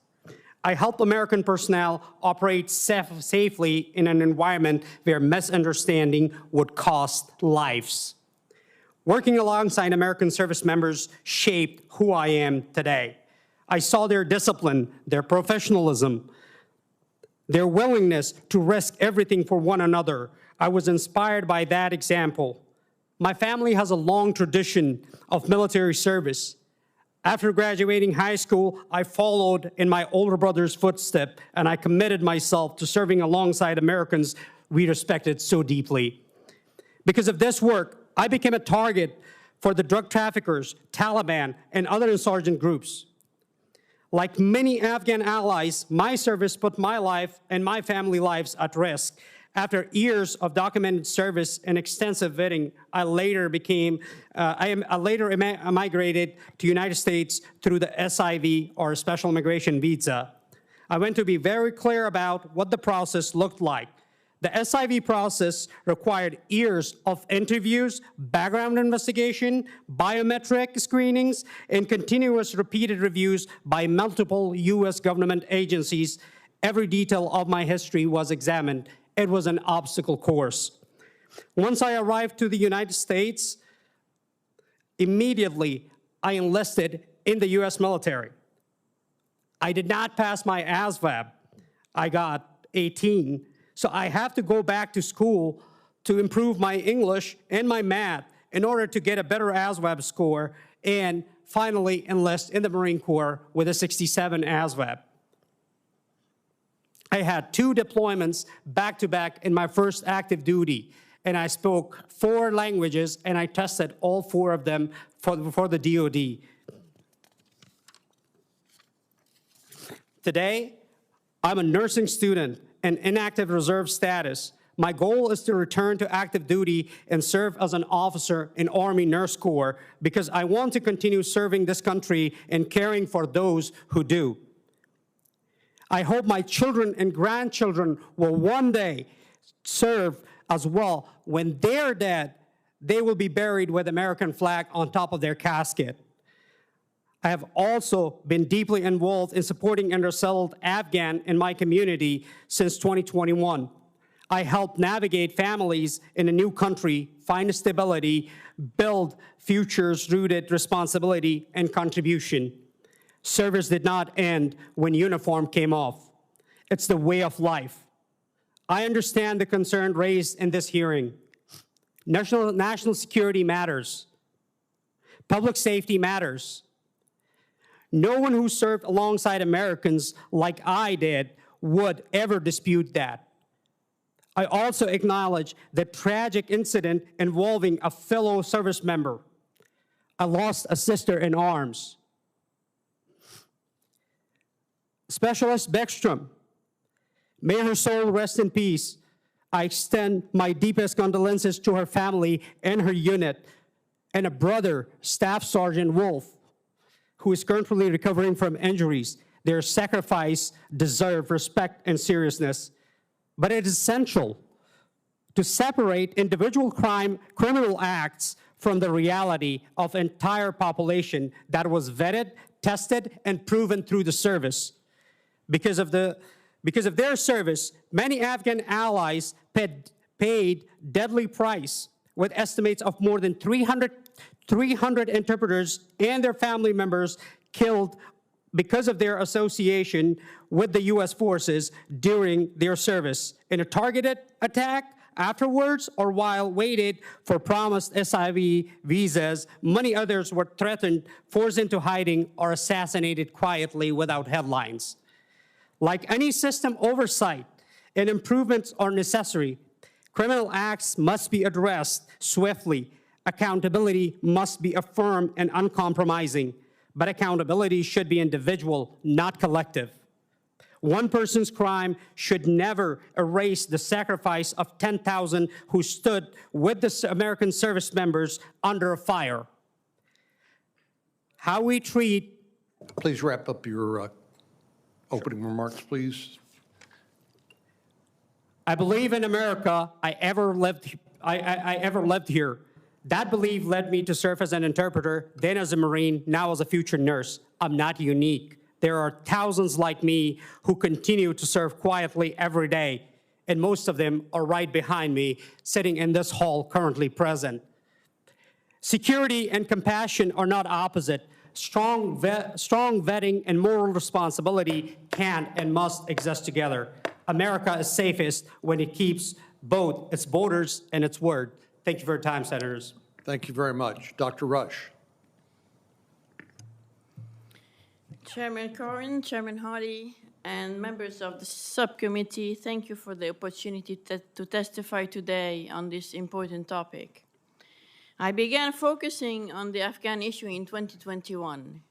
I help American personnel operate safely in an environment where misunderstanding would cost lives. Working alongside American service members shaped who I am today. I saw their discipline, their professionalism, their willingness to risk everything for one another. I was inspired by that example. My family has a long tradition of military service. After graduating high school, I followed in my older brother's footsteps, and I committed myself to serving alongside Americans we respected so deeply. Because of this work, I became a target for the drug traffickers, Taliban, and other insurgent groups. Like many Afghan allies, my service put my life and my family lives at risk. After years of documented service and extensive vetting, I later migrated to United States through the SIV, or Special Immigration Visa. I want to be very clear about what the process looked like. The SIV process required years of interviews, background investigation, biometric screenings, and continuous repeated reviews by multiple U.S. government agencies. Every detail of my history was examined. It was an obstacle course. Once I arrived to the United States, immediately I enlisted in the U.S. military. I did not pass my ASVAB. I got 18, so I have to go back to school to improve my English and my math in order to get a better ASVAB score and finally enlist in the Marine Corps with a 67 ASVAB. I had 2 deployments back-to-back in my first active duty, and I spoke 4 languages, and I tested all 4 of them for the DOD. Today, I'm a nursing student and inactive reserve status, My goal is to return to active duty and serve as an officer in Army Nurse Corps because I want to continue serving this country and caring for those who do. I hope my children and grandchildren will one day serve as well. When they're dead, they will be buried with American flag on top of their casket. I have also been deeply involved in supporting undersettled Afghan in my community since 2021. I help navigate families in a new country, find stability, build futures rooted responsibility and contribution. Service did not end when uniform came off. It's the way of life. I understand the concern raised in this hearing. National security matters. Public safety matters. No one who served alongside Americans like I did would ever dispute that. I also acknowledge the tragic incident involving a fellow service member. I lost a sister in arms. Specialist Beckstrom, may her soul rest in peace. I extend my deepest condolences to her family and her unit, and a brother, Staff Sergeant Wolf, who is currently recovering from injuries. Their sacrifice deserves respect and seriousness. But it is essential to separate individual criminal acts from the reality of entire population that was vetted, tested, and proven through the service. Because of their service, many Afghan allies paid deadly price, with estimates of more than 300 interpreters and their family members killed because of their association with the U.S. forces during their service in a targeted attack, afterwards, or while waited for promised SIV visas. Many others were threatened, forced into hiding, or assassinated quietly without headlines. Like any system oversight and improvements are necessary, criminal acts must be addressed swiftly. Accountability must be affirmed and uncompromising, but accountability should be individual, not collective. One person's crime should never erase the sacrifice of 10,000 who stood with the American service members under fire. How we treat... Please wrap up your opening remarks, please. I believe in America. I ever lived here. That belief led me to serve as an interpreter, then as a Marine, now as a future nurse. I'm not unique. There are thousands like me who continue to serve quietly every day, and most of them are right behind me, sitting in this hall currently present. Security and compassion are not opposite. Strong vetting and moral responsibility can and must exist together. America is safest when it keeps both its borders and its word. Thank you for your time, Senators. Thank you very much. Dr. Rush. Chairman Corwin, Chairman Hawley, and members of the subcommittee, thank you for the opportunity to testify today on this important topic. I began focusing on the Afghan issue in 2021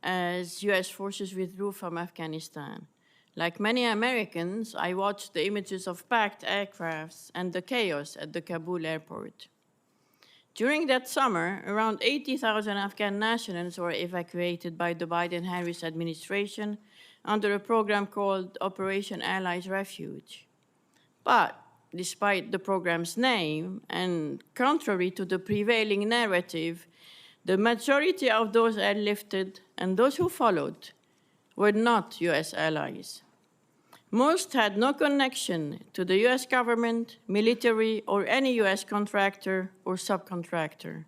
as U.S. forces withdrew from Afghanistan. Like many Americans, I watched the images of packed aircrafts and the chaos at the Kabul airport. During that summer, around 80,000 Afghan nationals were evacuated by the Biden-Harris administration under a program called Operation Allies Refuge. But despite the program's name, and contrary to the prevailing narrative, the majority of those airlifted and those who followed were not U.S. allies. Most had no connection to the U.S. government, military, or any U.S. contractor or subcontractor.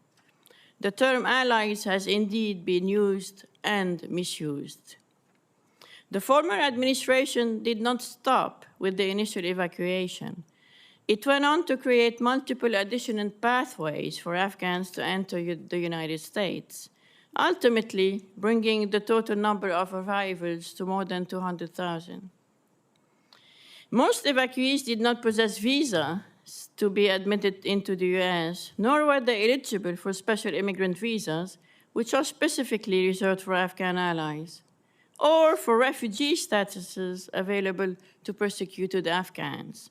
The term allies has indeed been used and misused. The former administration did not stop with the initial evacuation. It went on to create multiple additional pathways for Afghans to enter the United States, ultimately bringing the total number of arrivals to more than 200,000. Most evacuees did not possess visas to be admitted into the U.S., nor were they eligible for special immigrant visas, which are specifically reserved for Afghan allies, or for refugee statuses available to persecuted Afghans,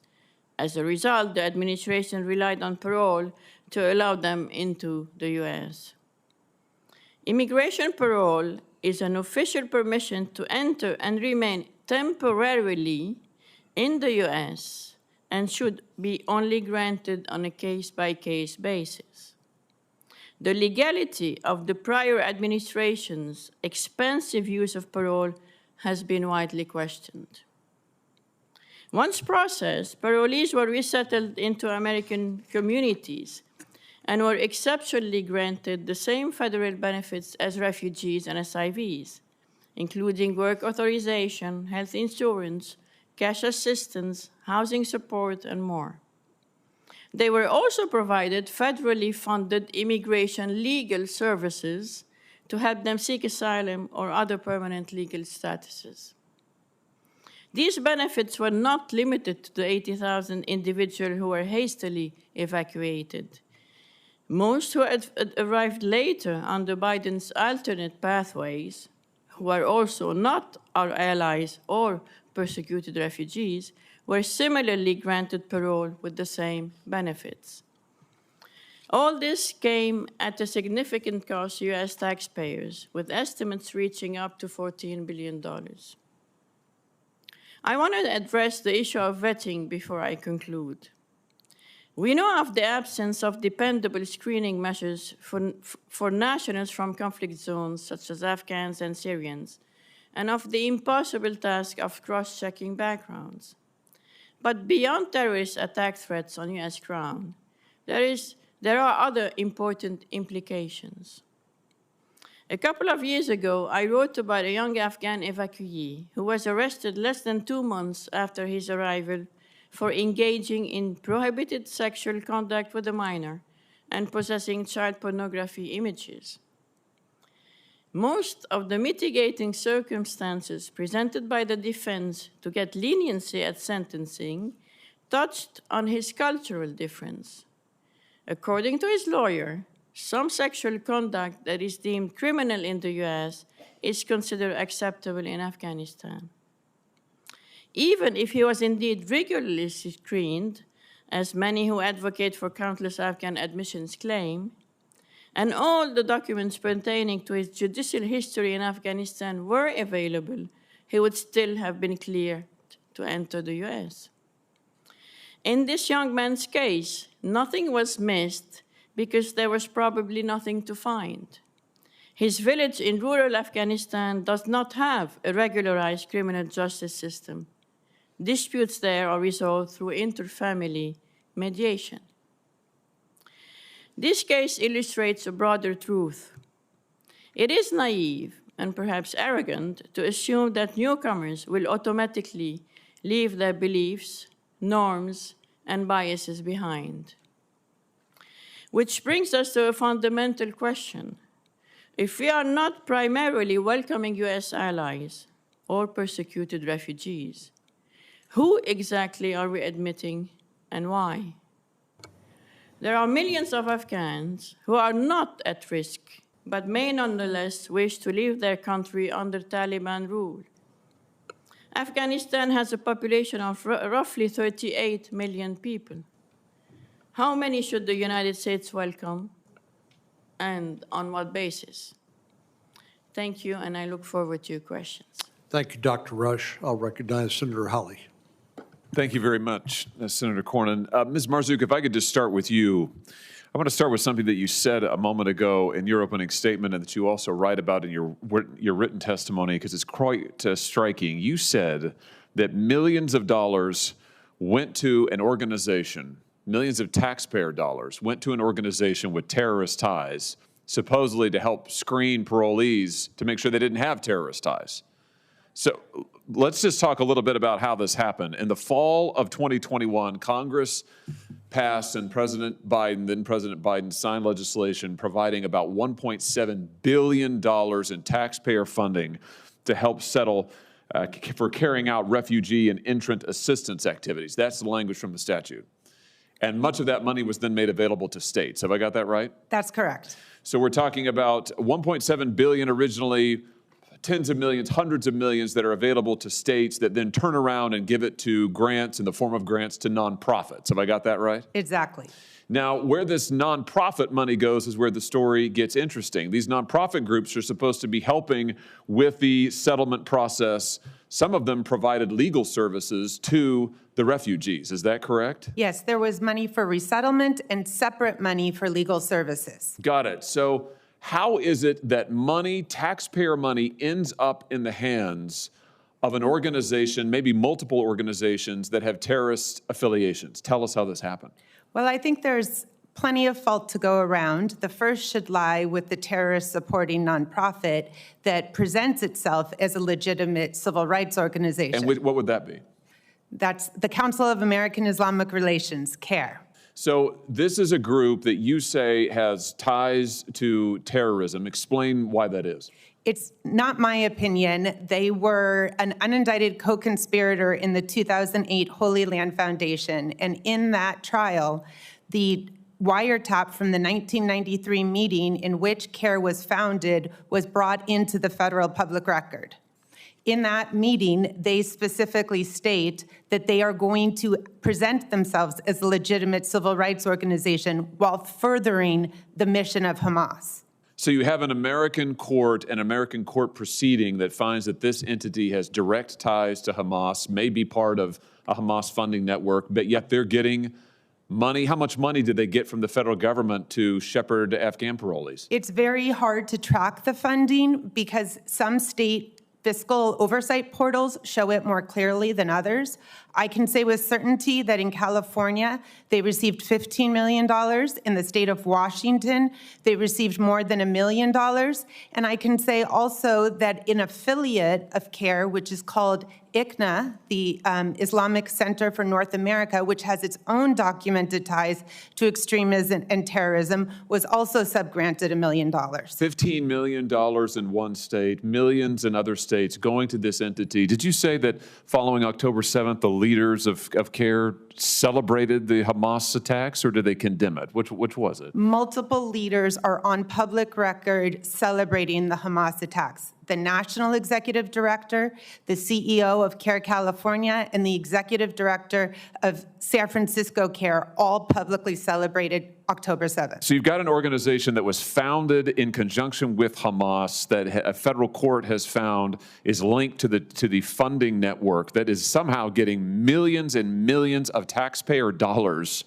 As a result, the administration relied on parole to allow them into the U.S. Immigration parole is an official permission to enter and remain temporarily in the U.S. and should be only granted on a case-by-case basis. The legality of the prior administration's expensive use of parole has been widely questioned. Once processed, parolees were resettled into American communities and were exceptionally granted the same federal benefits as refugees and SIVs, including work authorization, health insurance, cash assistance, housing support, and more. They were also provided federally funded immigration legal services to help them seek asylum or other permanent legal statuses. These benefits were not limited to the 80,000 individuals who were hastily evacuated. Most who had arrived later under Biden's alternate pathways, who are also not our allies or persecuted refugees, were similarly granted parole with the same benefits. All this came at a significant cost to U.S. taxpayers, with estimates reaching up to $14 billion. I want to address the issue of vetting before I conclude. We know of the absence of dependable screening measures for nationals from conflict zones, such as Afghans and Syrians, and of the impossible task of cross-checking backgrounds. But beyond terrorist attack threats on U.S. ground, there are other important implications. A couple of years ago, I wrote about a young Afghan evacuee who was arrested less than 2 months after his arrival for engaging in prohibited sexual contact with a minor and possessing child pornography images. Most of the mitigating circumstances presented by the defense to get leniency at sentencing touched on his cultural difference. According to his lawyer, some sexual conduct that is deemed criminal in the U.S. is considered acceptable in Afghanistan. Even if he was indeed regularly screened, as many who advocate for countless Afghan admissions claim, and all the documents pertaining to his judicial history in Afghanistan were available, he would still have been cleared to enter the U.S. In this young man's case, nothing was missed because there was probably nothing to find. His village in rural Afghanistan does not have a regularized criminal justice system. Disputes there are resolved through interfamily mediation. This case illustrates a broader truth. It is naive and perhaps arrogant to assume that newcomers will automatically leave their beliefs, norms, and biases behind. Which brings us to a fundamental question. If we are not primarily welcoming U.S. allies or persecuted refugees, who exactly are we admitting and why? There are millions of Afghans who are not at risk, but may nonetheless wish to leave their country under Taliban rule. Afghanistan has a population of roughly 38 million people. How many should the United States welcome, and on what basis? Thank you, and I look forward to your questions. Thank you, Dr. Rush. I'll recognize Senator Hawley. Thank you very much, Senator Cornyn. Ms. Marzouk, if I could just start with you. I want to start with something that you said a moment ago in your opening statement and that you also write about in your written testimony, because it's quite striking. You said that millions of dollars went to an organization, millions of taxpayer dollars went to an organization with terrorist ties, supposedly to help screen parolees to make sure they didn't have terrorist ties. So let's just talk a little bit about how this happened. In the fall of 2021, Congress passed and President Biden signed legislation providing about $1.7 billion in taxpayer funding to help settle for carrying out refugee and entrant assistance activities. That's the language from the statute. And much of that money was then made available to states. Have I got that right? That's correct. So we're talking about $1.7 billion originally, tens of millions, hundreds of millions that are available to states that then turn around and give it to grants in the form of grants to nonprofits. Have I got that right? Exactly. Now, where this nonprofit money goes is where the story gets interesting. These nonprofit groups are supposed to be helping with the settlement process. Some of them provided legal services to the refugees. Is that correct? Yes, there was money for resettlement and separate money for legal services. Got it. So how is it that money, taxpayer money, ends up in the hands of an organization, maybe multiple organizations that have terrorist affiliations? Tell us how this happened. Well, I think there's plenty of fault to go around. The first should lie with the terrorist-supporting nonprofit that presents itself as a legitimate civil rights organization. And what would that be? That's the Council of American Islamic Relations, CARE. So this is a group that you say has ties to terrorism. Explain why that is. It's not my opinion. They were an unindicted co-conspirator in the 2008 Holy Land Foundation. And in that trial, the wiretap from the 1993 meeting in which CARE was founded was brought into the federal public record. In that meeting, they specifically state that they are going to present themselves as a legitimate civil rights organization while furthering the mission of Hamas. So you have an American court proceeding that finds that this entity has direct ties to Hamas, may be part of a Hamas funding network, but yet they're getting money. How much money did they get from the federal government to shepherd Afghan parolees? It's very hard to track the funding because some state fiscal oversight portals show it more clearly than others. I can say with certainty that in California, they received $15 million. In the state of Washington, they received more than $1 million. And I can say also that an affiliate of CARE, which is called ICNA, the Islamic Center for North America, which has its own documented ties to extremism and terrorism, was also subgranted $1 million. $15 million in one state, millions in other states going to this entity. Did you say that following October 7th, the leaders of CARE celebrated the Hamas attacks, or did they condemn it? Which was it? Multiple leaders are on public record celebrating the Hamas attacks. The National Executive Director, the CEO of CARE California, and the Executive Director of San Francisco CARE all publicly celebrated October 7th. So you've got an organization that was founded in conjunction with Hamas that a federal court has found is linked to the funding network that is somehow getting millions and millions of taxpayer dollars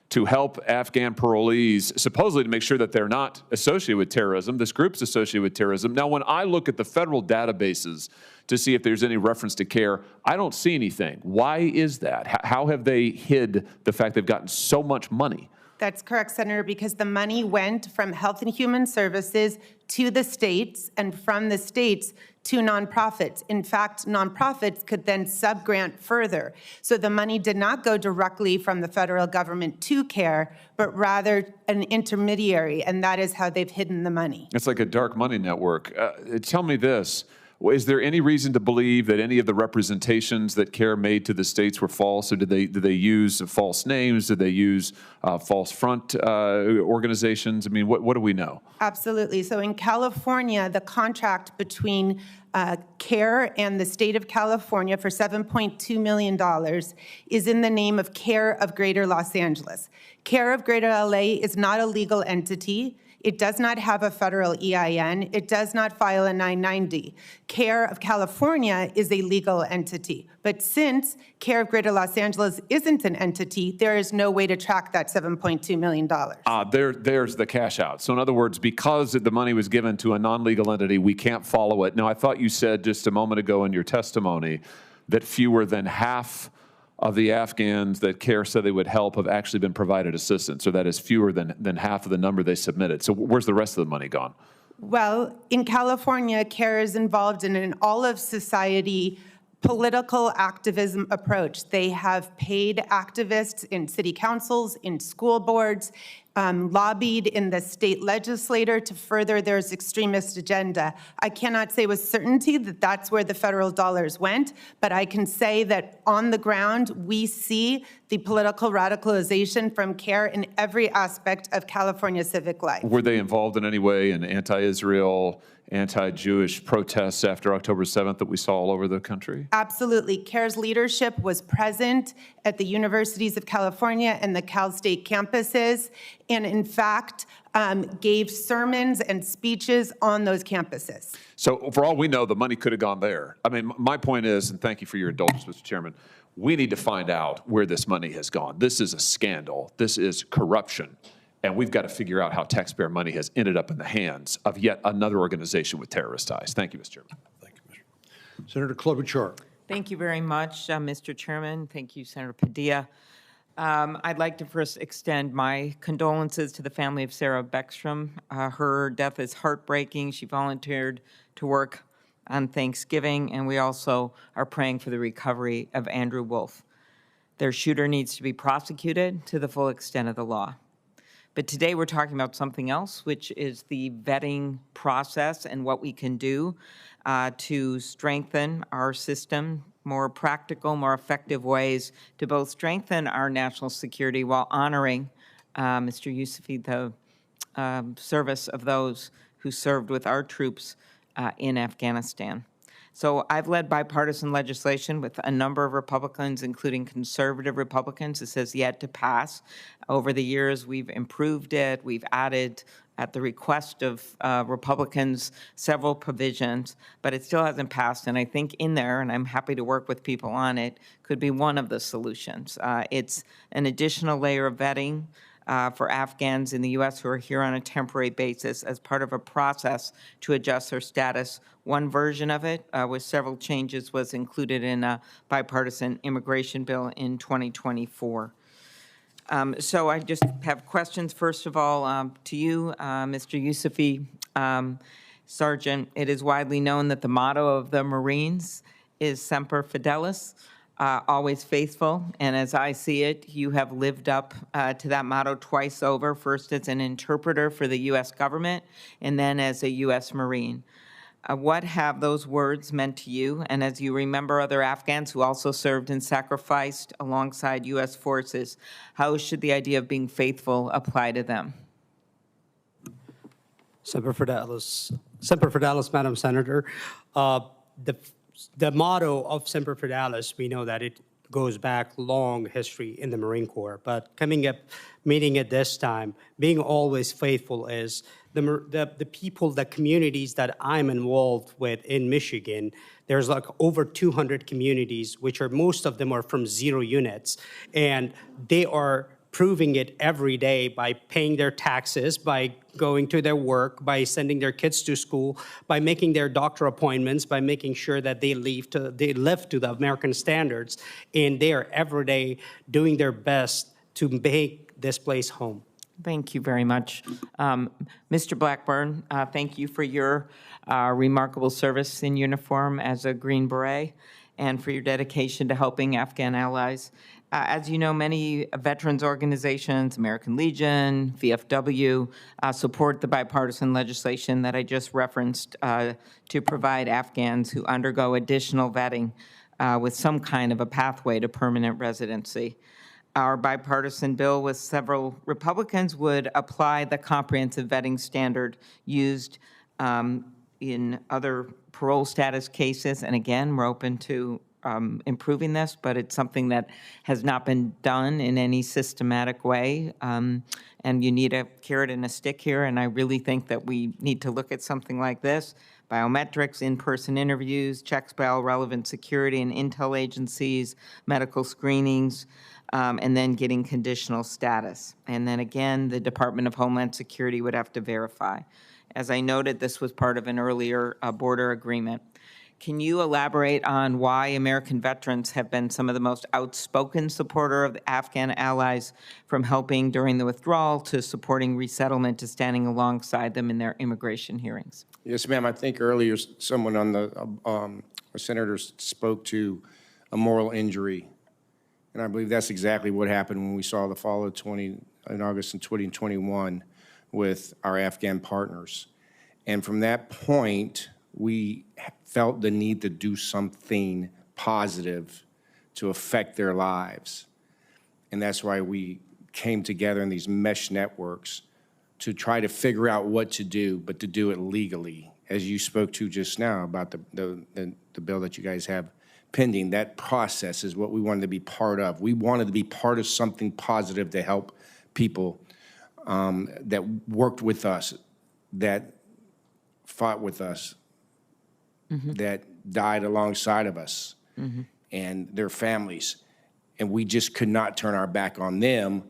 to help Afghan parolees, supposedly to make sure that they're not associated with terrorism. This group's associated with terrorism. Now, when I look at the federal databases to see if there's any reference to CARE, I don't see anything. Why is that? How have they hid the fact they've gotten so much money? That's correct, Senator, because the money went from Health and Human Services to the states and from the states to nonprofits. In fact, nonprofits could then subgrant further. So the money did not go directly from the federal government to CARE, but rather an intermediary, and that is how they've hidden the money. It's like a dark money network. Tell me this. Is there any reason to believe that any of the representations that CARE made to the states were false, or did they use false names? Did they use false front organizations? I mean, what do we know? Absolutely. So in California, the contract between CARE and the state of California for $7.2 million is in the name of CARE of Greater Los Angeles. CARE of Greater LA is not a legal entity. It does not have a federal EIN. It does not file a 990. CARE of California is a legal entity. But since CARE of Greater Los Angeles isn't an entity, there is no way to track that $7.2 million. There's the cash out. So in other words, because the money was given to a non-legal entity, we can't follow it. Now, I thought you said just a moment ago in your testimony that fewer than half of the Afghans that CARE said they would help have actually been provided assistance, so that is fewer than half of the number they submitted. So where's the rest of the money gone? Well, in California, CARE is involved in an all-of-society political activism approach. They have paid activists in city councils, in school boards, lobbied in the state legislature to further their extremist agenda. I cannot say with certainty that that's where the federal dollars went, but I can say that on the ground, we see the political radicalization from CARE in every aspect of California civic life. Were they involved in any way in anti-Israel, anti-Jewish protests after October 7th that we saw all over the country? Absolutely. CARE's leadership was present at the universities of California and the Cal State campuses, and in fact, gave sermons and speeches on those campuses. So for all we know, the money could have gone there. I mean, my point is, and thank you for your indulgence, Mr. Chairman, we need to find out where this money has gone. This is a scandal. This is corruption. And we've got to figure out how taxpayer money has ended up in the hands of yet another organization with terrorist ties. Thank you, Mr. Chairman. Thank you, Mr. Senator Klobuchar. Thank you very much, Mr. Chairman. Thank you, Senator Padilla. I'd like to first extend my condolences to the family of Sarah Beckstrom. Her death is heartbreaking. She volunteered to work on Thanksgiving, and we also are praying for the recovery of Andrew Wolf. Their shooter needs to be prosecuted to the full extent of the law. But today we're talking about something else, which is the vetting process and what we can do to strengthen our system, more practical, more effective ways to both strengthen our national security while honoring, Mr. Youssefy, the service of those who served with our troops in Afghanistan. So I've led bipartisan legislation with a number of Republicans, including conservative Republicans. This has yet to pass. Over the years, we've improved it. We've added, at the request of Republicans, several provisions, but it still hasn't passed. And I think in there, and I'm happy to work with people on it, could be one of the solutions. It's an additional layer of vetting for Afghans in the U.S. who are here on a temporary basis as part of a process to adjust their status. One version of it, with several changes, was included in a bipartisan immigration bill in 2024. So I just have questions, first of all, to you, Mr. Youssefy. Sergeant, it is widely known that the motto of the Marines is Semper Fidelis, always faithful. And as I see it, you have lived up to that motto twice over, first as an interpreter for the U.S. government and then as a U.S. Marine. What have those words meant to you? And as you remember other Afghans who also served and sacrificed alongside U.S. forces, how should the idea of being faithful apply to them? Semper Fidelis, Madam Senator. The motto of Semper Fidelis, we know that it goes back long history in the Marine Corps, but meeting at this time, being always faithful is the people, the communities that I'm involved with in Michigan. There's like over 200 communities, which are, most of them are from 0 units, and they are proving it every day by paying their taxes, by going to their work, by sending their kids to school, by making their doctor appointments, by making sure that they live to the American standards, and they are every day doing their best to make this place home. Thank you very much. Mr. Blackburn, thank you for your remarkable service in uniform as a Green Beret and for your dedication to helping Afghan allies. As you know, many veterans organizations, American Legion, VFW, support the bipartisan legislation that I just referenced to provide Afghans who undergo additional vetting with some kind of a pathway to permanent residency. Our bipartisan bill with several Republicans would apply the comprehensive vetting standard used in other parole status cases. And again, we're open to improving this, but it's something that has not been done in any systematic way. And you need a carrot and a stick here, and I really think that we need to look at something like this. Biometrics, in-person interviews, checks by all relevant security and intel agencies, medical screenings, and then getting conditional status. And then again, the Department of Homeland Security would have to verify. As I noted, this was part of an earlier border agreement. Can you elaborate on why American veterans have been some of the most outspoken supporter of the Afghan allies, from helping during the withdrawal to supporting resettlement to standing alongside them in their immigration hearings? Yes, ma'am. I think earlier someone on the a senator spoke to a moral injury, and I believe that's exactly what happened when we saw the fall of in August in 2021 with our Afghan partners. And from that point, we felt the need to do something positive to affect their lives. And that's why we came together in these mesh networks to try to figure out what to do, but to do it legally. As you spoke to just now about the bill that you guys have pending, that process is what we wanted to be part of. We wanted to be part of something positive to help people that worked with us, that fought with us, that died alongside of us, and their families. And we just could not turn our back on them,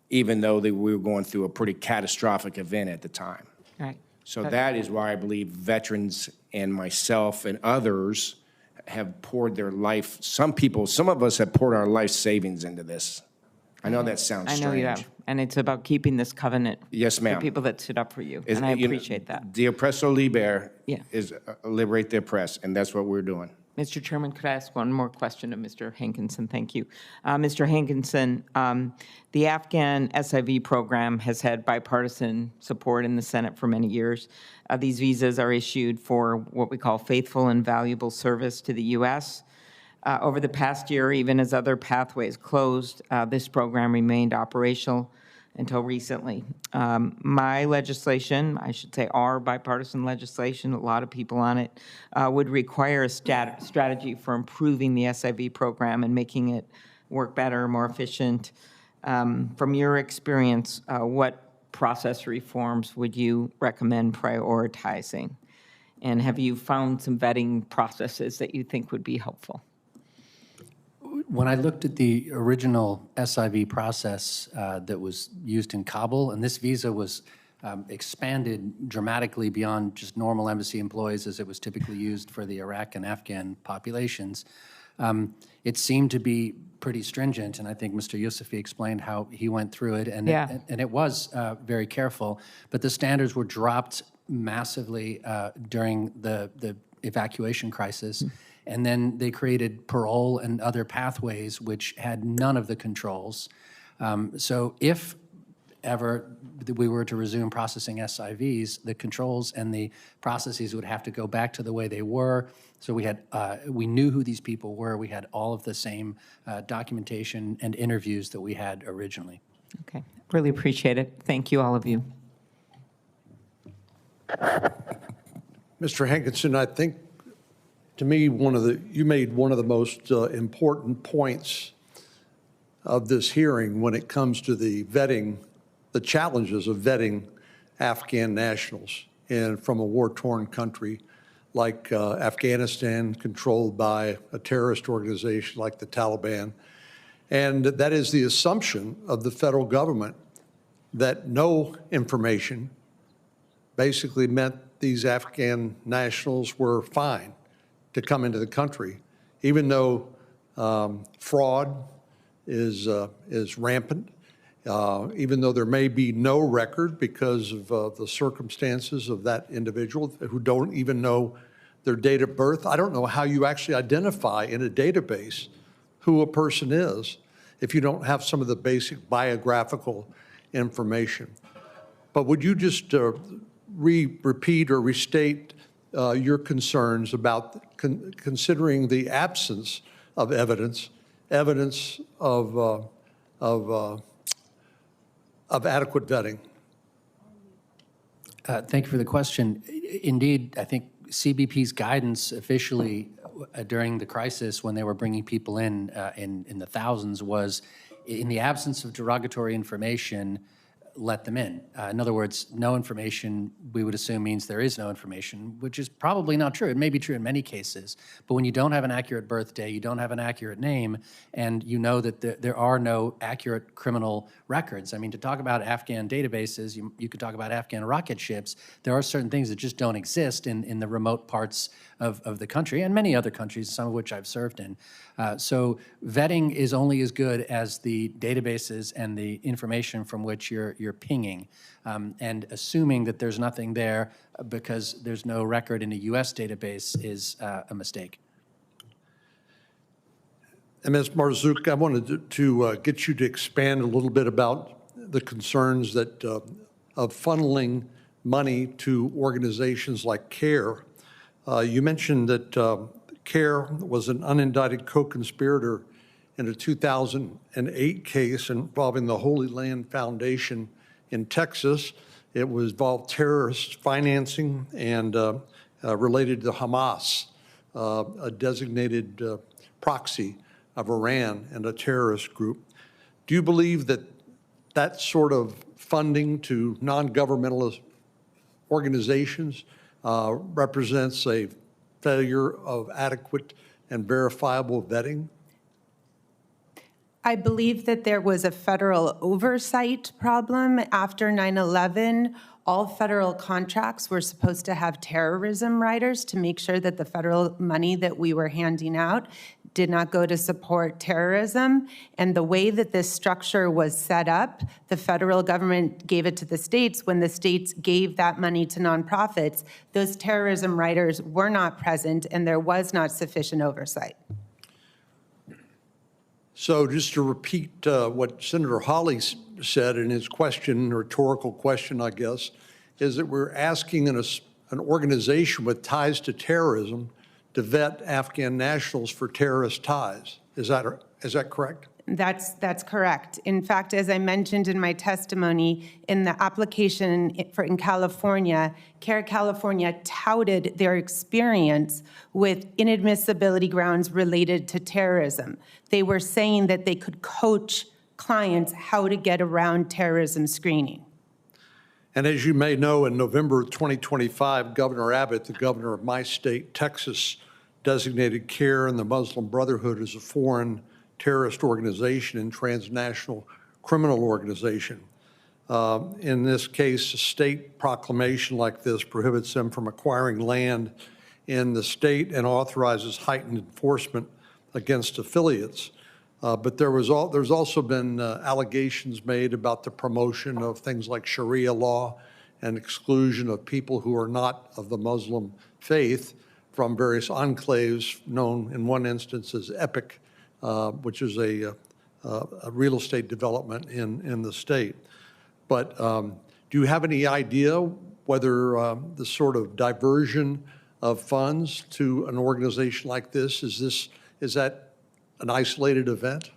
even though we were going through a pretty catastrophic event at the time. Right. So that is why I believe veterans and myself and others have poured their life, some of us have poured our life savings into this. I know that sounds strange. I know you have, and it's about keeping this covenant. Yes, ma'am. For people that stood up for you, and I appreciate that. The oppressor liber Yeah. is liberate the oppressed, and that's what we're doing. Mr. Chairman, could I ask one more question of Mr. Hankinson? Thank you. Mr. Hankinson, the Afghan SIV program has had bipartisan support in the Senate for many years. These visas are issued for what we call faithful and valuable service to the U.S. Over the past year, even as other pathways closed, this program remained operational until recently. My legislation, I should say our bipartisan legislation, a lot of people on it, would require a strategy for improving the SIV program and making it work better, more efficient. From your experience, what process reforms would you recommend prioritizing? And have you found some vetting processes that you think would be helpful? When I looked at the original SIV process that was used in Kabul, and this visa was expanded dramatically beyond just normal embassy employees as it was typically used for the Iraq and Afghan populations, it seemed to be pretty stringent, and I think Mr. Yousefi explained how he went through it, and, it was very careful, but the standards were dropped massively during the evacuation crisis. And then they created parole and other pathways which had none of the controls. So if ever we were to resume processing SIVs, the controls and the processes would have to go back to the way they were. So we knew who these people were. We had all of the same documentation and interviews that we had originally. Okay, really appreciate it. Thank you, all of you. Mr. Hankinson, I think to me, you made one of the most important points of this hearing when it comes to the challenges of vetting Afghan nationals and from a war-torn country like Afghanistan, controlled by a terrorist organization like the Taliban. And that is the assumption of the federal government that no information basically meant these Afghan nationals were fine to come into the country, even though fraud is rampant, even though there may be no record because of the circumstances of that individual who don't even know their date of birth. I don't know how you actually identify in a database who a person is if you don't have some of the basic biographical information. But would you just repeat or restate your concerns about considering the absence of evidence of adequate vetting? Thank you for the question. Indeed, I think CBP's guidance officially during the crisis when they were bringing people in the thousands was, in the absence of derogatory information, let them in. In other words, no information, we would assume, means there is no information, which is probably not true. It may be true in many cases, but when you don't have an accurate birthday, you don't have an accurate name, and you know that there are no accurate criminal records. I mean, to talk about Afghan databases, you could talk about Afghan rocket ships. There are certain things that just don't exist in the remote parts of the country, and many other countries, some of which I've served in. So vetting is only as good as the databases and the information from which you're pinging. And assuming that there's nothing there because there's no record in a U.S. database is a mistake. And Ms. Marzouk, I wanted to get you to expand a little bit about the concerns that of funneling money to organizations like CARE. You mentioned that CARE was an unindicted co-conspirator in a 2008 case involving the Holy Land Foundation in Texas. It was involved terrorist financing and related to Hamas, a designated proxy of Iran and a terrorist group. Do you believe that that sort of funding to non-governmental organizations represents a failure of adequate and verifiable vetting? I believe that there was a federal oversight problem after 9/11. All federal contracts were supposed to have terrorism riders to make sure that the federal money that we were handing out did not go to support terrorism. And the way that this structure was set up, the federal government gave it to the states. When the states gave that money to nonprofits, those terrorism riders were not present and there was not sufficient oversight. So just to repeat what Senator Hawley said in his question, rhetorical question, I guess, is that we're asking an organization with ties to terrorism to vet Afghan nationals for terrorist ties. Is that correct? That's correct. In fact, as I mentioned in my testimony, in the application in California, CARE California touted their experience with inadmissibility grounds related to terrorism. They were saying that they could coach clients how to get around terrorism screening. And as you may know, in November 2025, Governor Abbott, the governor of my state, Texas, designated CARE and the Muslim Brotherhood as a foreign terrorist organization and transnational criminal organization. In this case, a state proclamation like this prohibits them from acquiring land in the state and authorizes heightened enforcement against affiliates. But there's also been allegations made about the promotion of things like Sharia law and exclusion of people who are not of the Muslim faith from various enclaves known in one instance as EPIC, which is a real estate development in the state. But do you have any idea whether the sort of diversion of funds to an organization like this, is that an isolated event?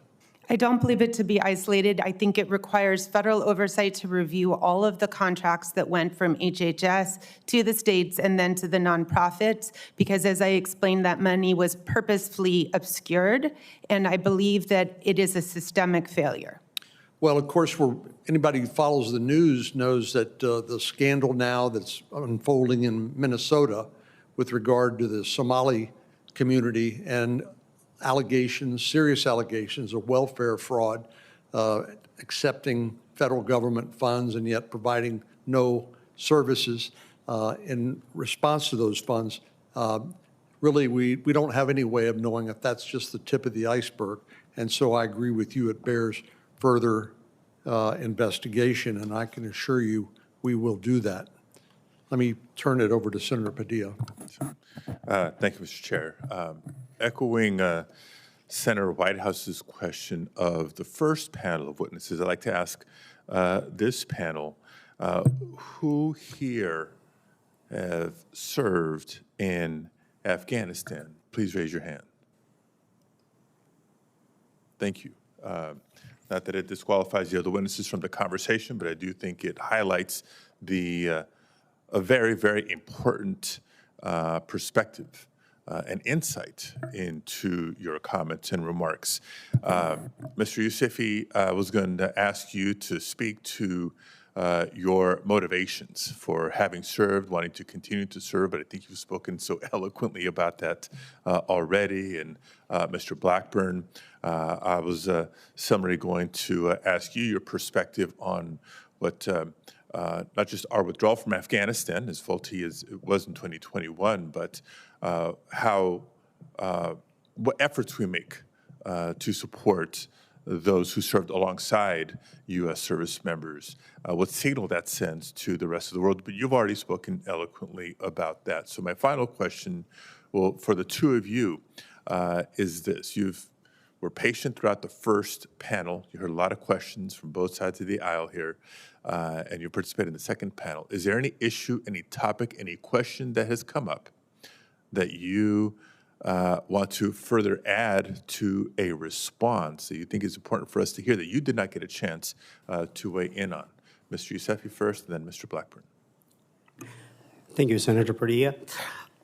I don't believe it to be isolated. I think it requires federal oversight to review all of the contracts that went from HHS to the states and then to the nonprofits, because as I explained, that money was purposefully obscured, and I believe that it is a systemic failure. Well, of course, anybody who follows the news knows that the scandal now that's unfolding in Minnesota with regard to the Somali community and serious allegations of welfare fraud, accepting federal government funds and yet providing no services in response to those funds. Really, we don't have any way of knowing if that's just the tip of the iceberg. And so I agree with you, it bears further investigation, and I can assure you we will do that. Let me turn it over to Senator Padilla. Thank you, Mr. Chair. Echoing Senator Whitehouse's question of the first panel of witnesses, I'd like to ask this panel, who here have served in Afghanistan? Please raise your hand. Thank you. Not that it disqualifies the other witnesses from the conversation, but I do think it highlights a very, very important perspective and insight into your comments and remarks. Mr. Yousefi, I was going to ask you to speak to your motivations for having served, wanting to continue to serve, but I think you've spoken so eloquently about that already. And Mr. Blackburn, I was summarily going to ask you your perspective on what not just our withdrawal from Afghanistan, as faulty as it was in 2021, but what efforts we make to support those who served alongside U.S. service members, what signal that sends to the rest of the world. But you've already spoken eloquently about that. So my final question, well, for the two of you, is this. Were patient throughout the first panel. You heard a lot of questions from both sides of the aisle here, and you participated in the second panel. Is there any issue, any topic, any question that has come up that you want to further add to a response that you think is important for us to hear that you did not get a chance to weigh in on? Mr. Yousefi first, and then Mr. Blackburn. Thank you, Senator Padilla.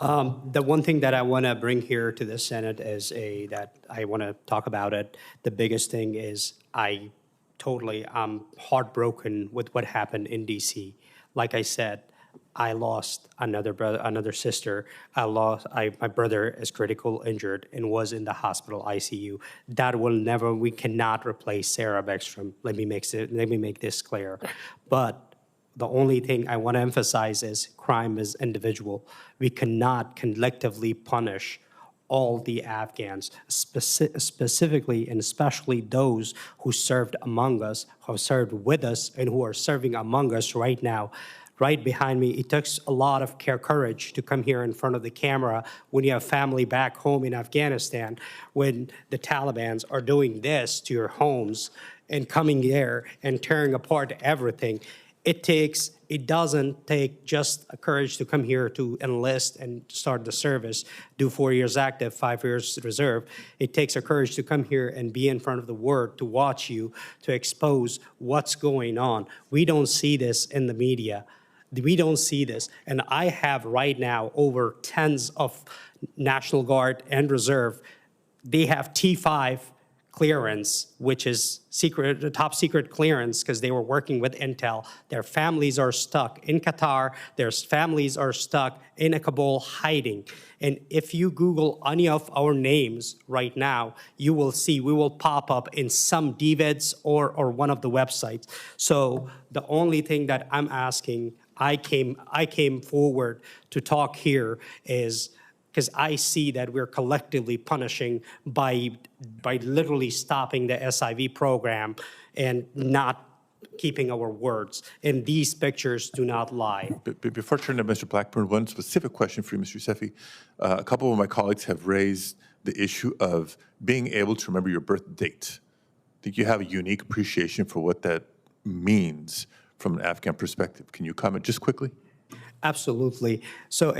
The one thing that I want to bring here to the Senate is that I want to talk about it. The biggest thing is I'm heartbroken with what happened in D.C. Like I said, I lost another sister. My brother is critical injured and was in the hospital ICU. We cannot replace Sarah Beckstrom. Let me make this clear. But the only thing I want to emphasize is crime is individual. We cannot collectively punish all the Afghans, specifically and especially those who served among us, who served with us, and who are serving among us right now. Right behind me, it takes a lot of courage to come here in front of the camera when you have family back home in Afghanistan, when the Taliban are doing this to your homes and coming there and tearing apart everything. It doesn't take just a courage to come here to enlist and start the service, do 4 years active, 5 years reserve. It takes a courage to come here and be in front of the world, to watch you, to expose what's going on. We don't see this in the media. We don't see this. And I have right now over tens of National Guard and Reserve. They have T5 clearance, which is top secret clearance because they were working with Intel. Their families are stuck in Qatar. Their families are stuck in Kabul hiding. And if you Google any of our names right now, you will see we will pop up in some DVIDs or one of the websites. So the only thing that I'm asking, I came forward to talk here is because I see that we're collectively punishing by literally stopping the SIV program and not keeping our words. And these pictures do not lie. Before turning to Mr. Blackburn, one specific question for you, Mr. Yousefi. A couple of my colleagues have raised the issue of being able to remember your birth date. I think you have a unique appreciation for what that means from an Afghan perspective. Can you comment just quickly? Absolutely. So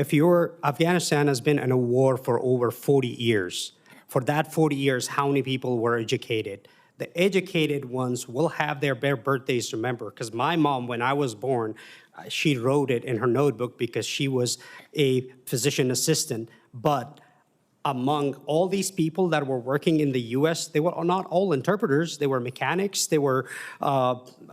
Afghanistan has been in a war for over 40 years. For that 40 years, how many people were educated? The educated ones will have their birthdays remembered. Because my mom, when I was born, she wrote it in her notebook because she was a physician assistant. But among all these people that were working in the U.S., they were not all interpreters. They were mechanics. They were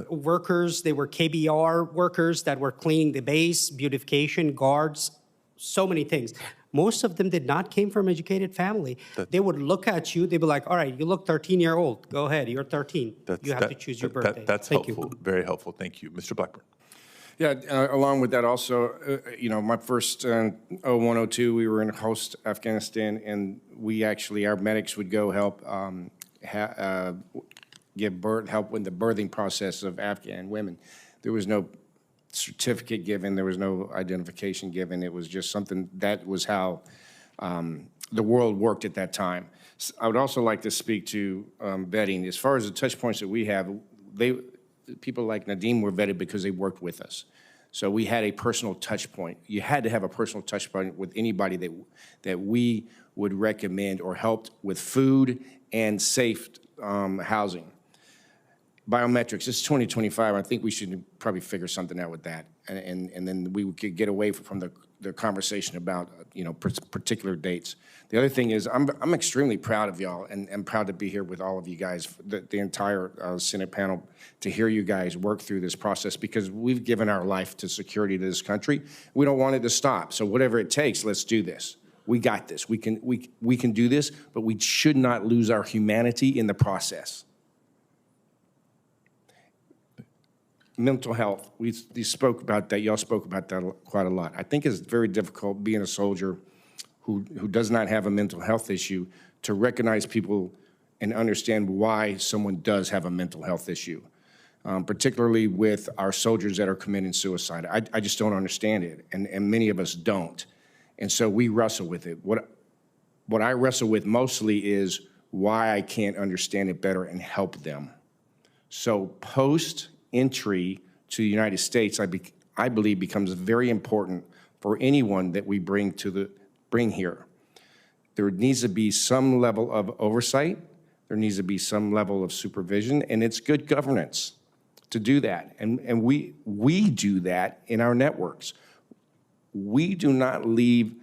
workers. They were KBR workers that were cleaning the base, beautification, guards, so many things. Most of them did not came from educated family. They would look at you. They'd be like, all right, you look 13-year-old. Go ahead. You're 13. You have to choose your birthday. That's Thank helpful. you. Very helpful. Thank you. Mr. Blackburn. Yeah, along with that also, my first 0102, we were in host Afghanistan, and our medics would go help help with the birthing process of Afghan women. There was no certificate given, there was no identification given. It was just something that was how the world worked at that time. So I would also like to speak to vetting. As far as the touch points that we have, people like Nadim were vetted because they worked with us. So we had a personal touch point. You had to have a personal touch point with anybody that we would recommend or helped with food and safe housing. Biometrics, it's 2025. I think we should probably figure something out with that. And then we could get away from the conversation about, particular dates. The other thing is I'm extremely proud of y'all and proud to be here with all of you guys, the entire Senate panel, to hear you guys work through this process because we've given our life to security to this country. We don't want it to stop. So whatever it takes, let's do this. We got this. We can do this, but we should not lose our humanity in the process. Mental health, we spoke about that. Y'all spoke about that quite a lot. I think it's very difficult being a soldier who does not have a mental health issue to recognize people and understand why someone does have a mental health issue, particularly with our soldiers that are committing suicide. I just don't understand it, and many of us don't. And so we wrestle with it. What I wrestle with mostly is why I can't understand it better and help them. So post-entry to the United States, I believe becomes very important for anyone that we bring here. there needs to be some level of oversight. There needs to be some level of supervision, and it's good governance to do that. And we do that in our networks. We do not leave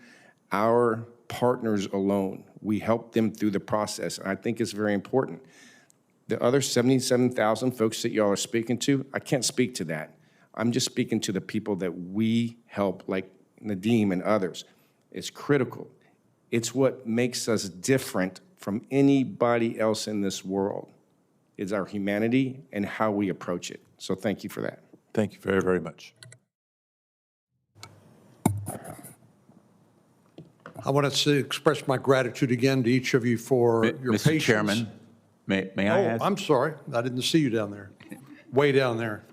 our partners alone. We help them through the process, and I think it's very important. The other 77,000 folks that y'all are speaking to, I can't speak to that. I'm just speaking to the people that we help, like Nadeem and others. It's critical. It's what makes us different from anybody else in this world, is our humanity and how we approach it. So thank you for that. Thank you very, very much. I want to express my gratitude again to each of you for your Mr. patience. Chairman, may I ask? I'm sorry. I didn't see you down there. Way down there.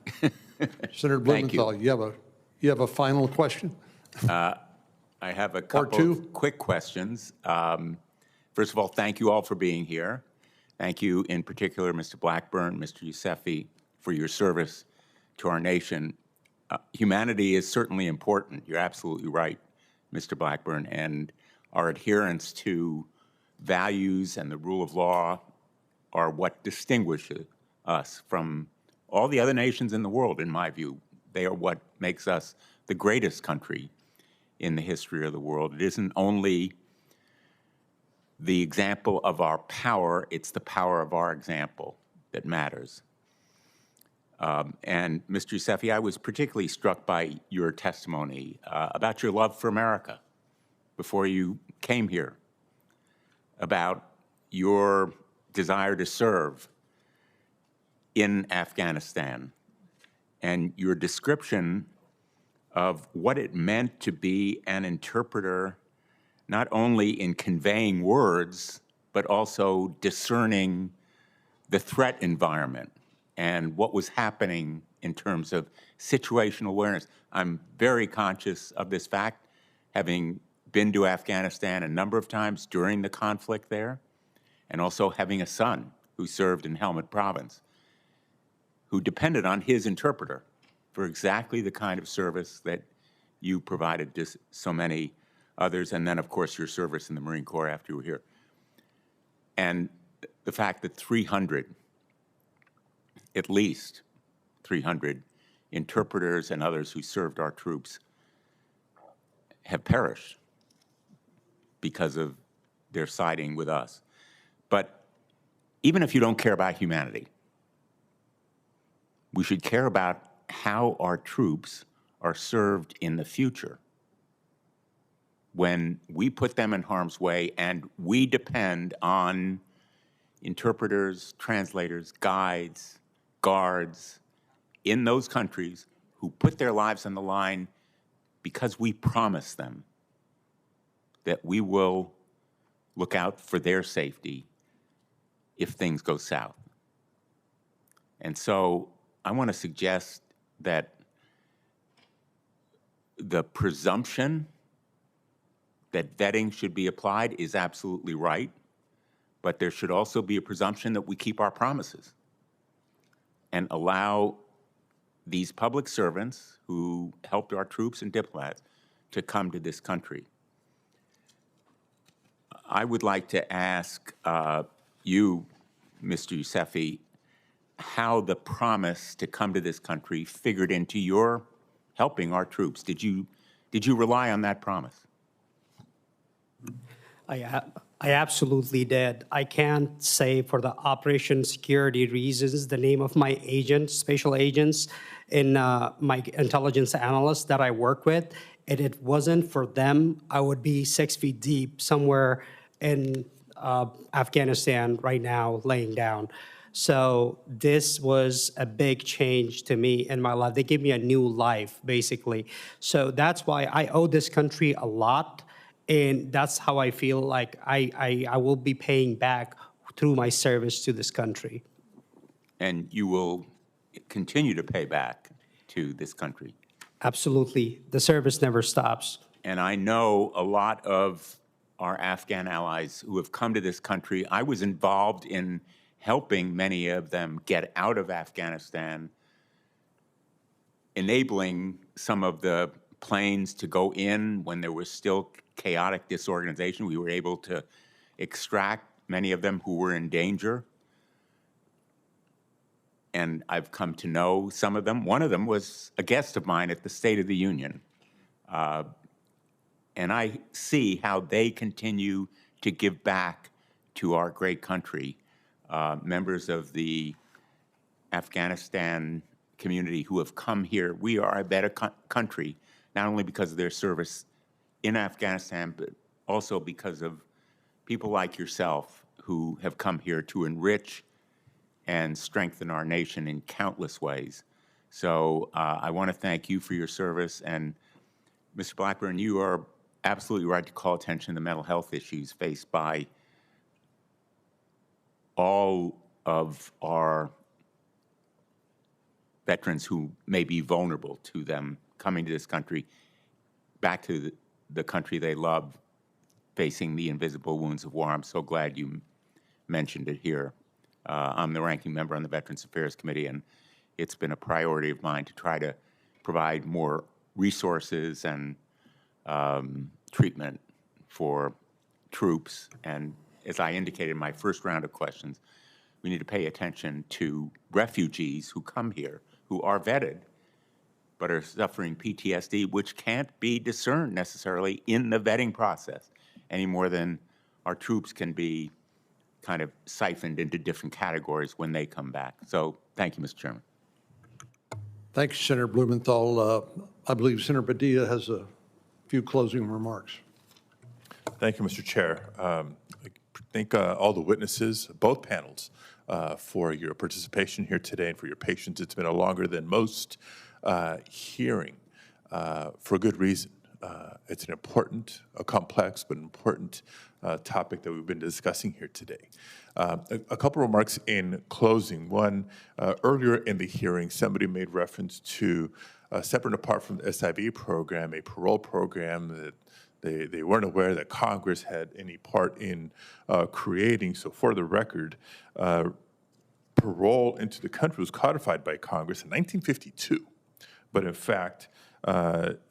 Senator Thank you. Blumenthal, you have a final question? I have a couple of quick questions. First of all, thank you all for being here. Thank you in particular, Mr. Blackburn, Mr. Yousefi, for your service to our nation. Humanity is certainly important. You're absolutely right, Mr. Blackburn, and our adherence to values and the rule of law are what distinguishes us from all the other nations in the world, in my view. They are what makes us the greatest country in the history of the world. It isn't only the example of our power, it's the power of our example that matters. And Mr. Yousefi, I was particularly struck by your testimony about your love for America before you came here, about your desire to serve in Afghanistan, and your description of what it meant to be an interpreter, not only in conveying words, but also discerning the threat environment and what was happening in terms of situational awareness. I'm very conscious of this fact, having been to Afghanistan a number of times during the conflict there, and also having a son who served in Helmand Province, who depended on his interpreter for exactly the kind of service that you provided to so many others, and then, of course, your service in the Marine Corps after you were here. And the fact that 300, at least 300 interpreters and others who served our troops have perished because of their siding with us. But even if you don't care about humanity, we should care about how our troops are served in the future when we put them in harm's way and we depend on interpreters, translators, guides, guards in those countries who put their lives on the line because we promise them that we will look out for their safety if things go south. And so I want to suggest that the presumption that vetting should be applied is absolutely right, but there should also be a presumption that we keep our promises and allow these public servants who helped our troops and diplomats to come to this country. I would like to ask you, Mr. Yousefi, how the promise to come to this country figured into your helping our troops. Did you rely on that promise? I absolutely did. I can't say for the operation security reasons the name of my agents, special agents, and my intelligence analysts that I work with. And it wasn't for them, I would be 6 feet deep somewhere in Afghanistan right now, laying down. So this was a big change to me in my life. They gave me a new life, basically. So that's why I owe this country a lot. And that's how I feel like I will be paying back through my service to this country. And you will continue to pay back to this country? Absolutely. The service never stops. And I know a lot of our Afghan allies who have come to this country. I was involved in helping many of them get out of Afghanistan, enabling some of the planes to go in when there were still chaotic disorganization. We were able to extract many of them who were in danger. And I've come to know some of them. One of them was a guest of mine at the State of the Union. And I see how they continue to give back to our great country. Members of the Afghanistan community who have come here, we are a better country, not only because of their service in Afghanistan, but also because of people like yourself who have come here to enrich and strengthen our nation in countless ways. So I want to thank you for your service. And Mr. Blackburn, you are absolutely right to call attention to the mental health issues faced by all of our veterans who may be vulnerable to them coming to this country, back to the country they love, facing the invisible wounds of war. I'm so glad you mentioned it here. I'm the ranking member on the Veterans Affairs Committee, and it's been a priority of mine to try to provide more resources and treatment for troops. And as I indicated in my first round of questions, we need to pay attention to refugees who come here, who are vetted, but are suffering PTSD, which can't be discerned necessarily in the vetting process any more than our troops can be kind of siphoned into different categories when they come back. So thank you, Mr. Chairman. Thank you, Senator Blumenthal. I believe Senator Padilla has a few closing remarks. Thank you, Mr. Chair. I thank all the witnesses, both panels, for your participation here today and for your patience. It's been a longer than most hearing for good reason. It's an important, a complex, but important topic that we've been discussing here today. A couple remarks in closing. One, earlier in the hearing, somebody made reference to, separate and apart from the SIV program, a parole program that they weren't aware that Congress had any part in creating. So for the record, parole into the country was codified by Congress in 1952. But in fact,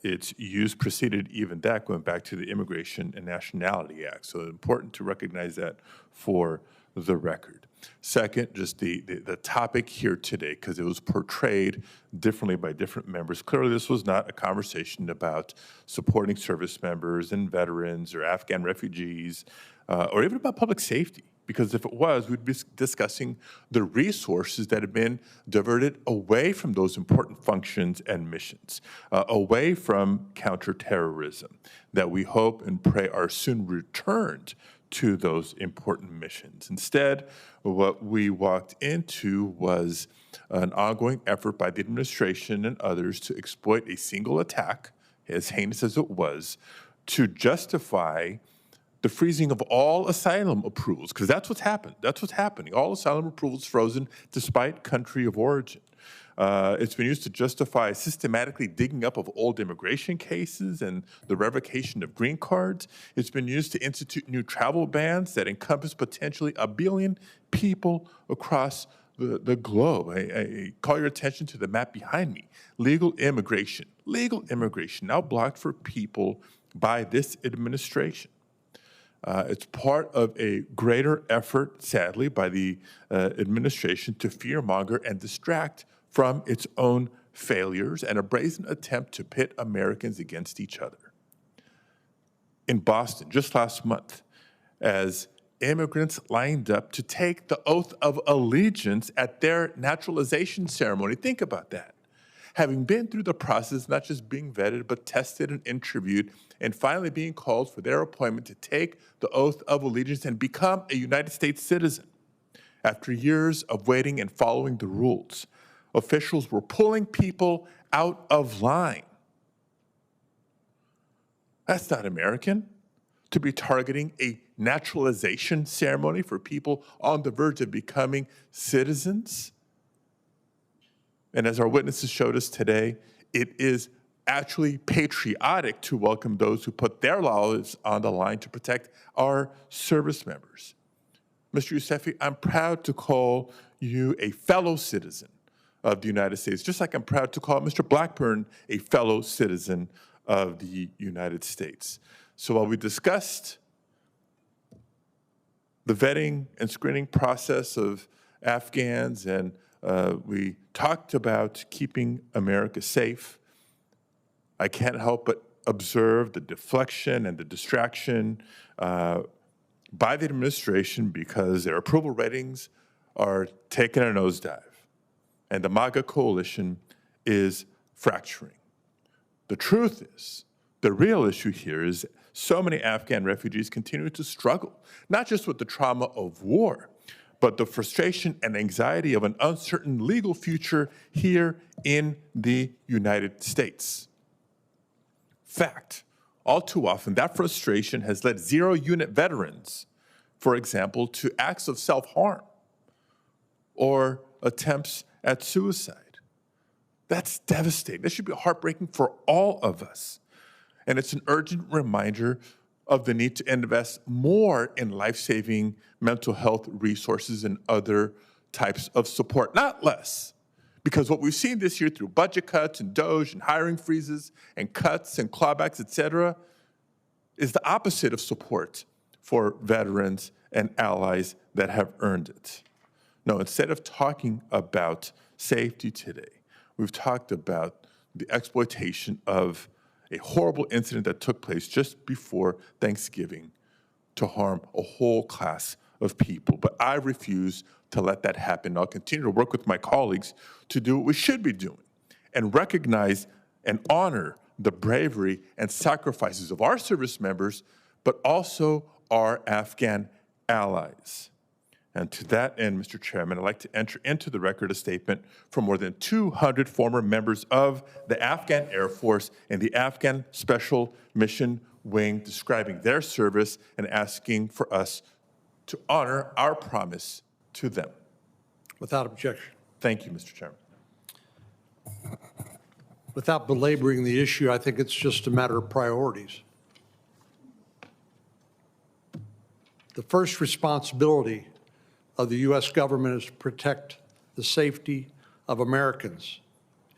its use preceded even that, going back to the Immigration and Nationality Act. So it's important to recognize that for the record. Second, just the topic here today, because it was portrayed differently by different members. Clearly, this was not a conversation about supporting service members and veterans or Afghan refugees, or even about public safety. Because if it was, we'd be discussing the resources that have been diverted away from those important functions and missions, away from counterterrorism, that we hope and pray are soon returned to those important missions. Instead, what we walked into was an ongoing effort by the administration and others to exploit a single attack, as heinous as it was, to justify the freezing of all asylum approvals, because that's what's happened. That's what's happening. All asylum approvals frozen despite country of origin. It's been used to justify systematically digging up of old immigration cases and the revocation of green cards. It's been used to institute new travel bans that encompass potentially 1 billion people across the globe. I call your attention to the map behind me. Legal immigration now blocked for people by this administration. It's part of a greater effort, sadly, by the administration to fearmonger and distract from its own failures and a brazen attempt to pit Americans against each other. In Boston, just last month, as immigrants lined up to take the oath of allegiance at their naturalization ceremony, think about that. Having been through the process, not just being vetted, but tested and interviewed, and finally being called for their appointment to take the oath of allegiance and become a United States citizen. After years of waiting and following the rules, officials were pulling people out of line. That's not American, to be targeting a naturalization ceremony for people on the verge of becoming citizens. And as our witnesses showed us today, it is actually patriotic to welcome those who put their lives on the line to protect our service members. Mr. Yousefi, I'm proud to call you a fellow citizen of the United States, just like I'm proud to call Mr. Blackburn a fellow citizen of the United States. So while we discussed the vetting and screening process of Afghans, and we talked about keeping America safe, I can't help but observe the deflection and the distraction by the administration because their approval ratings are taking a nosedive, and the MAGA coalition is fracturing. The truth is, the real issue here is so many Afghan refugees continue to struggle, not just with the trauma of war, but the frustration and anxiety of an uncertain legal future here in the United States. Fact, all too often, that frustration has led zero-unit veterans, for example, to acts of self-harm or attempts at suicide. That's devastating. That should be heartbreaking for all of us. And it's an urgent reminder of the need to invest more in life-saving mental health resources and other types of support, not less. Because what we've seen this year through budget cuts and DOGE and hiring freezes and cuts and clawbacks, et cetera, is the opposite of support for veterans and allies that have earned it. No, instead of talking about safety today, we've talked about the exploitation of a horrible incident that took place just before Thanksgiving to harm a whole class of people. But I refuse to let that happen. I'll continue to work with my colleagues to do what we should be doing and recognize and honor the bravery and sacrifices of our service members, but also our Afghan allies. And to that end, Mr. Chairman, I'd like to enter into the record a statement from more than 200 former members of the Afghan Air Force and the Afghan Special Mission Wing describing their service and asking for us to honor our promise to them. Without objection. Thank you, Mr. Chairman. Without belaboring the issue, I think it's just a matter of priorities. The first responsibility of the U.S. government is to protect the safety of Americans.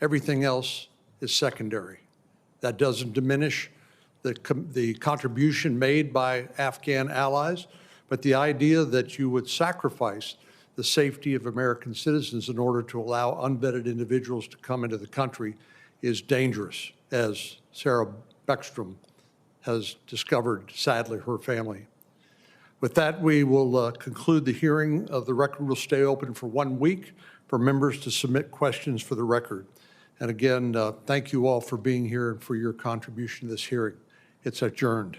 Everything else is secondary. That doesn't diminish the contribution made by Afghan allies, but the idea that you would sacrifice the safety of American citizens in order to allow unvetted individuals to come into the country is dangerous, as Sarah Beckstrom has discovered, sadly, her family. With that, we will conclude the hearing. The record will stay open for 1 week for members to submit questions for the record. And again, thank you all for being here and for your contribution to this hearing. It's adjourned.